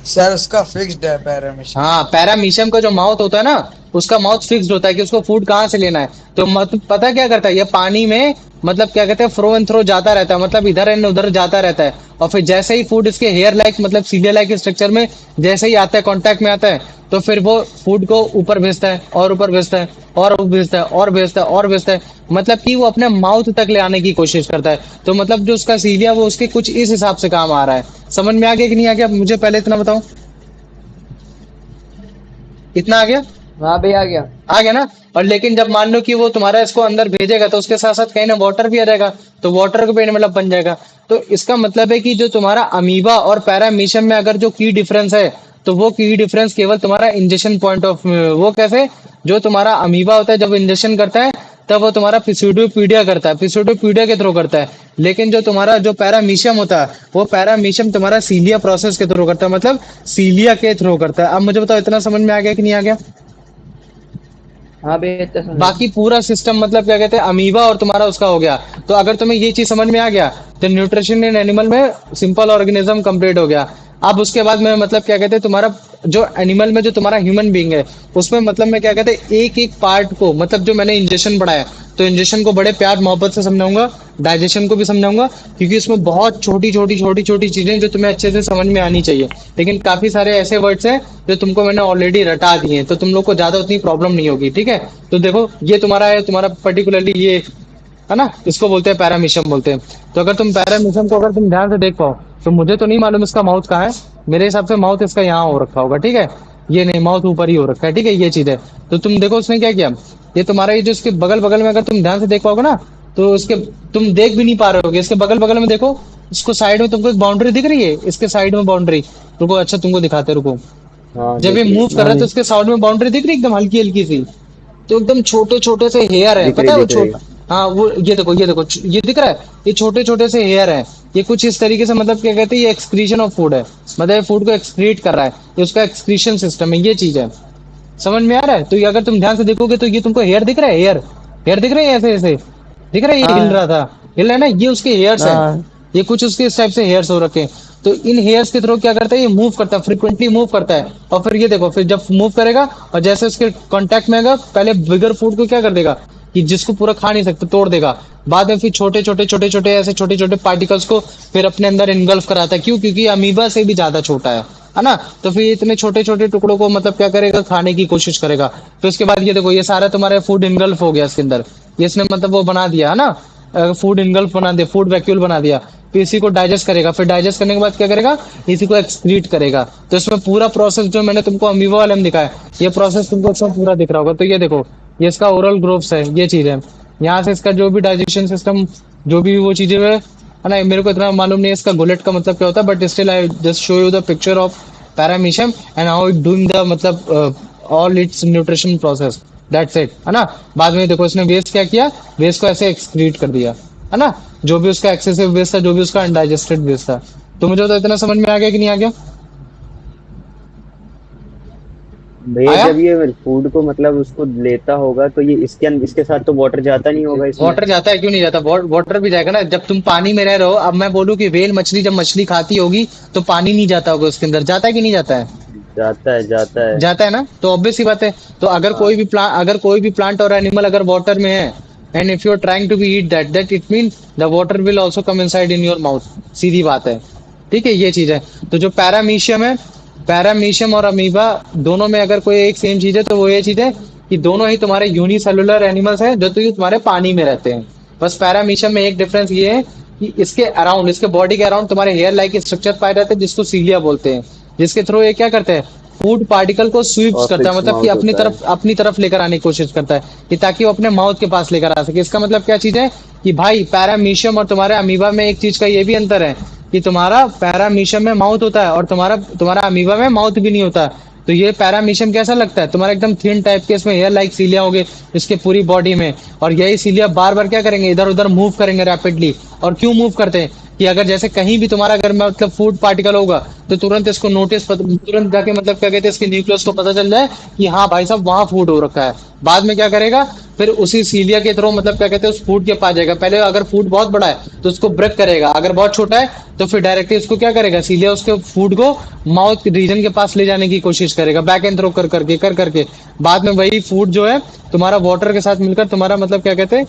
सर उसका फिक्स्ड है पैरामीशियम। हाँ, पैरामीशियम का जो माउथ होता है ना, उसका माउथ फिक्स्ड होता है कि उसको फूड कहाँ से लेना है। तो पता क्या करता है, ये पानी में मतलब क्या कहते हैं फ्रो एंड थ्रो जाता रहता है, मतलब इधर एंड उधर जाता रहता है। और फिर जैसे ही फूड इसके हेयर लाइक मतलब सीलिया लाइक स्ट्रक्चर में जैसे ही आता है, कांटेक्ट में आता है, तो फिर वो फूड को ऊपर भेजता है और ऊपर भेजता है और भेजता है और भेजता है और भेजता है। मतलब कि वो अपने माउथ तक ले आने की कोशिश करता है। तो मतलब जो उसका सीलिया वो उसके कुछ इस हिसाब से काम आ रहा है। समझ में आ गया कि नहीं आ गया, मुझे पहले इतना बताओ। इतना आ गया। हाँ भैया आ गया। आ गया ना। और लेकिन जब मान लो कि वो तुम्हारा इसको अंदर भेजेगा, तो उसके साथ साथ कहीं ना वाटर भी आ जाएगा, तो वाटर को भी मतलब बन जाएगा। तो इसका मतलब है कि जो तुम्हारा अमीबा और पैरामीशियम में अगर जो की डिफरेंस है, तो वो की डिफरेंस केवल तुम्हारा इंजेक्शन पॉइंट ऑफ, वो कैसे, जो तुम्हारा अमीबा होता है जब इंजेक्शन करता है, तब वो तुम्हारा पिस्यूडोपीडिया करता है, पिस्यूडोपीडिया के थ्रू करता है। लेकिन जो तुम्हारा जो पैरामीशियम होता है, वो पैरामीशियम तुम्हारा सीलिया प्रोसेस के थ्रू करता है, मतलब सीलिया के थ्रू करता है। अब मुझे बताओ इतना समझ में आ गया कि नहीं आ गया। हाँ भैया इतना समझ बाकी पूरा सिस्टम मतलब क्या कहते हैं अमीबा और तुम्हारा उसका हो गया। तो अगर तुम्हें ये चीज समझ में आ गया, तो न्यूट्रिशन इन एनिमल में सिंपल ऑर्गेनिज्म कंप्लीट हो गया। अब उसके बाद में मतलब क्या कहते हैं तुम्हारा जो एनिमल में जो तुम्हारा ह्यूमन बीइंग है, उसमें मतलब मैं क्या कहते हैं एक एक पार्ट को, मतलब जो मैंने इंजेक्शन पढ़ाया, तो इंजेक्शन को बड़े प्यार मोहब्बत से समझाऊंगा, डाइजेशन को भी समझाऊंगा, क्योंकि इसमें बहुत छोटी छोटी छोटी छोटी चीजें जो तुम्हें अच्छे से समझ में आनी चाहिए। लेकिन काफी सारे ऐसे वर्ड्स हैं जो तुमको मैंने ऑलरेडी रटा दिए हैं, तो तुम लोग को ज्यादा उतनी प्रॉब्लम नहीं होगी। ठीक है, तो देखो ये तुम्हारा है, तुम्हारा पर्टिकुलरली ये है ना, इसको बोलते हैं पैरामीशियम बोलते हैं। तो अगर तुम पैरामीशियम को अगर तुम ध्यान से देख पाओ, तो मुझे तो नहीं मालूम इसका माउथ कहाँ है। मेरे हिसाब से माउथ इसका यहाँ हो रखा होगा। ठीक है, ये नहीं, माउथ ऊपर ही हो रखा है। ठीक है, ये चीज है। तो तुम देखो उसने क्या किया, ये तुम्हारा ये जो इसके बगल बगल में अगर तुम ध्यान से देख पाओगे ना, तो उसके तुम देख भी नहीं पा रहे होगे, इसके बगल बगल में देखो, इसको साइड में तुमको एक बाउंड्री दिख रही है, इसके साइड में बाउंड्री। रुको, अच्छा तुमको दिखाते, रुको। हाँ जब ये देख रही मूव है। कर रहा है तो उसके साइड में बाउंड्री दिख रही है एकदम हल्की हल्की सी। तो एकदम छोटे छोटे से हेयर है, दिख पता रही है वो दिख रही। छोटा। हाँ वो ये देखो, ये देखो, ये दिख रहा है, ये छोटे छोटे से हेयर है। ये कुछ इस तरीके से मतलब क्या कहते हैं, ये एक्सक्रीशन ऑफ फूड है, मतलब ये फूड को एक्सक्रीट कर रहा है, ये उसका एक्सक्रीशन सिस्टम है, ये चीज है। समझ में आ रहा है। तो ये अगर तुम ध्यान से देखोगे तो ये तुमको हेयर दिख रहा है, हेयर हेयर दिख रहे हैं ऐसे ऐसे, दिख रहा है, ये हिल हाँ रहा था, हिल रहा है ना, ये उसके हेयर्स हैं। हाँ ये कुछ उसके इस टाइप से हेयर्स हो रखे हैं। तो इन हेयर्स के थ्रू क्या करता है, ये मूव करता है, फ्रिक्वेंटली मूव करता है। और फिर ये देखो, फिर जब मूव करेगा और जैसे उसके कांटेक्ट में आएगा, पहले बिगर फूड को क्या कर देगा कि जिसको पूरा खा नहीं सकते तोड़ देगा। बाद में फिर छोटे छोटे छोटे छोटे ऐसे छोटे छोटे पार्टिकल्स को फिर अपने अंदर इनगल्फ कराता है। क्यों? क्योंकि अमीबा से भी ज्यादा छोटा है ना। तो फिर इतने छोटे छोटे टुकड़ों को मतलब क्या करेगा, खाने की कोशिश करेगा। तो उसके बाद ये देखो, ये सारा तुम्हारा फूड इनगल्फ हो गया इसके अंदर। ये इसने मतलब वो बना दिया है ना, फूड इनगल्फ बना दिया, फूड वैक्यूल बना दिया। फिर इसी को डाइजेस्ट करेगा, फिर डाइजेस्ट करने के बाद क्या करेगा, इसी को एक्सक्रीट करेगा। तो इसमें पूरा प्रोसेस जो मैंने तुमको अमीबा वाले में दिखाया, ये प्रोसेस तुमको इसमें पूरा दिख रहा होगा। तो ये देखो, ये इसका ओरल ग्रोव्स है, ये चीज है। यहाँ से इसका जो भी डाइजेशन सिस्टम, जो भी वो चीजें है ना, मेरे को इतना मालूम नहीं है इसका गुलेट का मतलब क्या होता है, but still I just show you the picture of paramecium and how it doing the मतलब all its nutrition process, that's it, है ना। बाद में देखो इसने वेस्ट क्या किया, वेस्ट को ऐसे एक्सक्रीट कर दिया, है ना। जो भी उसका एक्सेसिव वेस्ट था, जो भी उसका अनडाइजेस्टेड वेस्ट था। तो मुझे तो इतना समझ में आ गया कि नहीं आ गया? भैया आया? जब ये फूड को मतलब उसको लेता होगा तो ये इसके साथ तो वाटर जाता नहीं होगा इसमें। वाटर जाता है, क्यों नहीं जाता, वाटर भी जाएगा ना। जब तुम पानी में रह रहे हो, अब मैं बोलूं कि व्हेल मछली जब मछली खाती होगी तो पानी नहीं जाता होगा उसके अंदर, जाता है कि नहीं जाता है? जाता है, जाता है। जाता है ना। तो ऑब्वियस सी बात है। तो अगर कोई भी प्लांट और एनिमल अगर वाटर में है, and if you are trying to be eat that it mean the water will also come inside in your mouth, सीधी बात है। ठीक है, ये चीज है। तो जो पैरामीशियम है, पैरामीशियम और अमीबा दोनों में अगर कोई एक सेम चीज है तो वो ये चीज है कि दोनों ही तुम्हारे यूनिसेलुलर एनिमल्स हैं, जो तो ये तुम्हारे पानी में रहते हैं। बस पैरामीशियम में एक डिफरेंस ये है कि इसके अराउंड, इसके बॉडी के अराउंड तुम्हारे हेयर लाइक स्ट्रक्चर पाए जाते हैं, जिसको सीलिया बोलते हैं, जिसके थ्रू ये क्या करते हैं, फूड पार्टिकल को स्वीप्स और करता है, फिक्स मतलब कि माउथ होता है। अपनी तरफ लेकर आने की कोशिश करता है, कि ताकि वो अपने माउथ के पास लेकर आ सके। इसका मतलब क्या चीज है कि भाई पैरामीशियम और तुम्हारे अमीबा में एक चीज का ये भी अंतर है कि तुम्हारा पैरामीशियम में माउथ होता है और तुम्हारा तुम्हारा अमीबा में माउथ भी नहीं होता। तो ये पैरामीशियम कैसा लगता है तुम्हारा, एकदम थिन टाइप के, इसमें हेयर लाइक सीलिया होंगे इसके पूरी बॉडी में। और यही सीलिया बार बार क्या करेंगे, इधर उधर मूव करेंगे रैपिडली। और क्यों मूव करते हैं कि अगर जैसे कहीं भी तुम्हारा अगर मतलब फूड पार्टिकल होगा तो तुरंत इसको तुरंत जाके मतलब क्या कहते हैं, इसके न्यूक्लियस को पता चल जाए कि हाँ भाई साहब वहां फूड हो रखा है। बाद में क्या करेगा, फिर उसी सीलिया के थ्रू मतलब क्या कहते हैं उस फूड के पास जाएगा। पहले अगर फूड बहुत बड़ा है तो उसको ब्रेक करेगा, अगर बहुत छोटा है तो फिर डायरेक्टली उसको क्या करेगा, सीलिया उसके फूड को माउथ रीजन के पास ले जाने की कोशिश करेगा, बैक एंड थ्रो कर करके। बाद में वही फूड जो है तुम्हारा वाटर के साथ मिलकर तुम्हारा मतलब क्या कहते हैं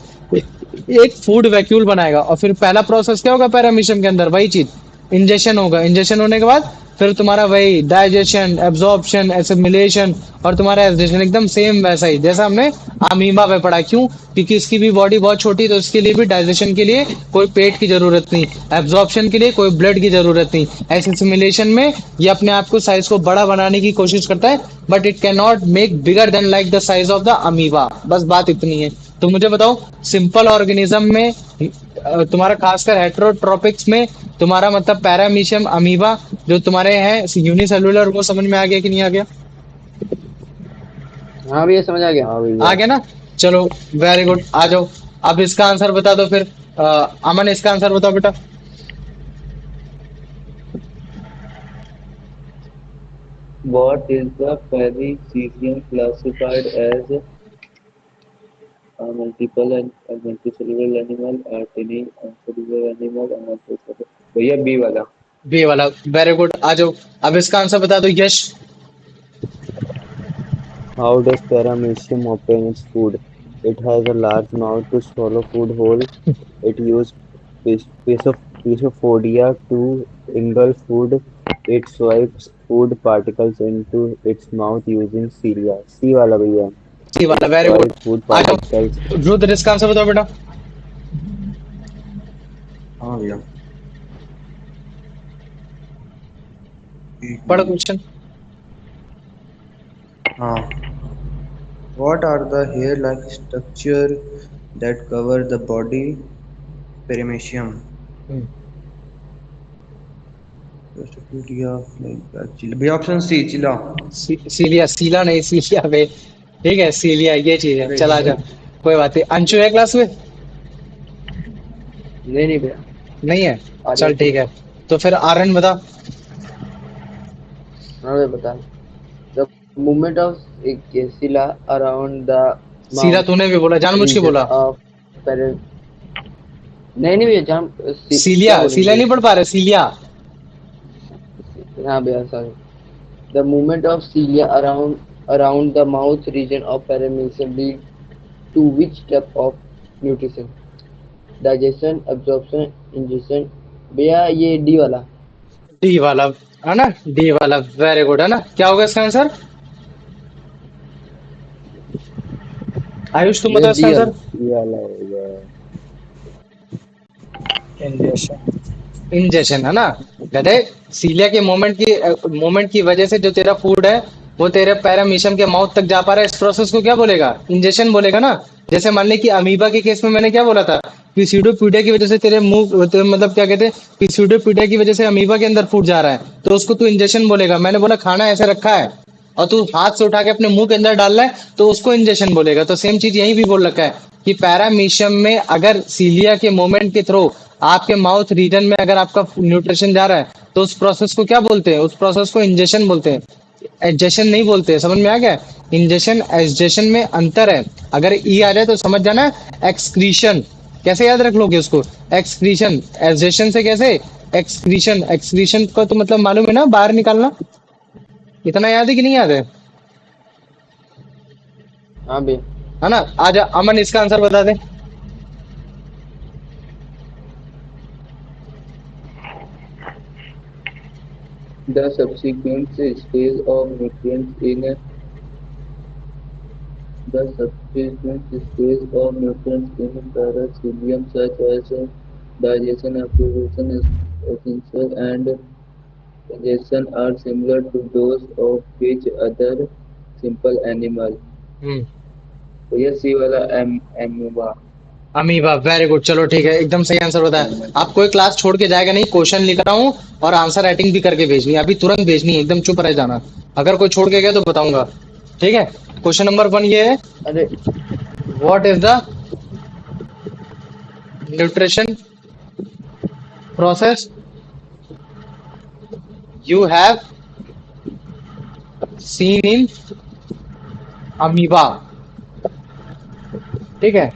एक फूड वैक्यूल बनाएगा। और फिर पहला प्रोसेस क्या होगा पैरामीशियम के अंदर, वही चीज इंजेक्शन होगा। इंजेक्शन होने के बाद फिर तुम्हारा वही डाइजेशन, एब्जॉर्प्शन, एसिमिलेशन और तुम्हारा एब्जॉर्प्शन एकदम सेम वैसा ही जैसा हमने अमीबा में पढ़ा। क्यों? क्योंकि इसकी भी बॉडी बहुत छोटी, तो इसके लिए भी डाइजेशन के लिए कोई पेट की जरूरत नहीं, एब्जॉर्प्शन के लिए कोई ब्लड की जरूरत नहीं, एसिमिलेशन में ये अपने आप को साइज को बड़ा बनाने की कोशिश करता है, but it can not make bigger than like the size of the amoeba. बस बात इतनी है। तो मुझे बताओ, सिंपल ऑर्गेनिज्म में तुम्हारा खासकर हेटेरोट्रोपिक्स में तुम्हारा मतलब पैरामीशियम, अमीबा जो तुम्हारे हैं यूनिसेलुलर, वो समझ में आ गया कि नहीं आ गया? हाँ भैया समझ आ गया। हाँ भैया। आ गया ना। चलो वेरी गुड, आ जाओ। अब इसका आंसर बता दो फिर। अमन इसका आंसर बताओ बेटा। What is the pericesium classified as a multicellular animal, a tiny cellular animal, a multicellular? भैया बी वाला। बी वाला, वेरी गुड, आ जाओ। अब इसका आंसर बता दो यश। How does paramecium obtain its food? It has a large mouth to swallow food whole. It uses Pisophodia to engulf food. It swipes food particles into its mouth using cilia. C वाला भैया। सी वाला, very good, Swipe food आ जाओ। particles. Rudra इसका answer बताओ बेटा। हाँ भैया। पढ़ क्वेश्चन। हाँ। What are the hair-like structure that cover the body? Perimecium. Osteopedia, like भैया ऑप्शन सी चिला। सीलिया, सीला नहीं, सीलिया बे। ठीक है, सीलिया ये चीज है। चला जा, कोई बात नहीं। अंशु है क्लास में? नहीं भैया। नहीं है, चल ठीक है। तो फिर आर्यन बता। हाँ भैया बता। The movement of cilia around the सीला mouth तूने भी बोला, जानबूझ के region बोला। of peri- नहीं नहीं भैया जहाँ क्या सीलिया, बोलेंगे सीलिया भैया? नहीं पढ़ पा रहे, सीलिया। हाँ भैया sorry. The movement of cilia around the mouth region of paramecium lead to which step of nutrition? Digestion, absorption, injection. भैया ये डी वाला। डी वाला, है ना, डी वाला, वेरी गुड, है ना। क्या होगा इसका आंसर? आयुष तुम भैया बताओ इसका डी वाला। आंसर। ये वाला होगा। इंजेक्शन। इंजेशन, है ना। कहते सीलिया के मोमेंट की वजह से जो तेरा फूड है वो तेरे पैरामीशियम के माउथ तक जा पा रहा है, इस प्रोसेस को क्या बोलेगा? इंजेशन बोलेगा ना। जैसे मान ले कि अमीबा के केस में मैंने क्या बोला था, पिस्यूडोपोडिया की वजह से तेरे मतलब क्या कहते हैं, पिस्यूडोपोडिया की वजह से अमीबा के अंदर फूड जा रहा है, तो उसको तू इंजेशन बोलेगा। मैंने बोला खाना ऐसे रखा है और तू हाथ से उठा के अपने मुंह के अंदर डाल रहा है, तो उसको इंजेक्शन बोलेगा। तो सेम चीज यहीं भी बोल रखा है कि पैरामीशियम में अगर सीलिया के मोमेंट के थ्रू आपके माउथ रीजन में अगर आपका न्यूट्रिशन जा रहा है, तो उस प्रोसेस को क्या बोलते हैं? उस प्रोसेस को इंजेशन बोलते हैं, एडजेशन नहीं बोलते। समझ में आ गया? इंजेशन एडजेशन में अंतर है। अगर ई आ जाए तो समझ जाना, एक्सक्रीशन। कैसे याद रख लोगे उसको? एक्सक्रीशन, एडजेशन से कैसे? एक्सक्रीशन, एक्सक्रीशन का तो मतलब मालूम है ना, बाहर निकालना। इतना याद है कि नहीं याद हाँ भैया। है ना? आज अमन इसका आंसर बता दे। The subsequent stage of nutrients in the subsequent stage of nutrients in paracilium such as digestion, absorption, ascension, and ingestion are similar to those of which other simple animal. हम्म, तो ये सी वाला एमोबा। Amoeba, very good. चलो ठीक है, एकदम सही answer बताया। आप कोई क्लास छोड़ के जाएगा नहीं, क्वेश्चन लिख रहा हूँ और आंसर राइटिंग भी करके भेजनी है, अभी तुरंत भेजनी है, एकदम चुप रह जाना। अगर कोई छोड़ के गया तो बताऊंगा, ठीक है। क्वेश्चन नंबर 1 ये है, अरे what is the nutrition process you have seen in amoeba? ठीक है,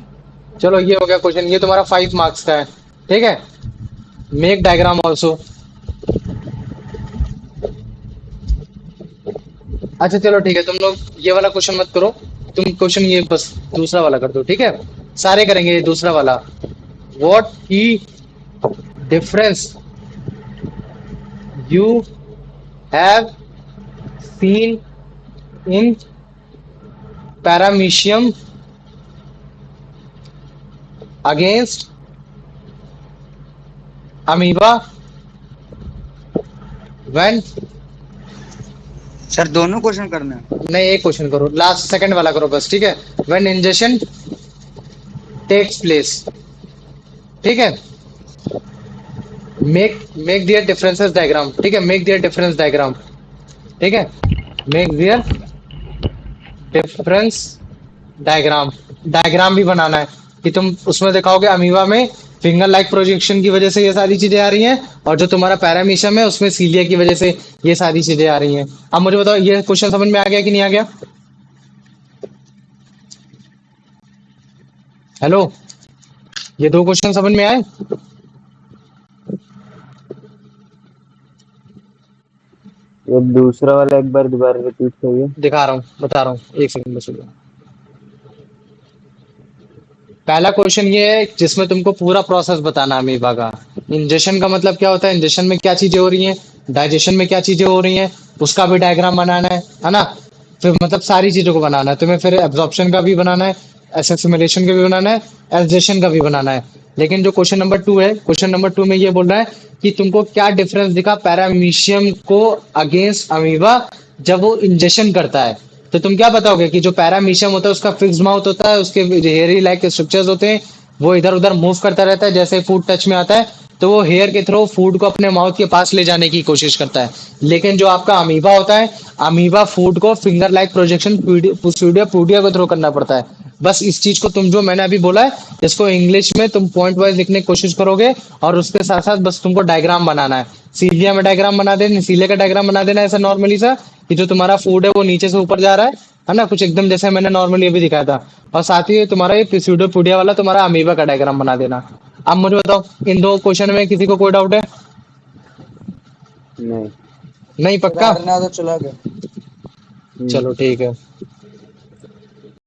चलो ये हो गया क्वेश्चन, ये तुम्हारा 5 मार्क्स का है, ठीक है। Make diagram also. अच्छा चलो ठीक है, तुम लोग ये वाला क्वेश्चन मत करो, तुम क्वेश्चन ये बस दूसरा वाला कर दो, ठीक है। सारे करेंगे ये दूसरा वाला। व्हाट की difference you have seen in paramecium against amoeba when? Sir दोनों क्वेश्चन करना है। नहीं, एक क्वेश्चन करो, लास्ट सेकंड वाला करो बस, ठीक है। व्हेन इंजेक्शन टेक्स प्लेस, ठीक है। मेक दियर डिफरेंसेस डायग्राम, ठीक है, मेक दियर डिफरेंस डायग्राम, ठीक है। Make their difference diagram, diagram भी बनाना है कि तुम उसमें दिखाओगे अमीबा में फिंगर लाइक प्रोजेक्शन की वजह से ये सारी चीजें आ रही हैं, और जो तुम्हारा पैरामीशियम है उसमें सीलिया की वजह से ये सारी चीजें आ रही हैं। अब मुझे बताओ ये क्वेश्चन समझ में आ गया कि नहीं आ गया? हेलो, ये 2 क्वेश्चन समझ में आए? ये दूसरा वाला एक बार दोबारा रिपीट करिए। दिखा रहा हूँ, बता रहा हूँ, एक सेकंड बस। पहला क्वेश्चन ये है जिसमें तुमको पूरा प्रोसेस बताना है अमीबा का। इंजेक्शन का मतलब क्या होता है, इंजेक्शन में क्या चीजें हो रही हैं, डाइजेशन में क्या चीजें हो रही हैं, उसका भी डायग्राम बनाना है ना। फिर मतलब सारी चीजों को बनाना है तुम्हें, फिर एब्जॉर्प्शन का भी बनाना है, एसिमिलेशन का भी बनाना है, एल्जेशन का भी बनाना है। लेकिन जो क्वेश्चन नंबर 2 है, क्वेश्चन नंबर 2 में ये बोल रहा है कि तुमको क्या डिफरेंस दिखा पैरामीशियम को अगेंस्ट अमीबा जब वो इंजेक्शन करता है। तो तुम क्या बताओगे कि जो पैरामीशियम होता है उसका फिक्स्ड माउथ होता है, उसके हेयरी लाइक स्ट्रक्चर्स होते हैं, वो इधर उधर मूव करता रहता है, जैसे फूड टच में आता है तो वो हेयर के थ्रू फूड को अपने माउथ के पास ले जाने की कोशिश करता है। लेकिन जो आपका अमीबा होता है, अमीबा फूड को फिंगर लाइक प्रोजेक्शन पूडिया के थ्रू करना पड़ता है। बस इस चीज को तुम जो मैंने अभी बोला है इसको इंग्लिश में तुम पॉइंट वाइज लिखने की कोशिश करोगे, और उसके साथ साथ बस तुमको डायग्राम बनाना है। सीलिया में डायग्राम बना देना, सीलिया का डायग्राम बना देना ऐसा नॉर्मली सा, कि जो तुम्हारा फूड है वो नीचे से ऊपर जा रहा है ना, कुछ एकदम जैसे मैंने नॉर्मली अभी दिखाया था। और साथ ही तुम्हारा ये पिस्यूडोपोडिया वाला तुम्हारा अमीबा का डायग्राम बना देना। अब मुझे बताओ, इन दो क्वेश्चन में किसी को कोई डाउट है? नहीं। नहीं, पक्का? हारना तो चला गया। चलो ठीक है।